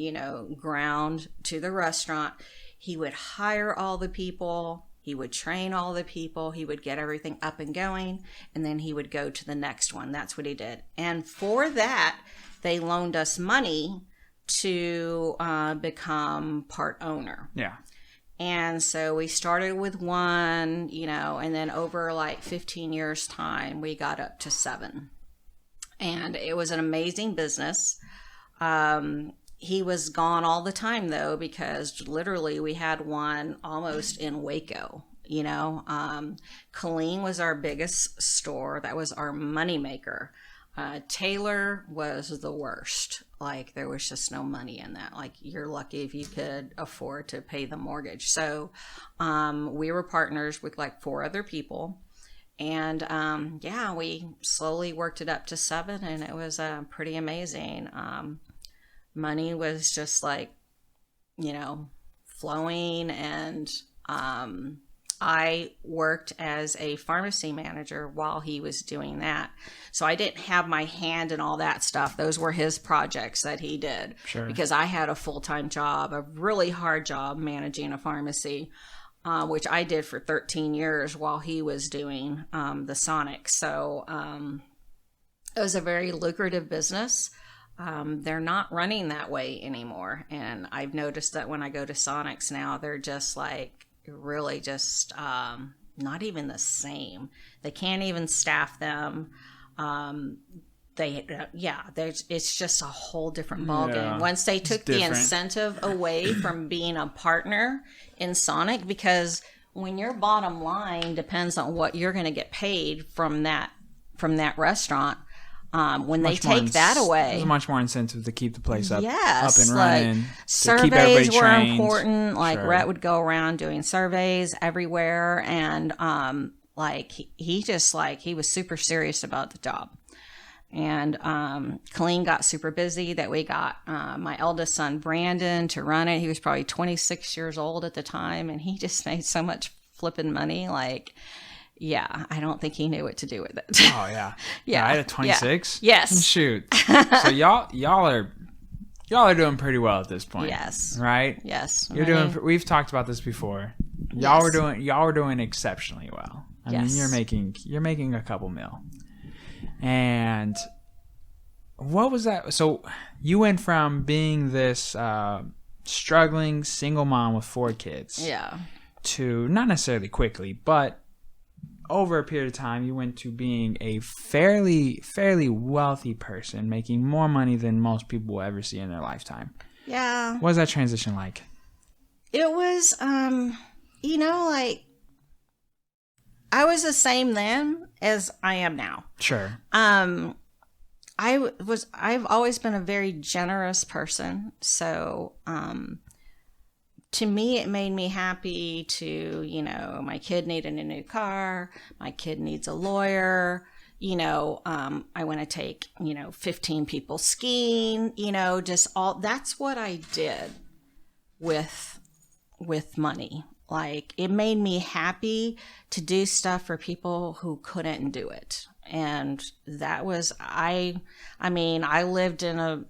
ground to the restaurant. He would hire all the people. He would train all the people. He would get everything up and going. And then he would go to the next one. That's what he did. And for that, they loaned us money to become part owner. Yeah. And so we started with one, and then over like 15 years time, we got up to 7. And it was an amazing business. He was gone all the time though, because literally we had one almost in Waco, Colleen was our biggest store. That was our moneymaker. Taylor was the worst. Like, there was just no money in that. Like, you're lucky if you could afford to pay the mortgage. So we were partners with like 4 other people. And we slowly worked it up to 7, and it was pretty amazing. Money was just like, flowing. And I worked as a pharmacy manager while he was doing that. So I didn't have my hand in all that stuff. Those were his projects that he did. Sure. Because I had a full-time job, a really hard job managing a pharmacy, which I did for 13 years while he was doing the Sonic. So it was a very lucrative business. They're not running that way anymore. And I've noticed that when I go to Sonics now, they're just like, really just not even the same. They can't even staff them. It's just a whole different ballgame. Yeah, Once they took the incentive away from being a partner in Sonic, because when your bottom line depends on what you're going to get paid from that restaurant, when they take that away, there's much more incentive to keep the place up and running. Like, surveys were important. Like, Rhett would go around doing surveys everywhere, and he was super serious about the job. And Colleen got super busy that we got my eldest son Brandon to run it. He was probably 26 years old at the time, and he just made so much flipping money. Like, yeah, I don't think he knew what to do with it. Oh yeah, yeah. I had a 26. Yeah. Yes. Shoot. So y'all are doing pretty well at this point. Yes. Right. Yes. You're doing. We've talked about this before. Y'all were doing exceptionally well. I mean, you're making a couple mil. And what was that? So you went from being this struggling single mom with 4 kids. Yeah. To not necessarily quickly, but over a period of time, you went to being a fairly wealthy person, making more money than most people will ever see in their lifetime. Yeah. What was that transition like? It was, like, I was the same then as I am now. Sure. I've always been a very generous person. So, to me, it made me happy to, my kid needed a new car. My kid needs a lawyer. I want to take, 15 people skiing, just all, that's what I did with money. Like, it made me happy to do stuff for people who couldn't do it. And that was, I lived in a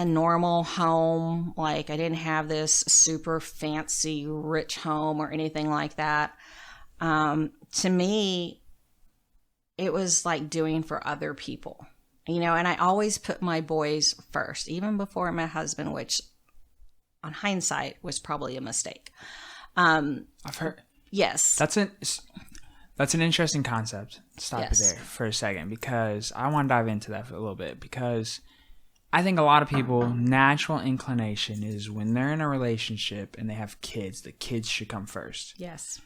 normal home. Like, I didn't have this super fancy rich home or anything like that. To me, it was like doing for other people, and I always put my boys first, even before my husband, which on hindsight, was probably a mistake. I've heard. Yes. That's an interesting concept. Stop Yes. it there for a second, because I want to dive into that for a little bit, because I think a lot of people, natural inclination is when they're in a relationship and they have kids, the kids should come first. Yes.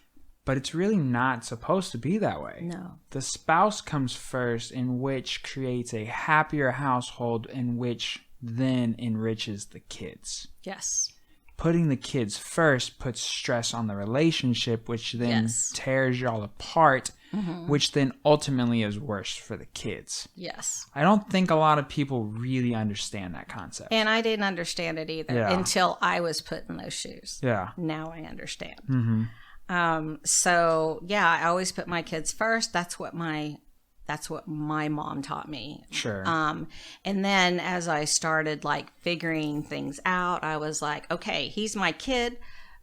But it's really not supposed to be that way. No. The spouse comes first, in which creates a happier household, in which then enriches the kids. Yes. Putting the kids first puts stress on the relationship, which then Yes. tears y'all apart, which then ultimately is worse for the kids. Yes. I don't think a lot of people really understand that concept. And I didn't understand it either until I was put in those shoes. Yeah. Now I understand. Mm-hmm. So yeah, I always put my kids first. That's what my mom taught me. Sure. And then as I started like figuring things out, I was like, okay, he's my kid,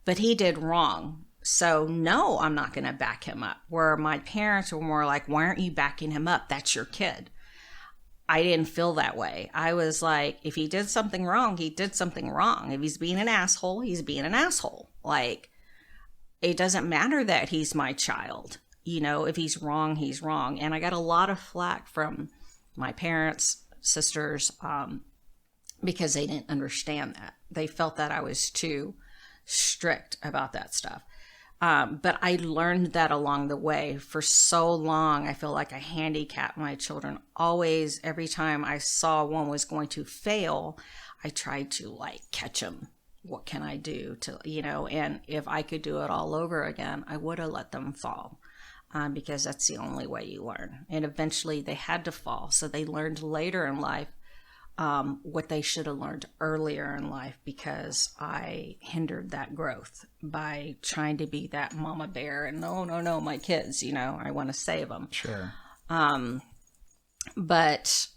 but he did wrong. So no, I'm not going to back him up. Where my parents were more like, why aren't you backing him up? That's your kid. I didn't feel that way. I was like, if he did something wrong, he did something wrong. If he's being an asshole, he's being an asshole. Like, it doesn't matter that he's my child. You know, if he's wrong, he's wrong. And I got a lot of flack from my parents, sisters, because they didn't understand that. They felt that I was too strict about that stuff. But I learned that along the way. For so long, I feel like I handicapped my children. Always, every time I saw one was going to fail, I tried to like catch them. What can I do to, you know, and if I could do it all over again, I would have let them fall. Because that's the only way you learn. And eventually they had to fall. So they learned later in life what they should have learned earlier in life, because I hindered that growth by trying to be that mama bear and no, my kids, you know, I want to save them. Sure. But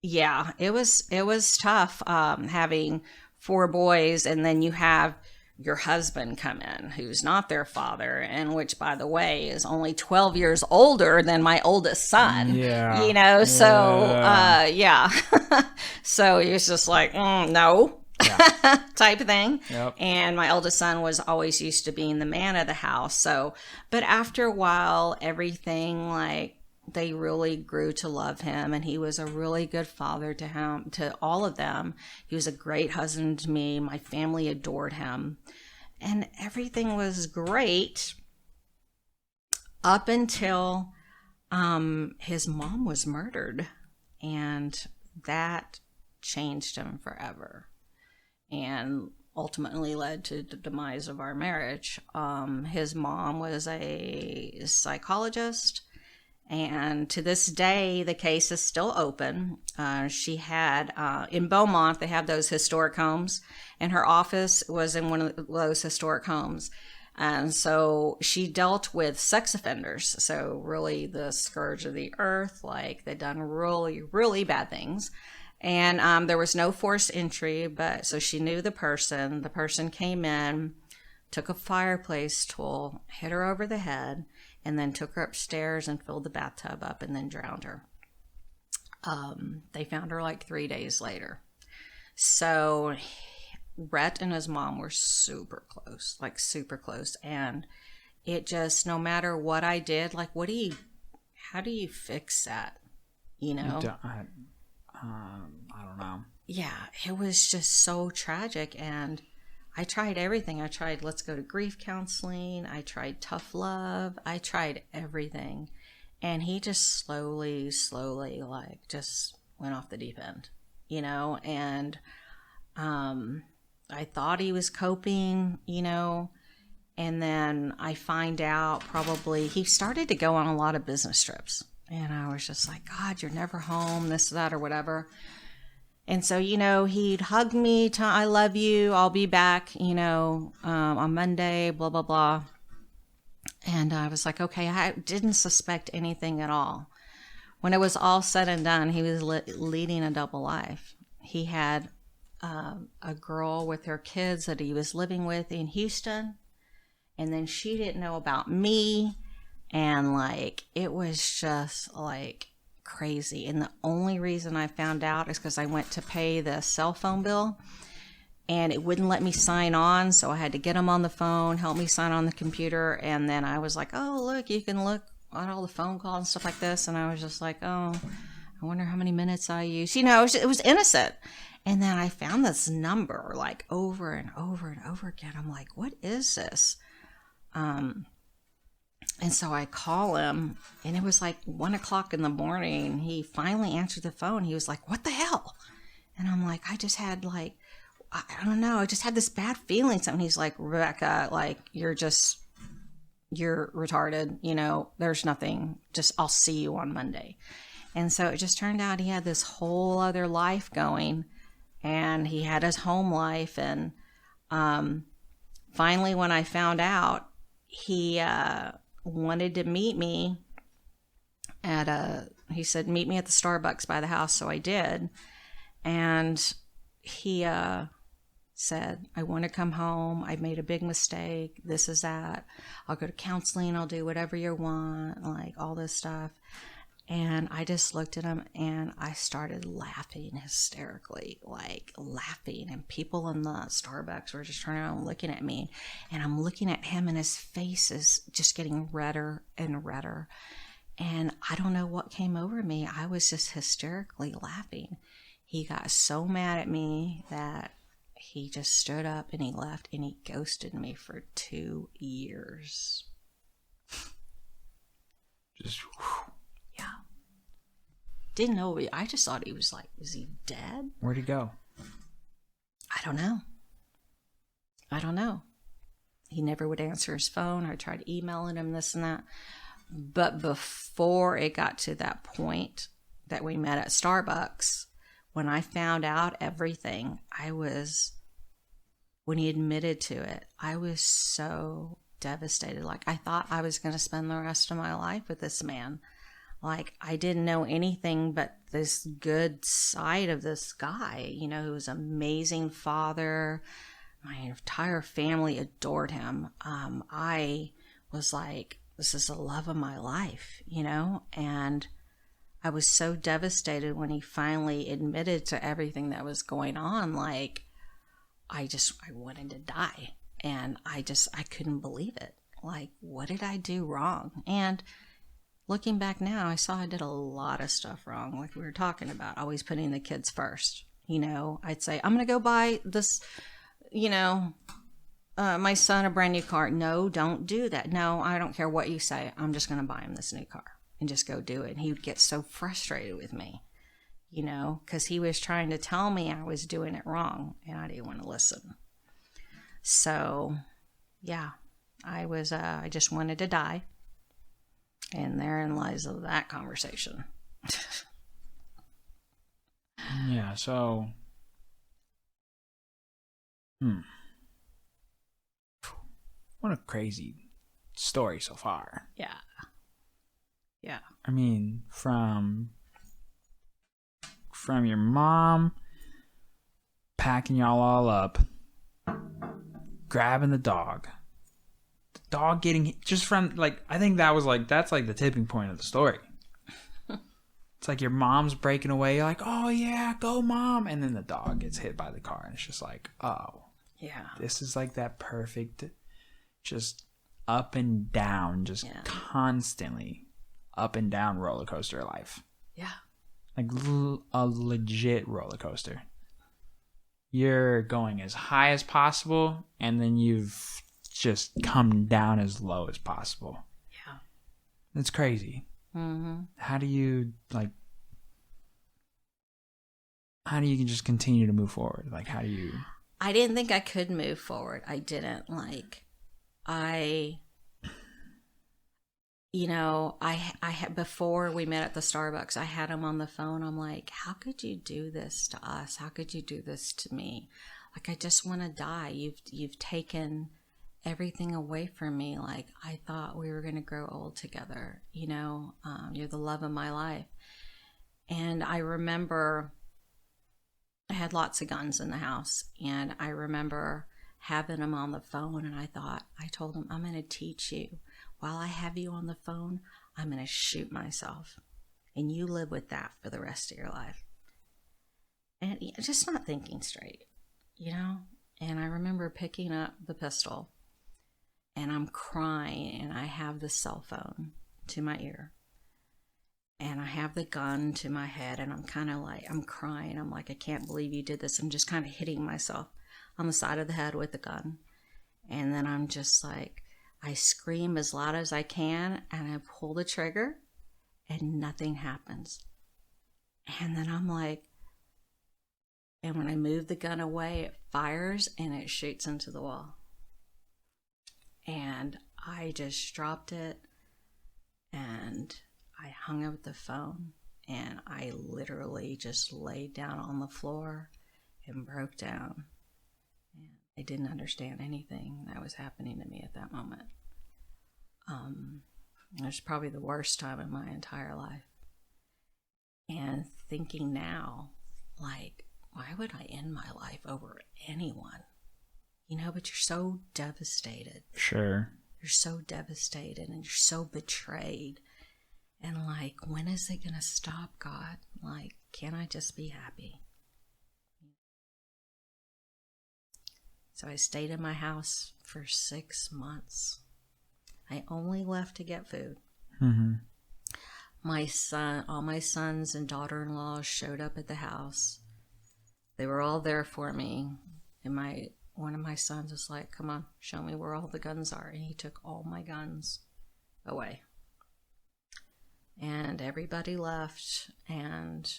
yeah, it was tough having 4 boys, and then you have your husband come in who's not their father, and which, by the way, is only 12 years older than my oldest son. Yeah. You know, so yeah. So he was just like, no. Yeah. Type of thing. Yep. And my oldest son was always used to being the man of the house. So, but after a while, everything, like, they really grew to love him, and he was a really good father to him, to all of them. He was a great husband to me. My family adored him, and everything was great up until his mom was murdered, and that changed him forever and ultimately led to the demise of our marriage. His mom was a psychologist, and to this day, the case is still open. She had, in Beaumont, they have those historic homes, and her office was in one of those historic homes. And so she dealt with sex offenders. So really the scourge of the earth, like they'd done really, really bad things. And there was no forced entry, but so she knew the person. The person came in, took a fireplace tool, hit her over the head, and then took her upstairs and filled the bathtub up and then drowned her. They found her like 3 days later. So Rhett and his mom were super close, like super close. And it just, no matter what I did, like, how do you fix that? You know? I don't know. Yeah, it was just so tragic. And I tried everything. I tried let's go to grief counseling. I tried tough love. I tried everything. And he just slowly, like, just went off the deep end, you know? And I thought he was coping, you know? And then I find out probably he started to go on a lot of business trips. And I was just like, God, you're never home, this, that, or whatever. And so, you know, he'd hug me, I love you, I'll be back, you know, on Monday, blah, blah, blah. And I was like, okay, I didn't suspect anything at all. When it was all said and done, he was leading a double life. He had a girl with her kids that he was living with in Houston. And then she didn't know about me. And, like, it was just, like, crazy. And the only reason I found out is because I went to pay the cell phone bill. and it wouldn't let me sign on. So I had to get him on the phone, help me sign on the computer. And then I was like, oh, look, you can look at all the phone calls and stuff like this. And I was just like, oh, I wonder how many minutes I used. You know, it was innocent. And then I found this number like over and over and over again. I'm like, what is this? And so I call him, and it was like 1 o'clock in the morning. He finally answered the phone. He was like, what the hell? And I'm like, I just had like, I don't know. I just had this bad feeling. Something. He's like, Rebecca, like, you're retarded. You know, there's nothing. Just, I'll see you on Monday. And so it just turned out he had this whole other life going, and he had his home life. And finally, when I found out, he wanted to meet me he said, meet me at the Starbucks by the house. So I did. And he said, I want to come home. I made a big mistake. This is that. I'll go to counseling. I'll do whatever you want, like all this stuff. And I just looked at him and I started laughing hysterically, like laughing. And people in the Starbucks were just turning around and looking at me. And I'm looking at him and his face is just getting redder and redder. And I don't know what came over me. I was just hysterically laughing. He got so mad at me that he just stood up and he left and he ghosted me for 2 years. Just... Yeah. Didn't know. I just thought he was like, is he dead? Where'd he go? I don't know. He never would answer his phone. I tried emailing him this and that. But before it got to that point that we met at Starbucks, when I found out everything, when he admitted to it, I was so devastated. Like, I thought I was going to spend the rest of my life with this man. Like, I didn't know anything but this good side of this guy, you know, who was an amazing father. My entire family adored him. I was like, this is the love of my life, you know? And I was so devastated when he finally admitted to everything that was going on. Like, I wanted to die. And I couldn't believe it. Like, what did I do wrong? And looking back now, I saw I did a lot of stuff wrong. Like we were talking about, always putting the kids first. You know, I'd say, I'm going to go buy this, you know, my son a brand new car. No, don't do that. No, I don't care what you say. I'm just going to buy him this new car and just go do it. And he would get so frustrated with me, you know, because he was trying to tell me I was doing it wrong and I didn't want to listen. So, yeah, I just wanted to die. And therein lies that conversation. Yeah, so... What a crazy story so far. Yeah. Yeah. I mean, from your mom packing y'all all up, grabbing the dog getting just from like, I think that's like the tipping point of the story. It's like your mom's breaking away. You're like, oh yeah, go mom. And then the dog gets hit by the car. And it's just like, oh. Yeah. This is like that perfect, just up and down, constantly up and down roller coaster life. Yeah. Like a legit roller coaster. You're going as high as possible, and then you've just come down as low as possible. Yeah. It's crazy. Mm-hmm. How do you just continue to move forward? Like, how do you... I didn't think I could move forward. I didn't. You know, I had, before we met at the Starbucks, I had him on the phone. I'm like, how could you do this to us? How could you do this to me? Like, I just want to die. You've taken everything away from me. Like, I thought we were going to grow old together. You know, you're the love of my life. And I remember I had lots of guns in the house, and I remember having him on the phone, and I told him, I'm going to teach you. While I have you on the phone, I'm going to shoot myself, and you live with that for the rest of your life. And just not thinking straight, you know? And I remember picking up the pistol, and I'm crying, and I have the cell phone to my ear, and I have the gun to my head, and I'm kind of like, I'm crying. I'm like, I can't believe you did this. I'm just kind of hitting myself on the side of the head with the gun. And then I'm just like, I scream as loud as I can, and I pull the trigger, and nothing happens. And then I'm like, and when I move the gun away, it fires and it shoots into the wall. And I just dropped it, and I hung up the phone, and I literally just laid down on the floor and broke down. And I didn't understand anything that was happening to me at that moment. It was probably the worst time in my entire life. And thinking now, like, why would I end my life over anyone? You know, but you're so devastated. Sure. You're so devastated, and you're so betrayed. And like, when is it going to stop, God? Like, can I just be happy? So I stayed in my house for 6 months. I only left to get food. Mm-hmm. All my sons and daughter-in-laws showed up at the house. They were all there for me. And one of my sons was like, come on, show me where all the guns are. And he took all my guns away. And everybody left. And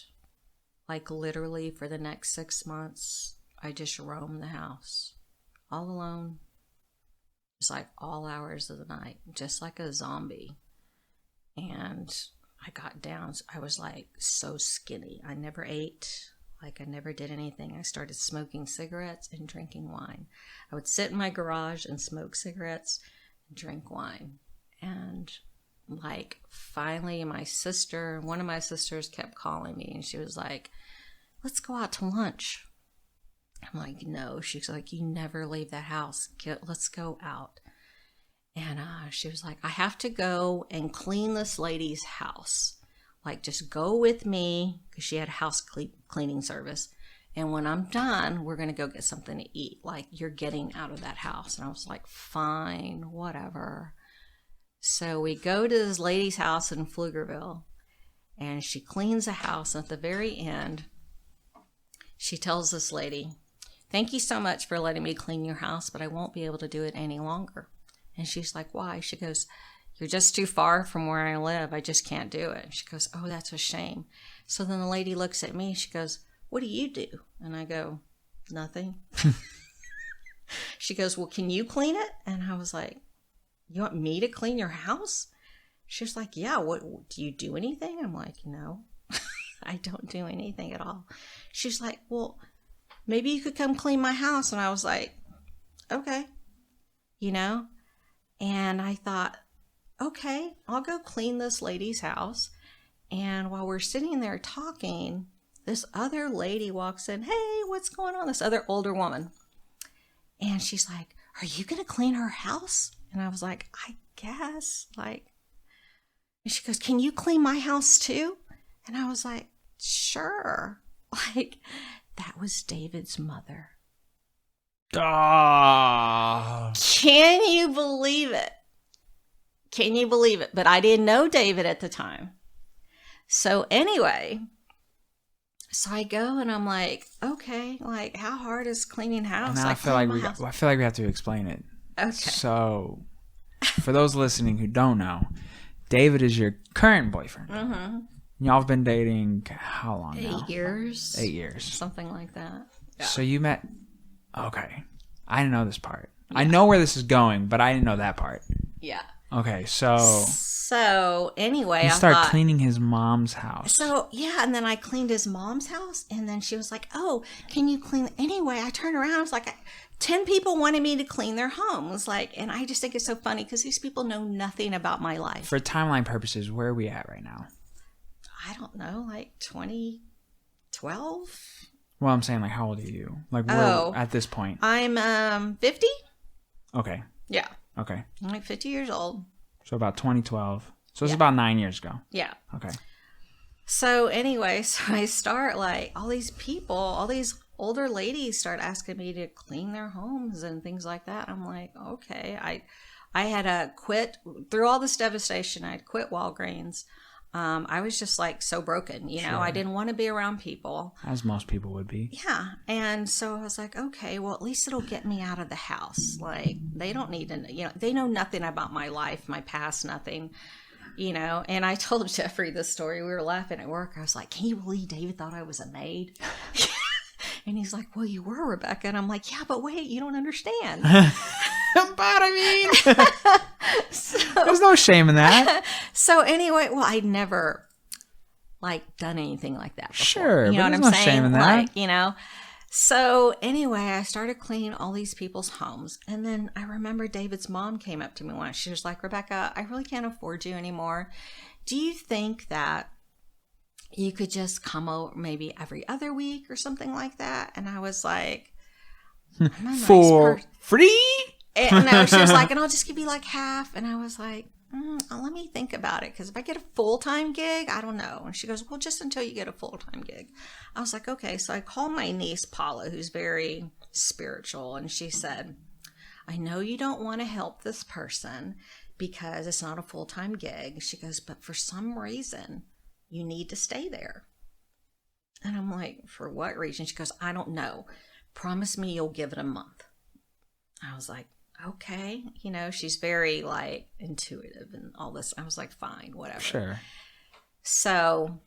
like literally for the next 6 months, I just roamed the house all alone. It's like all hours of the night, just like a zombie. And I got down. I was like so skinny. I never ate. Like I never did anything. I started smoking cigarettes and drinking wine. I would sit in my garage and smoke cigarettes and drink wine. And like finally one of my sisters kept calling me, and she was like, let's go out to lunch. I'm like, no. She's like, you never leave that house. Let's go out. And she was like, I have to go and clean this lady's house. Like, just go with me, because she had a house cleaning service. And when I'm done, we're going to go get something to eat. Like, you're getting out of that house. And I was like, fine, whatever. So we go to this lady's house in Pflugerville, and she cleans the house. And at the very end, she tells this lady, thank you so much for letting me clean your house, but I won't be able to do it any longer. And she's like, why? She goes, you're just too far from where I live. I just can't do it. She goes, oh, that's a shame. So then the lady looks at me. She goes, what do you do? And I go, nothing. She goes, well, can you clean it? And I was like, you want me to clean your house? She was like, yeah, what do you do anything? I'm like, no, I don't do anything at all. She's like, well, maybe you could come clean my house. And I was like, okay, you know? And I thought, okay, I'll go clean this lady's house. And while we're sitting there talking, this other lady walks in. Hey, what's going on? This other older woman. And she's like, are you going to clean her house? And I was like, I guess. Like, and she goes, can you clean my house too? And I was like, sure. Like, that was David's mother. Oh. Can you believe it? Can you believe it? But I didn't know David at the time. So anyway, so I go and I'm like, okay, like how hard is cleaning house? Now I feel like we have to explain it. Okay. So, for those listening who don't know, David is your current boyfriend. Mm-hmm. Y'all have been dating how long now? 8 years. 8 years. Something like that. Yeah. So you met... Okay. I didn't know this part. Yeah. I know where this is going, but I didn't know that part. Yeah. Okay, so... So, anyway, you start cleaning his mom's house. So, yeah, and then I cleaned his mom's house, and then she was like, oh, can you clean... Anyway, I turned around, I was like... 10 people wanted me to clean their homes, like, and I just think it's so funny because these people know nothing about my life. For timeline purposes, where are we at right now? I don't know, like 2012. Well, I'm saying, like, how old are you? Like, where at this point? I'm 50. Okay. Yeah. Okay. I'm like 50 years old. So about 2012. So it's about 9 years ago. Yeah. Okay. So anyway, so I start like all these people, all these older ladies start asking me to clean their homes and things like that. I'm like, okay. I had to quit through all this devastation. I had quit Walgreens. I was just like so broken, you know. Sure. I didn't want to be around people. As most people would be. Yeah. And so I was like, okay, well, at least it'll get me out of the house. Like, they don't need to, you know, they know nothing about my life, my past, nothing, you know. And I told Jeffrey this story. We were laughing at work. I was like, can you believe David thought I was a maid? And he's like, well, you were, Rebecca. And I'm like, yeah, but wait, you don't understand. But I mean, there's no shame in that. So anyway, well, I'd never like done anything like that before. Sure, you know but what I'm there's no saying? shame in that. Like, you know. So anyway, I started cleaning all these people's homes, and then I remember David's mom came up to me once. She was like, Rebecca, I really can't afford you anymore. Do you think that you could just come over maybe every other week or something like that? And I was like, I'm a nice For free? And no, she was like, and I'll just give you like half. And I was like, let me think about it. Because if I get a full-time gig, I don't know. And she goes, well, just until you get a full-time gig. I was like, okay. So I called my niece, Paula, who's very spiritual. And she said, I know you don't want to help this person because it's not a full-time gig. She goes, but for some reason, you need to stay there. And I'm like, for what reason? She goes, I don't know. Promise me you'll give it a month. I was like, okay. You know, she's very like intuitive and all this. I was like, fine, whatever. Sure. So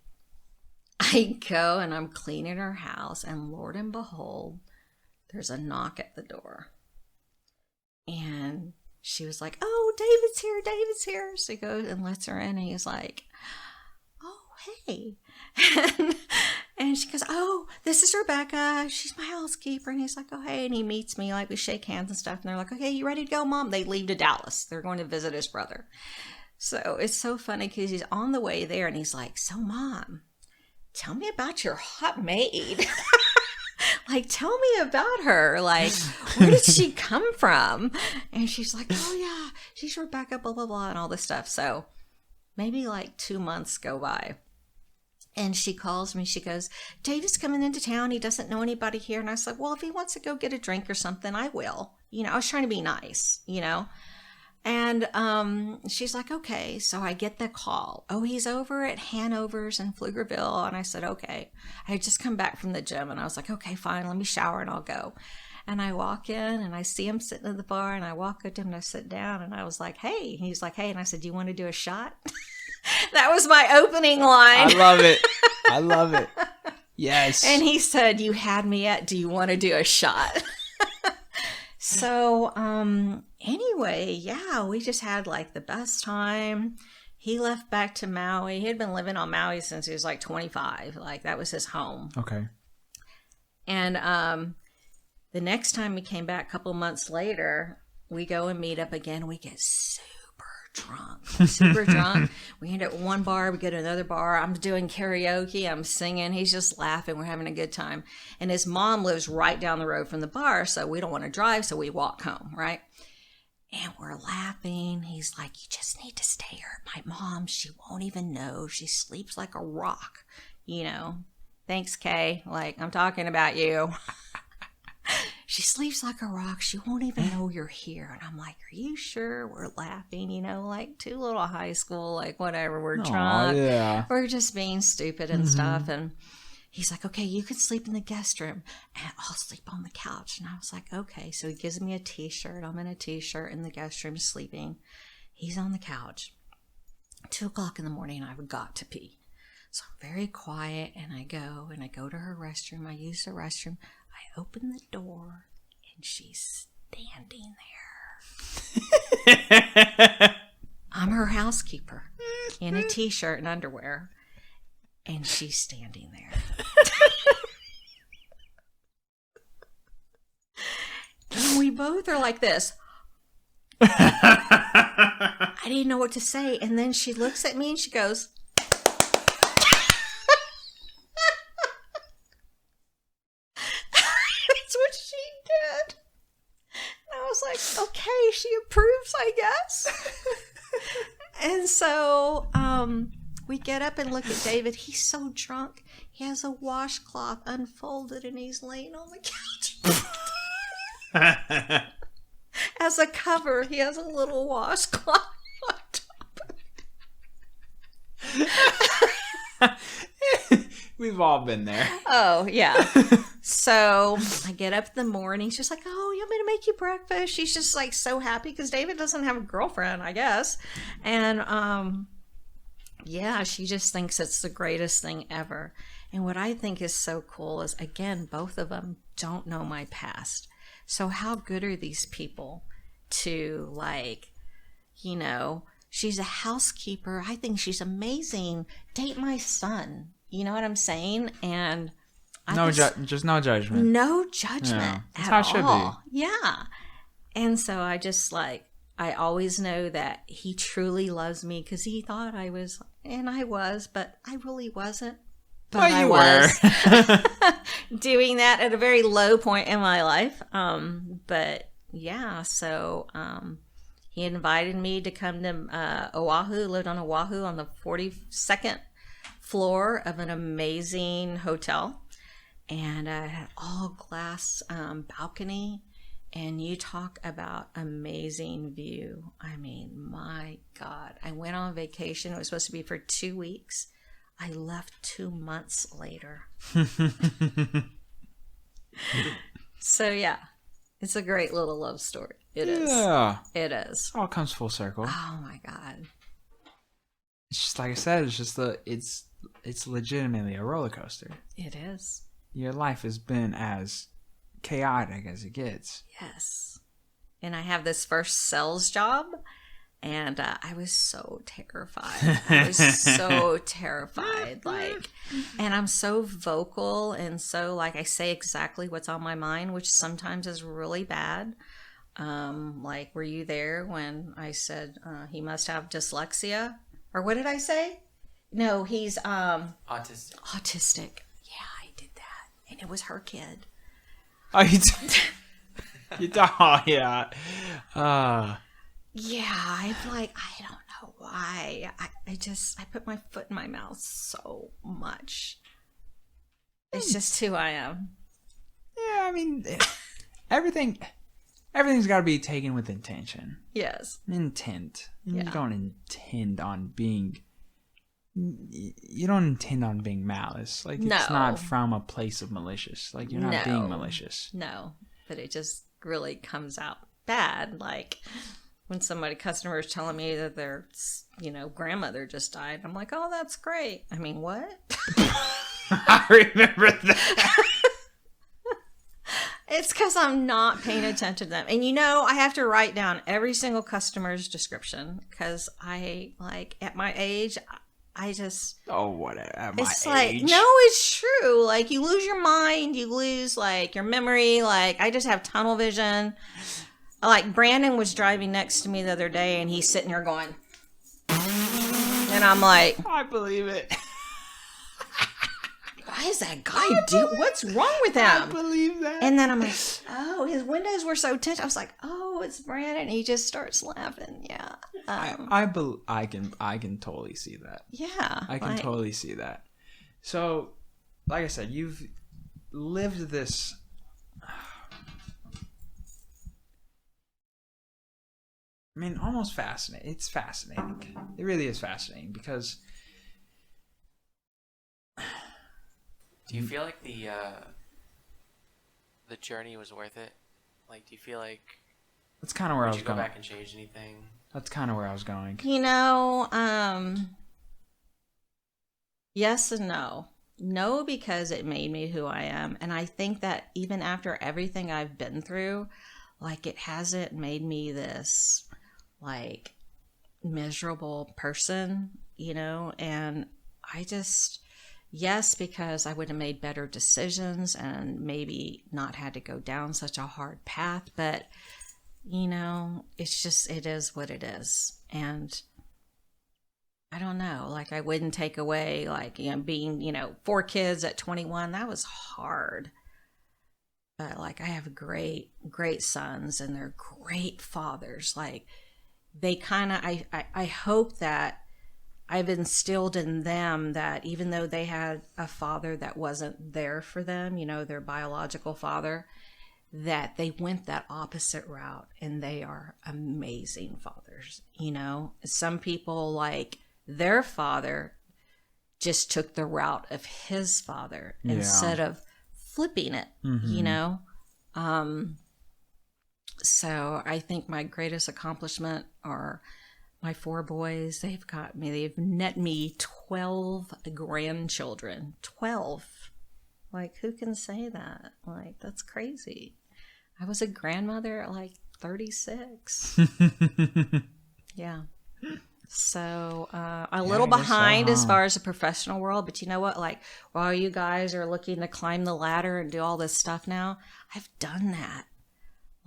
I go and I'm cleaning her house, and Lord and behold, there's a knock at the door. And she was like, oh, David's here, David's here. So he goes and lets her in, and he's like, oh, hey. And she goes, oh, this is Rebecca. She's my housekeeper. And he's like, oh, hey. And he meets me. Like, we shake hands and stuff. And they're like, okay, you ready to go, Mom? They leave to Dallas. They're going to visit his brother. So it's so funny because he's on the way there. And he's like, so, Mom, tell me about your hot maid. Like, tell me about her. Like, where did she come from? And she's like, oh, yeah, she's Rebecca, blah, blah, blah, and all this stuff. So maybe like 2 months go by. And she calls me. She goes, David's coming into town. He doesn't know anybody here. And I was like, well, if he wants to go get a drink or something, I will. You know, I was trying to be nice, you know. And she's like, okay. So I get the call. Oh, he's over at Hanover's in Pflugerville. And I said, okay. I had just come back from the gym. And I was like, okay, fine. Let me shower and I'll go. And I walk in and I see him sitting at the bar. And I walk up to him and I sit down. And I was like, hey. He's like, hey. And I said, do you want to do a shot? That was my opening line. I love it. I love it. Yes. And he said, you had me at, do you want to do a shot? So, anyway, yeah, we just had like the best time. He left back to Maui. He had been living on Maui since he was like 25. Like, that was his home. Okay. And the next time we came back a couple months later, we go and meet up again. We get super drunk. We end up at one bar, we go to another bar. I'm doing karaoke, I'm singing, he's just laughing, we're having a good time. And his mom lives right down the road from the bar, so we don't want to drive, so we walk home, right? And we're laughing. He's like, you just need to stay here. My mom, she won't even know. She sleeps like a rock, you know. Thanks, Kay. Like, I'm talking about you. She sleeps like a rock. She won't even know you're here. And I'm like, are you sure? We're laughing, you know, like two little high school, like whatever. We're drunk. Yeah. We're just being stupid and stuff. And he's like, okay, you can sleep in the guest room and I'll sleep on the couch. And I was like, okay. So he gives me a t-shirt. I'm in a t-shirt in the guest room sleeping. He's on the couch. 2:00 in the morning, I've got to pee. So I'm very quiet and I go to her restroom. I use the restroom. I open the door and she's standing there. I'm her housekeeper in a t-shirt and underwear, and she's standing there. And we both are like this. I didn't know what to say. And then she looks at me and she goes, okay, she approves, I guess. And so we get up and look at David. He's so drunk. He has a washcloth unfolded and he's laying on the couch. As a cover, he has a little washcloth on top. We've all been there. Oh, yeah. So I get up in the morning. She's like, oh, you want me to make you breakfast? She's just like so happy because David doesn't have a girlfriend, I guess. And yeah, she just thinks it's the greatest thing ever. And what I think is so cool is, again, both of them don't know my past. So how good are these people to, like, you know, she's a housekeeper. I think she's amazing. Date my son. You know what I'm saying? And just no judgment. No judgment That's at how it should all. Yeah. And so I just like, I always know that he truly loves me because he thought I was, and I was, but I really wasn't. But you were doing that at a very low point in my life. But yeah, so he invited me to come to Oahu, lived on Oahu on the 42nd floor of an amazing hotel. And I had all glass balcony. And you talk about amazing view. I mean, my God. I went on vacation. It was supposed to be for 2 weeks. I left 2 months later. So, yeah. It's a great little love story. It is. Yeah. It is. It all comes full circle. Oh, my God. It's just like I said, it's just it's legitimately a roller coaster. It is. Your life has been as chaotic as it gets. Yes. And I have this first sales job, and I was so terrified. I was so terrified. Like, and I'm so vocal, and so, like, I say exactly what's on my mind, which sometimes is really bad. Like, were you there when I said he must have dyslexia? Or what did I say? No, he's autistic. Autistic. Yeah, I did that. And it was her kid. Oh, you oh, yeah. Yeah, I'm like, I don't know why. I put my foot in my mouth so much. It's just who I am. Yeah, I mean, everything's got to be taken with intention. Yes. Intent. Yeah. You don't intend on being malice. Like, No. It's not from a place of malicious. Like, you're not being malicious. No, but it just really comes out bad. Like when customers telling me that their, grandmother just died. I'm like, oh, that's great. I mean, what? I remember that. It's because I'm not paying attention to them. And I have to write down every single customer's description because at my age, I just... Oh, whatever. At my it's age. Like, no, it's true. Like, you lose your mind. You lose, your memory. Like, I just have tunnel vision. Like, Brandon was driving next to me the other day, and he's sitting here going... And I'm like... I believe it. Why is that guy what's wrong with him? I believe that. And then I'm like, oh, his windows were so tinted. I was like, oh, it's Brandon. He just starts laughing. Yeah. I can totally see that. Yeah. I can totally see that. So, like I said, you've lived this. I mean, almost fascinating. It's fascinating. It really is fascinating because. Do you feel like the journey was worth it? Like, do you feel like that's kind of where I was going? Would you go going. back and change anything? That's kind of where I was going. Yes and no. No, because it made me who I am. And I think that even after everything I've been through, it hasn't made me this, miserable person, and I just... Yes, because I would have made better decisions and maybe not had to go down such a hard path. But, it is what it is. And I don't know, I wouldn't take away, being, 4 kids at 21, that was hard. But, I have great, great sons and they're great fathers. They kind of, I hope that I've instilled in them that even though they had a father that wasn't there for them, their biological father, that they went that opposite route, and they are amazing fathers. Some people, like, their father just took the route of his father instead of flipping it, So I think my greatest accomplishment are my 4 boys. They've net me 12 grandchildren. 12. Like, who can say that? Like, that's crazy. I was a grandmother at like 36. Yeah. So a little behind as far as the professional world, but you know what? Like, while you guys are looking to climb the ladder and do all this stuff now, I've done that.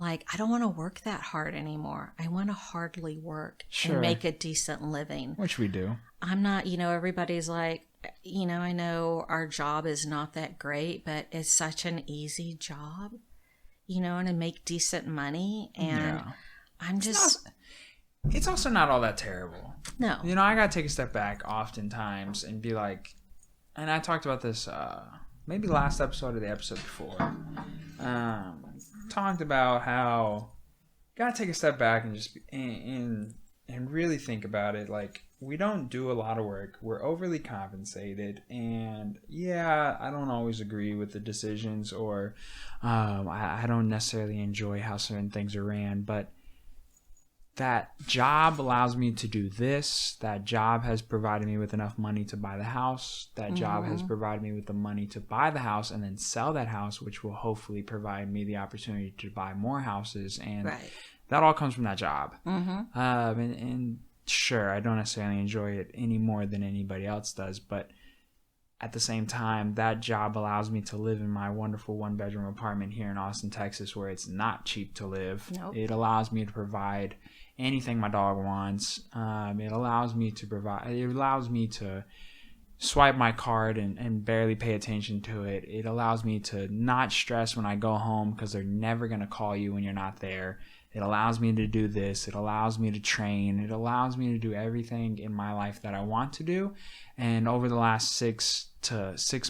Like, I don't want to work that hard anymore. I want to hardly work and make a decent living. Which we do. I'm not, everybody's like, I know our job is not that great, but it's such an easy job, and to make decent money. And I'm just... It's also not all that terrible. No. I got to take a step back oftentimes and be like, and I talked about this maybe last episode or the episode before. Talked about how you got to take a step back and just and really think about it. Like, we don't do a lot of work. We're overly compensated. And yeah, I don't always agree with the decisions, or I don't necessarily enjoy how certain things are ran, but that job allows me to do this. That job has provided me with enough money to buy the house. That job has provided me with the money to buy the house and then sell that house, which will hopefully provide me the opportunity to buy more houses. And that all comes from that job. And sure, I don't necessarily enjoy it any more than anybody else does, but at the same time, that job allows me to live in my wonderful 1-bedroom apartment here in Austin, Texas, where it's not cheap to live. Nope. It allows me to provide anything my dog wants. It allows me to swipe my card and barely pay attention to it. It allows me to not stress when I go home because they're never going to call you when you're not there. It allows me to do this. It allows me to train. It allows me to do everything in my life that I want to do. And over the last 6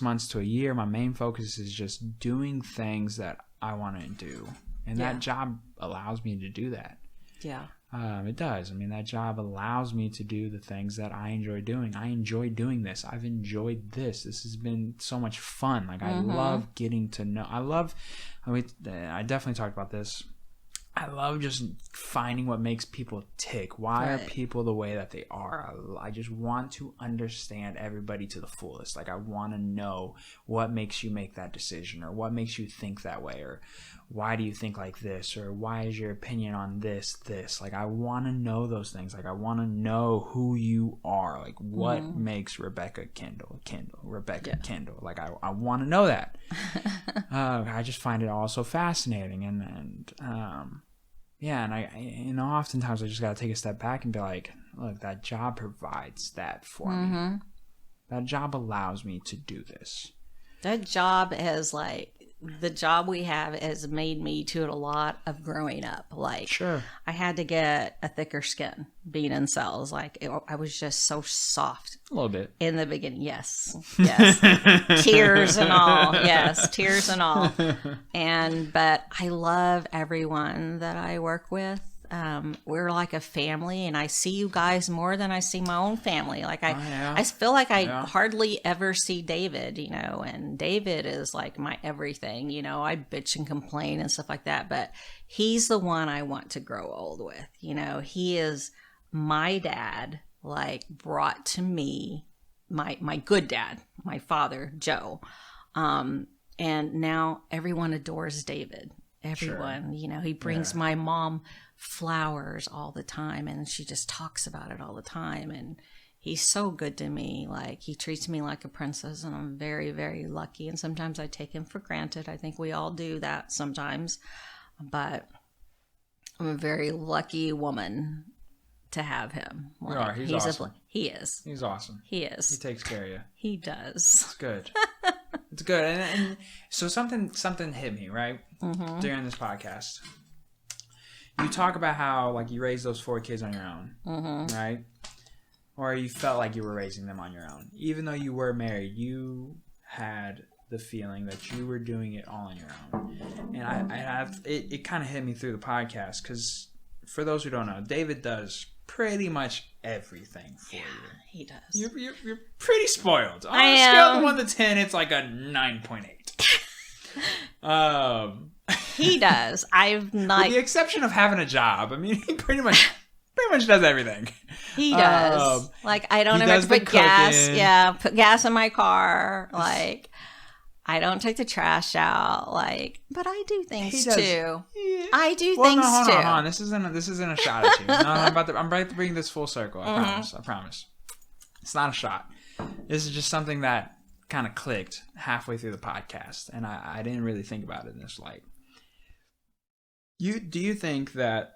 months to a year, my main focus is just doing things that I want to do. And that job allows me to do that. Yeah. It does. I mean, that job allows me to do the things that I enjoy doing. I enjoy doing this. I've enjoyed this. This has been so much fun. Like, I love getting to know. I definitely talked about this. I love just finding what makes people tick. Why are people the way that they are? I just want to understand everybody to the fullest. Like, I want to know what makes you make that decision, or what makes you think that way, or why do you think like this, or why is your opinion on this. Like, I want to know those things. Like, I want to know who you are. Like, what makes Rebecca Kendall, Rebecca Kendall. Like, I want to know that. I just find it all so fascinating. And oftentimes I just got to take a step back and be like, look, that job provides that for me. That job allows me to do this. That job has, like, the job we have has made me do a lot of growing up. Like, I had to get a thicker skin being in sales. Like, I was just so soft. A little bit. In the beginning. Yes. Tears and all. Yes. Tears and all. But I love everyone that I work with. We're like a family, and I see you guys more than I see my own family. Like, I feel like I hardly ever see David, and David is like my everything. I bitch and complain and stuff like that, but he's the one I want to grow old with. He is my dad, like, brought to me my good dad, my father, Joe. And now everyone adores David. Everyone, he brings my mom flowers all the time, and she just talks about it all the time, and he's so good to me. Like, he treats me like a princess, and I'm very, very lucky. And sometimes I take him for granted. I think we all do that sometimes, but I'm a very lucky woman to have him. Like, he's awesome. He is. He's awesome. He is. He takes care of you. He does. It's good. It's good. And so something hit me, right? During this podcast. You talk about how, like, you raised those 4 kids on your own, right? or you felt like you were raising them on your own. Even though you were married, you had the feeling that you were doing it all on your own. And it kind of hit me through the podcast, because for those who don't know, David does pretty much everything for you. He does. You're pretty spoiled. On I a scale am. of 1 to 10, it's like a 9.8. He does. I've not. With the exception of having a job. I mean, he pretty much does everything. He does. Like, I don't ever have to put gas. cooking. Yeah, put gas in my car. Like, I don't take the trash out. Like, but I do things He does. too. Yeah. I do Well, things no, hold too. on, hold on. This isn't a shot at you. No, I'm about to bring this full circle. I promise. It's not a shot. This is just something that kind of clicked halfway through the podcast, and I didn't really think about it in this light. Do you think that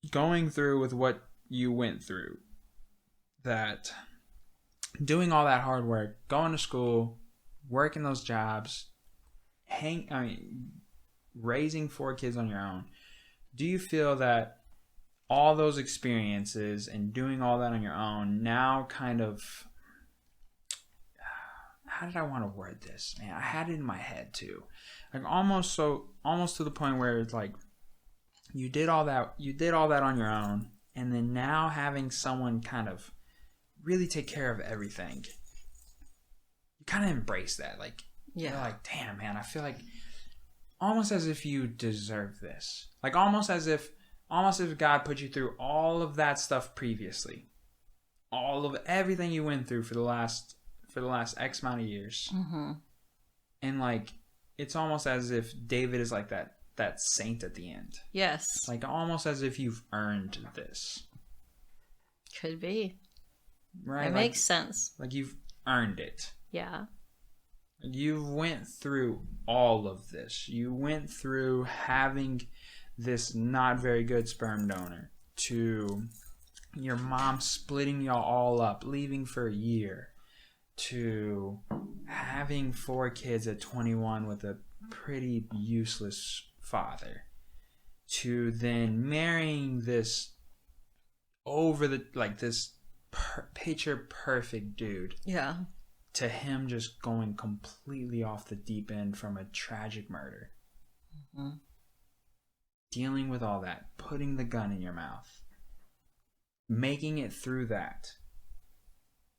going through with what you went through, that doing all that hard work, going to school, working those jobs, raising 4 kids on your own, do you feel that all those experiences and doing all that on your own now kind of, how did I want to word this? Man, I had it in my head too. Like almost to the point where it's like you did all that on your own, and then now having someone kind of really take care of everything, you kind of embrace that. Like, you're like, damn, man, I feel like almost as if you deserve this. Like almost as if God put you through all of that stuff previously, all of everything you went through for the last X amount of years. Mm-hmm. And like, it's almost as if David is like that saint at the end. Yes. Like almost as if you've earned this. Could be. Right? It makes sense. Like you've earned it. Yeah. You went through all of this. You went through having this not very good sperm donor, to your mom splitting y'all all up, leaving for a year, to having 4 kids at 21 with a pretty useless father, to then marrying this picture perfect dude. Yeah. To him just going completely off the deep end from a tragic murder. Mm-hmm. Dealing with all that, putting the gun in your mouth, making it through that.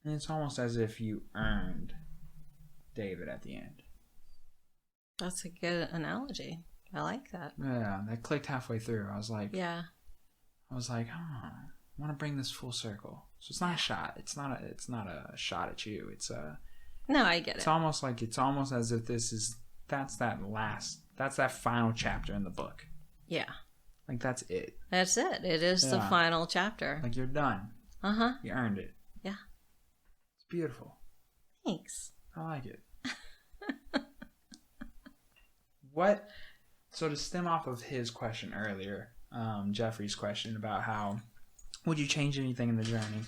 And it's almost as if you earned David at the end. That's a good analogy. I like that. Yeah, that clicked halfway through. I was like, Yeah. I want to bring this full circle. So it's not a shot. It's not a shot at you. It's No, I get it. It's almost as if that's that final chapter in the book. Yeah. Like that's it. That's it. It is the final chapter. Like you're done. Uh-huh. You earned it. Yeah. It's beautiful. Thanks. I like it. So to stem off of his question earlier, Jeffrey's question about how would you change anything in the journey?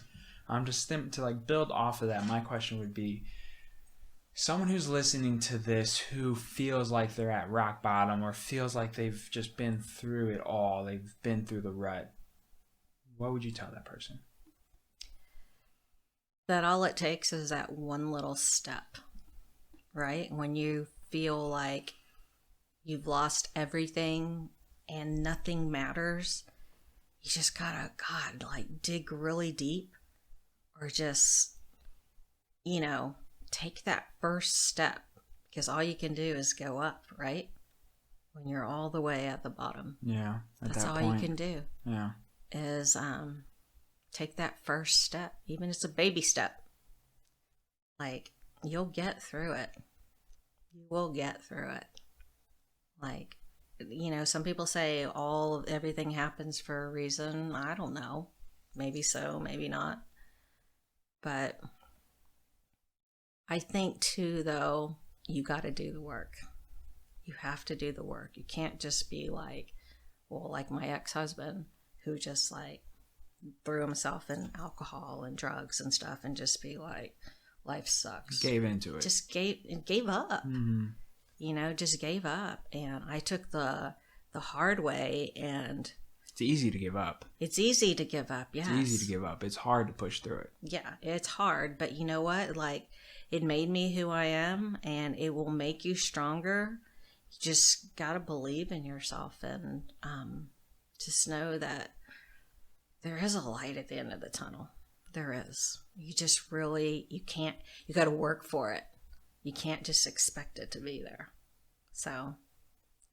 To build off of that, my question would be, someone who's listening to this who feels like they're at rock bottom, or feels like they've just been through it all, they've been through the rut, what would you tell that person? That all it takes is that one little step, right? When you feel like you've lost everything and nothing matters, you just gotta, dig really deep, or just, take that first step, because all you can do is go up, right? When you're all the way at the bottom. Yeah. That's all you can do. Yeah. Is take that first step, even if it's a baby step. Like, you'll get through it. You will get through it. Like, some people say everything happens for a reason. I don't know. Maybe so, maybe not. But I think too, though, you got to do the work. You have to do the work. You can't just be like my ex-husband, who just threw himself in alcohol and drugs and stuff, and just be like, life sucks. Gave into it. Just gave up. Mm-hmm. Just gave up. And I took the hard way, and It's easy to give up. It's easy to give up. Yes. It's easy to give up. It's hard to push through it. Yeah, it's hard, but you know what? Like, it made me who I am, and it will make you stronger. You just got to believe in yourself, and just know that there is a light at the end of the tunnel. There is. You just really, you got to work for it. You can't just expect it to be there. So,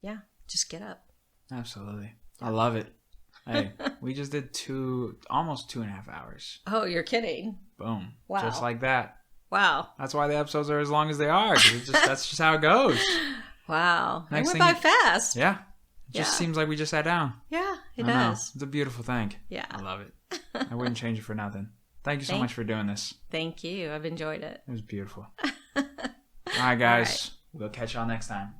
yeah, just get up. Absolutely. I love it. Hey, we just did almost 2.5 hours. Oh, you're kidding. Boom. Wow. Just like that. Wow. That's why the episodes are as long as they are. That's just how it goes. Wow. Next it went by fast. Yeah. It just seems like we just sat down. Yeah, it I know. does. It's a beautiful thing. Yeah. I love it. I wouldn't change it for nothing. Thank you so much for doing this. Thank you. I've enjoyed it. It was beautiful. All right, guys. All right. We'll catch y'all next time.